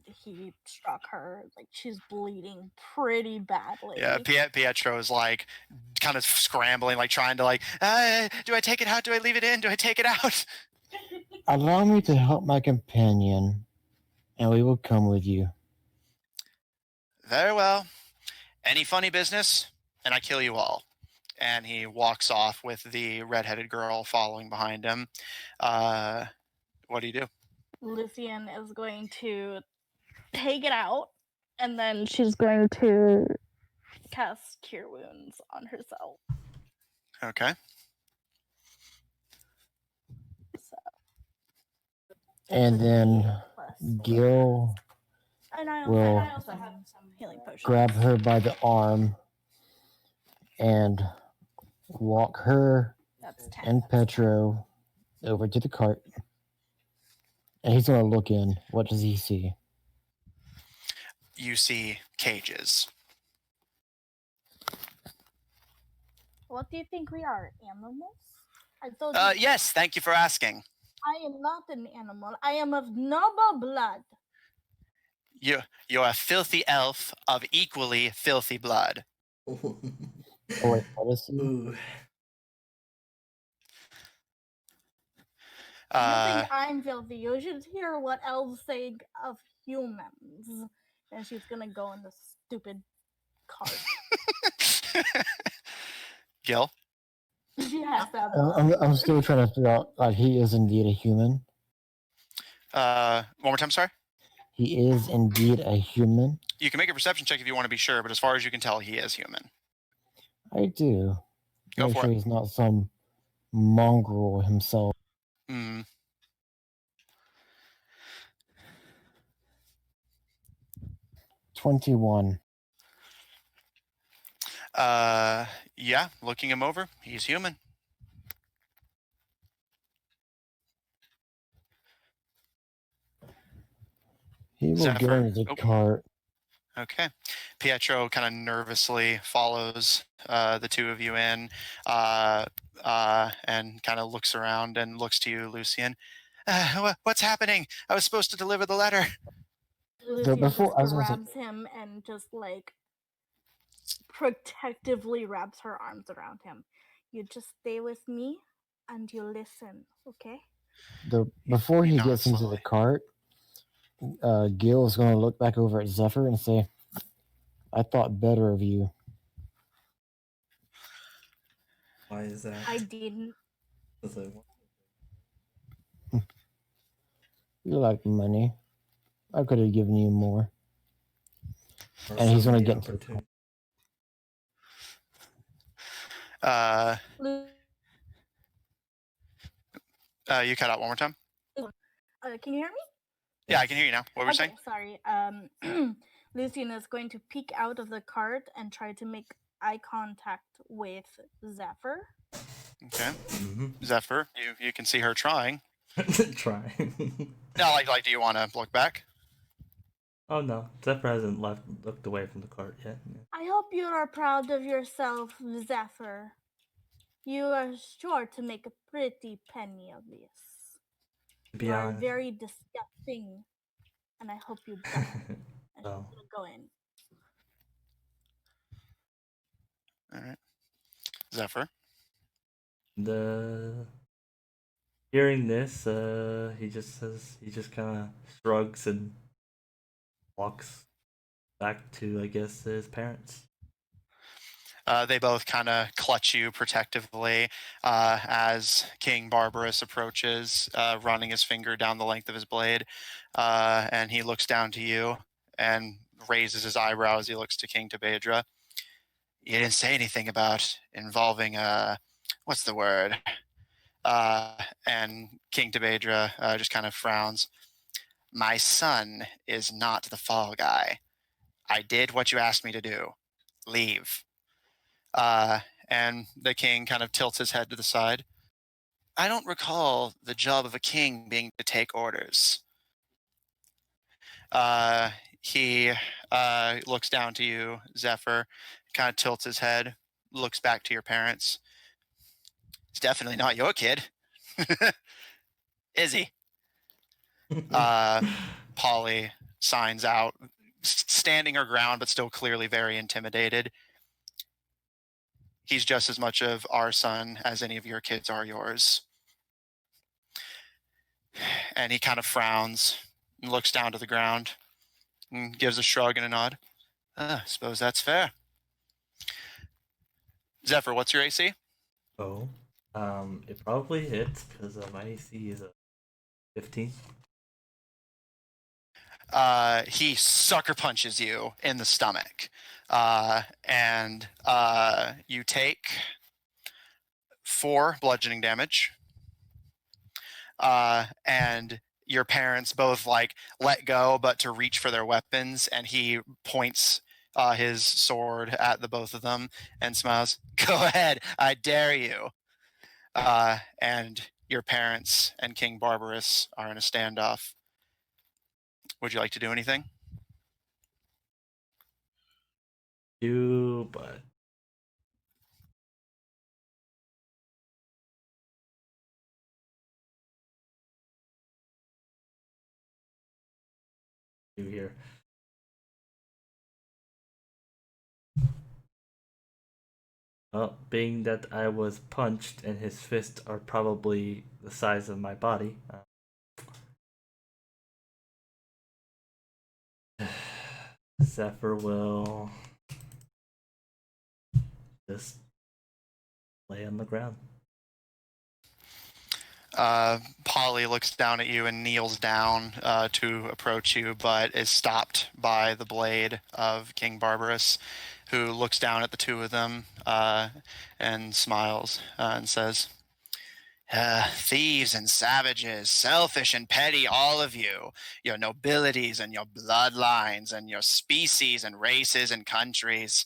[SPEAKER 4] he struck her. Like she's bleeding pretty badly.
[SPEAKER 1] Yeah, Pietro is like kind of scrambling, like trying to like, do I take it out? Do I leave it in? Do I take it out?
[SPEAKER 3] Allow me to help my companion, and we will come with you.
[SPEAKER 1] Very well. Any funny business, and I kill you all. And he walks off with the redheaded girl following behind him. What do you do?
[SPEAKER 4] Lucian is going to take it out, and then she's going to cast Cure Wounds on herself.
[SPEAKER 1] Okay.
[SPEAKER 4] So,
[SPEAKER 3] And then Gil
[SPEAKER 4] and I
[SPEAKER 3] will
[SPEAKER 4] also have some healing potions.
[SPEAKER 3] grab her by the arm and walk her
[SPEAKER 4] That's 10.
[SPEAKER 3] and Petro over to the cart. And he's going to look in. What does he see?
[SPEAKER 1] You see cages.
[SPEAKER 4] What do you think we are? Animals? I told you.
[SPEAKER 1] Yes, thank you for asking.
[SPEAKER 4] I am not an animal. I am of noble blood.
[SPEAKER 1] You're a filthy elf of equally filthy blood.
[SPEAKER 3] Oh, wait, what is he?
[SPEAKER 2] Ooh.
[SPEAKER 4] You think I'm filthy? You should hear what elves say of humans. And she's gonna go in the stupid cart.
[SPEAKER 1] Gil?
[SPEAKER 4] She has to have
[SPEAKER 3] I'm still trying to figure out, like, he is indeed a human.
[SPEAKER 1] One more time, sorry?
[SPEAKER 3] He is indeed a human.
[SPEAKER 1] You can make a perception check if you want to be sure, but as far as you can tell, he is human.
[SPEAKER 3] I do.
[SPEAKER 1] Go
[SPEAKER 3] Make
[SPEAKER 1] for
[SPEAKER 3] sure
[SPEAKER 1] it.
[SPEAKER 3] he's not some mongrel himself.
[SPEAKER 1] Hmm.
[SPEAKER 3] 21.
[SPEAKER 1] Yeah, looking him over, he's human.
[SPEAKER 3] He will
[SPEAKER 1] Zephyr.
[SPEAKER 3] get into the cart.
[SPEAKER 1] Okay. Pietro kind of nervously follows the two of you in and kind of looks around and looks to you, Lucian. What's happening? I was supposed to deliver the letter.
[SPEAKER 4] Lucian
[SPEAKER 3] before- I was
[SPEAKER 4] just
[SPEAKER 3] gonna
[SPEAKER 4] grabs him and just like protectively wraps her arms around him. You just stay with me and you listen, okay?
[SPEAKER 3] Before he
[SPEAKER 1] nod
[SPEAKER 3] gets into
[SPEAKER 1] slowly.
[SPEAKER 3] the cart, Gil is going to look back over at Zephyr and say, I thought better of you.
[SPEAKER 2] Why is that?
[SPEAKER 4] I didn't.
[SPEAKER 2] It's like, what?
[SPEAKER 3] You like money. I could have given you more.
[SPEAKER 2] Or
[SPEAKER 3] And he's
[SPEAKER 2] so
[SPEAKER 3] going to
[SPEAKER 2] many
[SPEAKER 3] get into the cart.
[SPEAKER 1] You cut out one more time?
[SPEAKER 4] Can you hear me?
[SPEAKER 1] Yeah, I can hear you now. What were you saying?
[SPEAKER 4] Sorry. Lucian is going to peek out of the cart and try to make eye contact with Zephyr.
[SPEAKER 1] Okay.
[SPEAKER 2] Mm-hmm.
[SPEAKER 1] Zephyr, you can see her trying.
[SPEAKER 2] Try.
[SPEAKER 1] No, like, do you want to look back?
[SPEAKER 2] Oh no, Zephyr hasn't looked away from the cart yet. Yeah.
[SPEAKER 4] I hope you are proud of yourself, Zephyr. You are sure to make a pretty penny of this.
[SPEAKER 2] To be
[SPEAKER 4] You are
[SPEAKER 2] honest.
[SPEAKER 4] very disgusting, and I hope you die. And she's
[SPEAKER 2] Oh.
[SPEAKER 4] gonna go in.
[SPEAKER 1] All right. Zephyr.
[SPEAKER 2] Hearing this, he just kind of shrugs and walks back to, I guess, his parents.
[SPEAKER 1] They both kind of clutch you protectively as King Barbarous approaches, running his finger down the length of his blade. And he looks down to you and raises his eyebrow as he looks to King Tabedra. You didn't say anything about involving, what's the word? And King Tabedra just kind of frowns. My son is not the fall guy. I did what you asked me to do. Leave. And the king kind of tilts his head to the side. I don't recall the job of a king being to take orders. He looks down to you, Zephyr, kind of tilts his head, looks back to your parents. It's definitely not your kid. Is he? Polly signs out, standing her ground, but still clearly very intimidated. He's just as much of our son as any of your kids are yours. And he kind of frowns and looks down to the ground and gives a shrug and a nod. I suppose that's fair. Zephyr, what's your AC?
[SPEAKER 2] Oh, it probably hits because my AC is a 15.
[SPEAKER 1] He sucker punches you in the stomach. And you take 4 bludgeoning damage. And your parents both like let go, but to reach for their weapons, and he points his sword at the both of them and smiles. Go ahead, I dare you. And your parents and King Barbarous are in a standoff. Would you like to do anything?
[SPEAKER 2] But here. Well, being that I was punched and his fists are probably the size of my body, Zephyr will just lay on the ground.
[SPEAKER 1] Polly looks down at you and kneels down to approach you, but is stopped by the blade of King Barbarous, who looks down at the two of them and smiles and says, thieves and savages, selfish and petty, all of you, your nobilities and your bloodlines and your species and races and countries.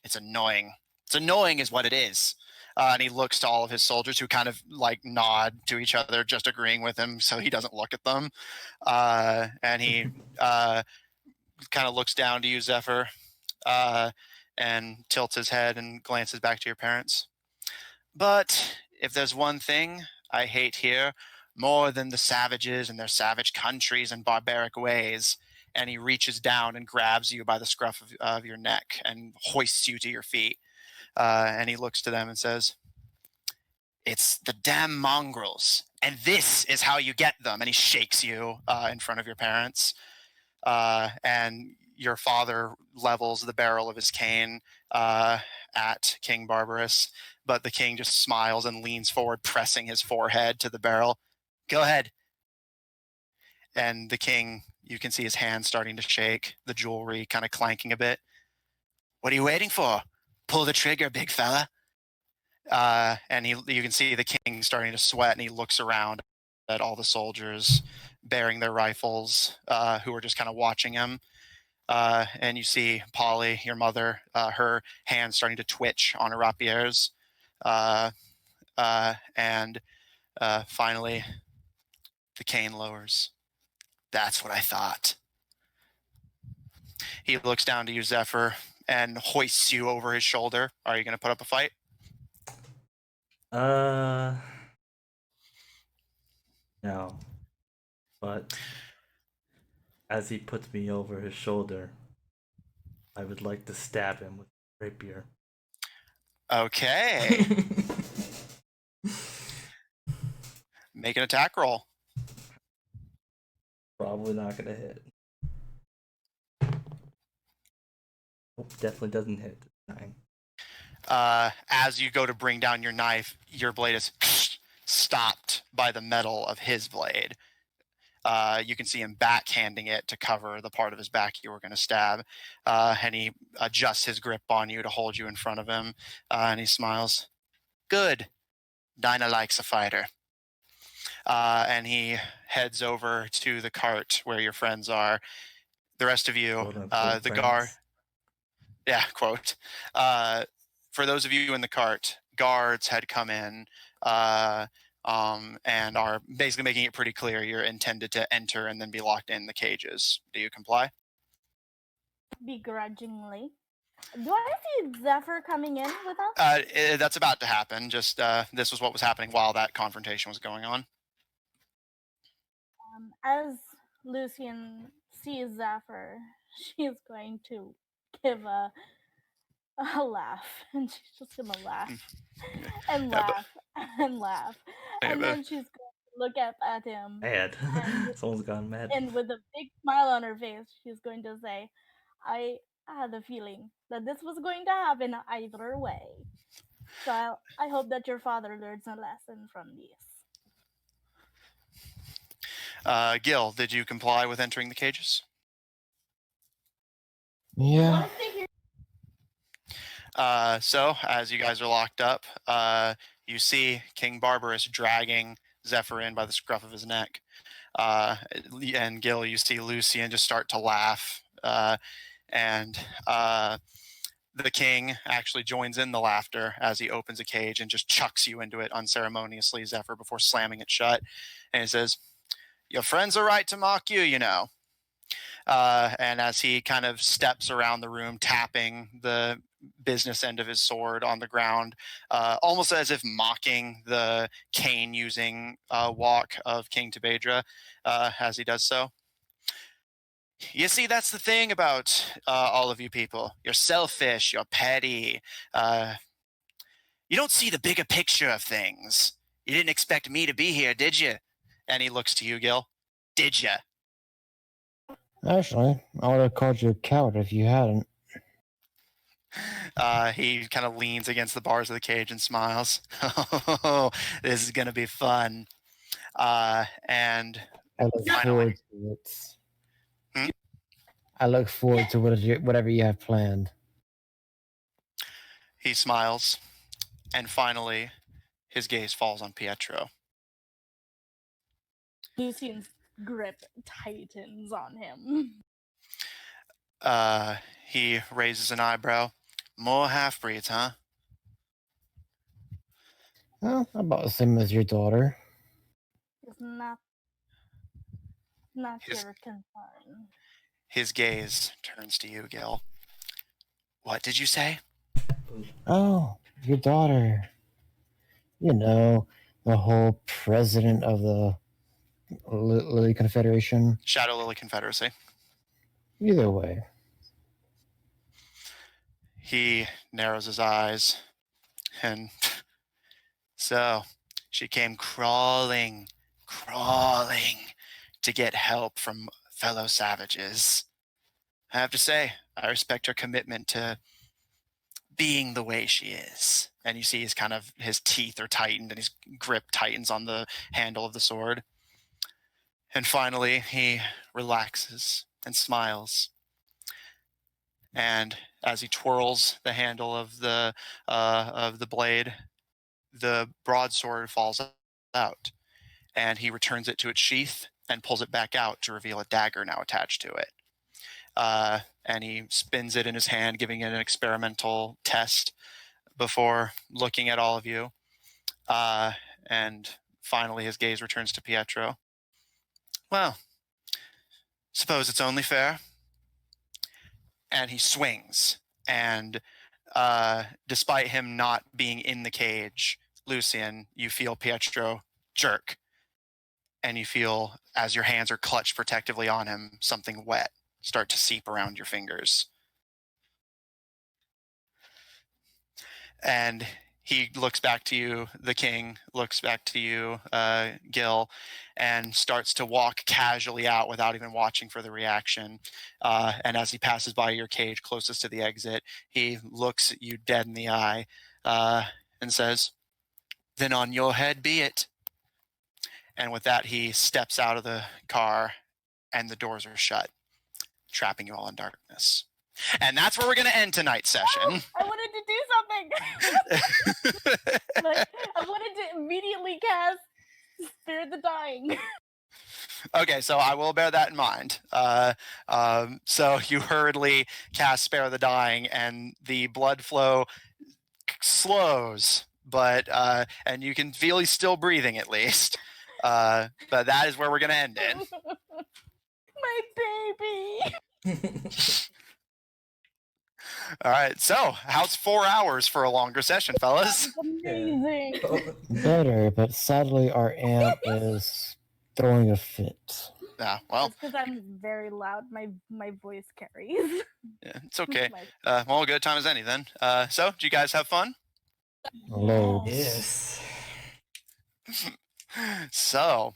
[SPEAKER 1] It's annoying. It's annoying is what it is. And he looks to all of his soldiers who kind of like nod to each other, just agreeing with him so he doesn't look at them. And he kind of looks down to you, Zephyr, and tilts his head and glances back to your parents. But if there's one thing I hate here more than the savages and their savage countries and barbaric ways, and he reaches down and grabs you by the scruff of your neck and hoists you to your feet. And he looks to them and says, it's the damn mongrels, and this is how you get them. And he shakes you in front of your parents. And your father levels the barrel of his cane at King Barbarous, but the king just smiles and leans forward, pressing his forehead to the barrel. Go ahead. And the king, you can see his hands starting to shake, the jewelry kind of clanking a bit. What are you waiting for? Pull the trigger, big fella. And you can see the king starting to sweat, and he looks around at all the soldiers bearing their rifles who are just kind of watching him. And you see Polly, your mother, her hands starting to twitch on her rapiers. And finally, the cane lowers. That's what I thought. He looks down to you, Zephyr, and hoists you over his shoulder. Are you going to put up a fight?
[SPEAKER 2] No. But as he puts me over his shoulder, I would like to stab him with a rapier.
[SPEAKER 1] Okay. Make an attack roll.
[SPEAKER 2] Probably not gonna hit. Nope, definitely doesn't hit. 9.
[SPEAKER 1] As you go to bring down your knife, your blade is stopped by the metal of his blade. You can see him backhanding it to cover the part of his back you were going to stab. And he adjusts his grip on you to hold you in front of him. And he smiles. Good. Dinah likes a fighter. And he heads over to the cart where your friends are. The rest of you,
[SPEAKER 2] Quote-unquote
[SPEAKER 1] the
[SPEAKER 2] friends.
[SPEAKER 1] guard. Yeah, quote. For those of you in the cart, guards had come in and are basically making it pretty clear you're intended to enter and then be locked in the cages. Do you comply?
[SPEAKER 4] Begrudgingly. Do I see Zephyr coming in with us?
[SPEAKER 1] That's about to happen. Just this was what was happening while that confrontation was going on.
[SPEAKER 4] As Lucian sees Zephyr, she's going to give a laugh, and she's just gonna laugh and laugh and laugh, and then she's going to look up at him.
[SPEAKER 2] Mad. Someone's gone mad.
[SPEAKER 4] And with a big smile on her face, she's going to say, I had a feeling that this was going to happen either way. So I hope that your father learns a lesson from this.
[SPEAKER 1] Gil, did you comply with entering the cages?
[SPEAKER 3] Yeah.
[SPEAKER 1] So, as you guys are locked up, you see King Barbarous dragging Zephyr in by the scruff of his neck. And Gil, you see Lucian just start to laugh. And the king actually joins in the laughter as he opens a cage and just chucks you into it unceremoniously, Zephyr, before slamming it shut. And he says, your friends are right to mock you, you know. And as he kind of steps around the room, tapping the business end of his sword on the ground, almost as if mocking the cane-using walk of King Tabedra as he does so. You see, that's the thing about all of you people. You're selfish, you're petty. You don't see the bigger picture of things. You didn't expect me to be here, did you? And he looks to you, Gil. Did you?
[SPEAKER 3] Actually, I would have called you a coward if you hadn't.
[SPEAKER 1] He kind of leans against the bars of the cage and smiles. Oh, this is going to be fun. And
[SPEAKER 3] I look
[SPEAKER 1] Finally.
[SPEAKER 3] forward to it.
[SPEAKER 1] Hmm?
[SPEAKER 3] I look forward to whatever you have planned.
[SPEAKER 1] he smiles. And finally, his gaze falls on Pietro.
[SPEAKER 4] Lucian's grip tightens on him.
[SPEAKER 1] He raises an eyebrow. More half-breeds, huh?
[SPEAKER 3] Well, about the same as your daughter.
[SPEAKER 4] It's not your concern.
[SPEAKER 1] His gaze turns to you, Gil. What did you say?
[SPEAKER 3] Oh, your daughter. You know, the whole president of the Lily Confederation.
[SPEAKER 1] Shadow Lily Confederacy.
[SPEAKER 3] Either way.
[SPEAKER 1] He narrows his eyes and so she came crawling to get help from fellow savages. I have to say, I respect her commitment to being the way she is. And you see his teeth are tightened and his grip tightens on the handle of the sword. And finally, he relaxes and smiles. And as he twirls the handle of the blade, the broadsword falls out, and he returns it to its sheath and pulls it back out to reveal a dagger now attached to it. And he spins it in his hand, giving it an experimental test before looking at all of you. And finally, his gaze returns to Pietro. Well, suppose it's only fair. And he swings, and despite him not being in the cage, Lucian, you feel Pietro jerk, and you feel, as your hands are clutched protectively on him, something wet start to seep around your fingers. And he looks back to you, the king looks back to you, Gil, and starts to walk casually out without even watching for the reaction. And as he passes by your cage closest to the exit, he looks at you dead in the eye and says, "Then on your head be it." And with that, he steps out of the car and the doors are shut, trapping you all in darkness. And that's where we're going to end tonight's session.
[SPEAKER 4] Oh, I wanted to do something. I wanted to immediately cast Spare the Dying.
[SPEAKER 1] Okay, so I will bear that in mind. So you hurriedly cast Spare the Dying, and the blood flow slows, but and you can feel he's still breathing at least. But that is where we're going to end it.
[SPEAKER 4] My baby.
[SPEAKER 1] All right, so how's 4 hours for a longer session, fellas?
[SPEAKER 4] Amazing.
[SPEAKER 3] Better, but sadly our aunt is throwing a fit.
[SPEAKER 1] Yeah, well,
[SPEAKER 4] It's because I'm very loud. My voice carries.
[SPEAKER 1] yeah, it's okay.
[SPEAKER 4] My-
[SPEAKER 1] Well, good time as any then. So, did you guys have fun?
[SPEAKER 3] Loads.
[SPEAKER 2] Yes.
[SPEAKER 1] So,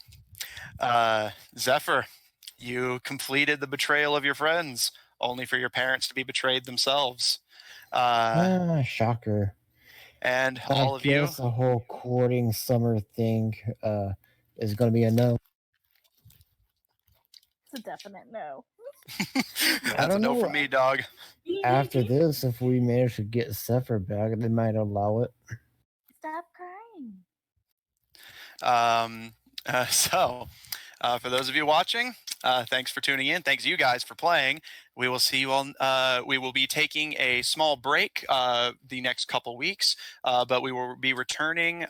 [SPEAKER 1] Zephyr, you completed the betrayal of your friends, only for your parents to be betrayed themselves.
[SPEAKER 3] Shocker.
[SPEAKER 1] And
[SPEAKER 3] I
[SPEAKER 1] all of you,
[SPEAKER 3] guess the whole courting summer thing is going to be a no.
[SPEAKER 4] It's a definite no.
[SPEAKER 1] that's a
[SPEAKER 3] don't
[SPEAKER 1] no
[SPEAKER 3] know.
[SPEAKER 1] from me, dog.
[SPEAKER 3] After this, if we manage to get Zephyr back, they might allow it.
[SPEAKER 4] Stop crying.
[SPEAKER 1] So, for those of you watching, thanks for tuning in. Thanks you guys for playing. We will see you on. We will be taking a small break the next couple weeks, but we will be returning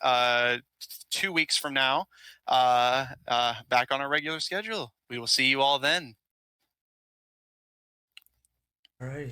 [SPEAKER 1] 2 weeks from now, back on our regular schedule. We will see you all then.
[SPEAKER 2] All right.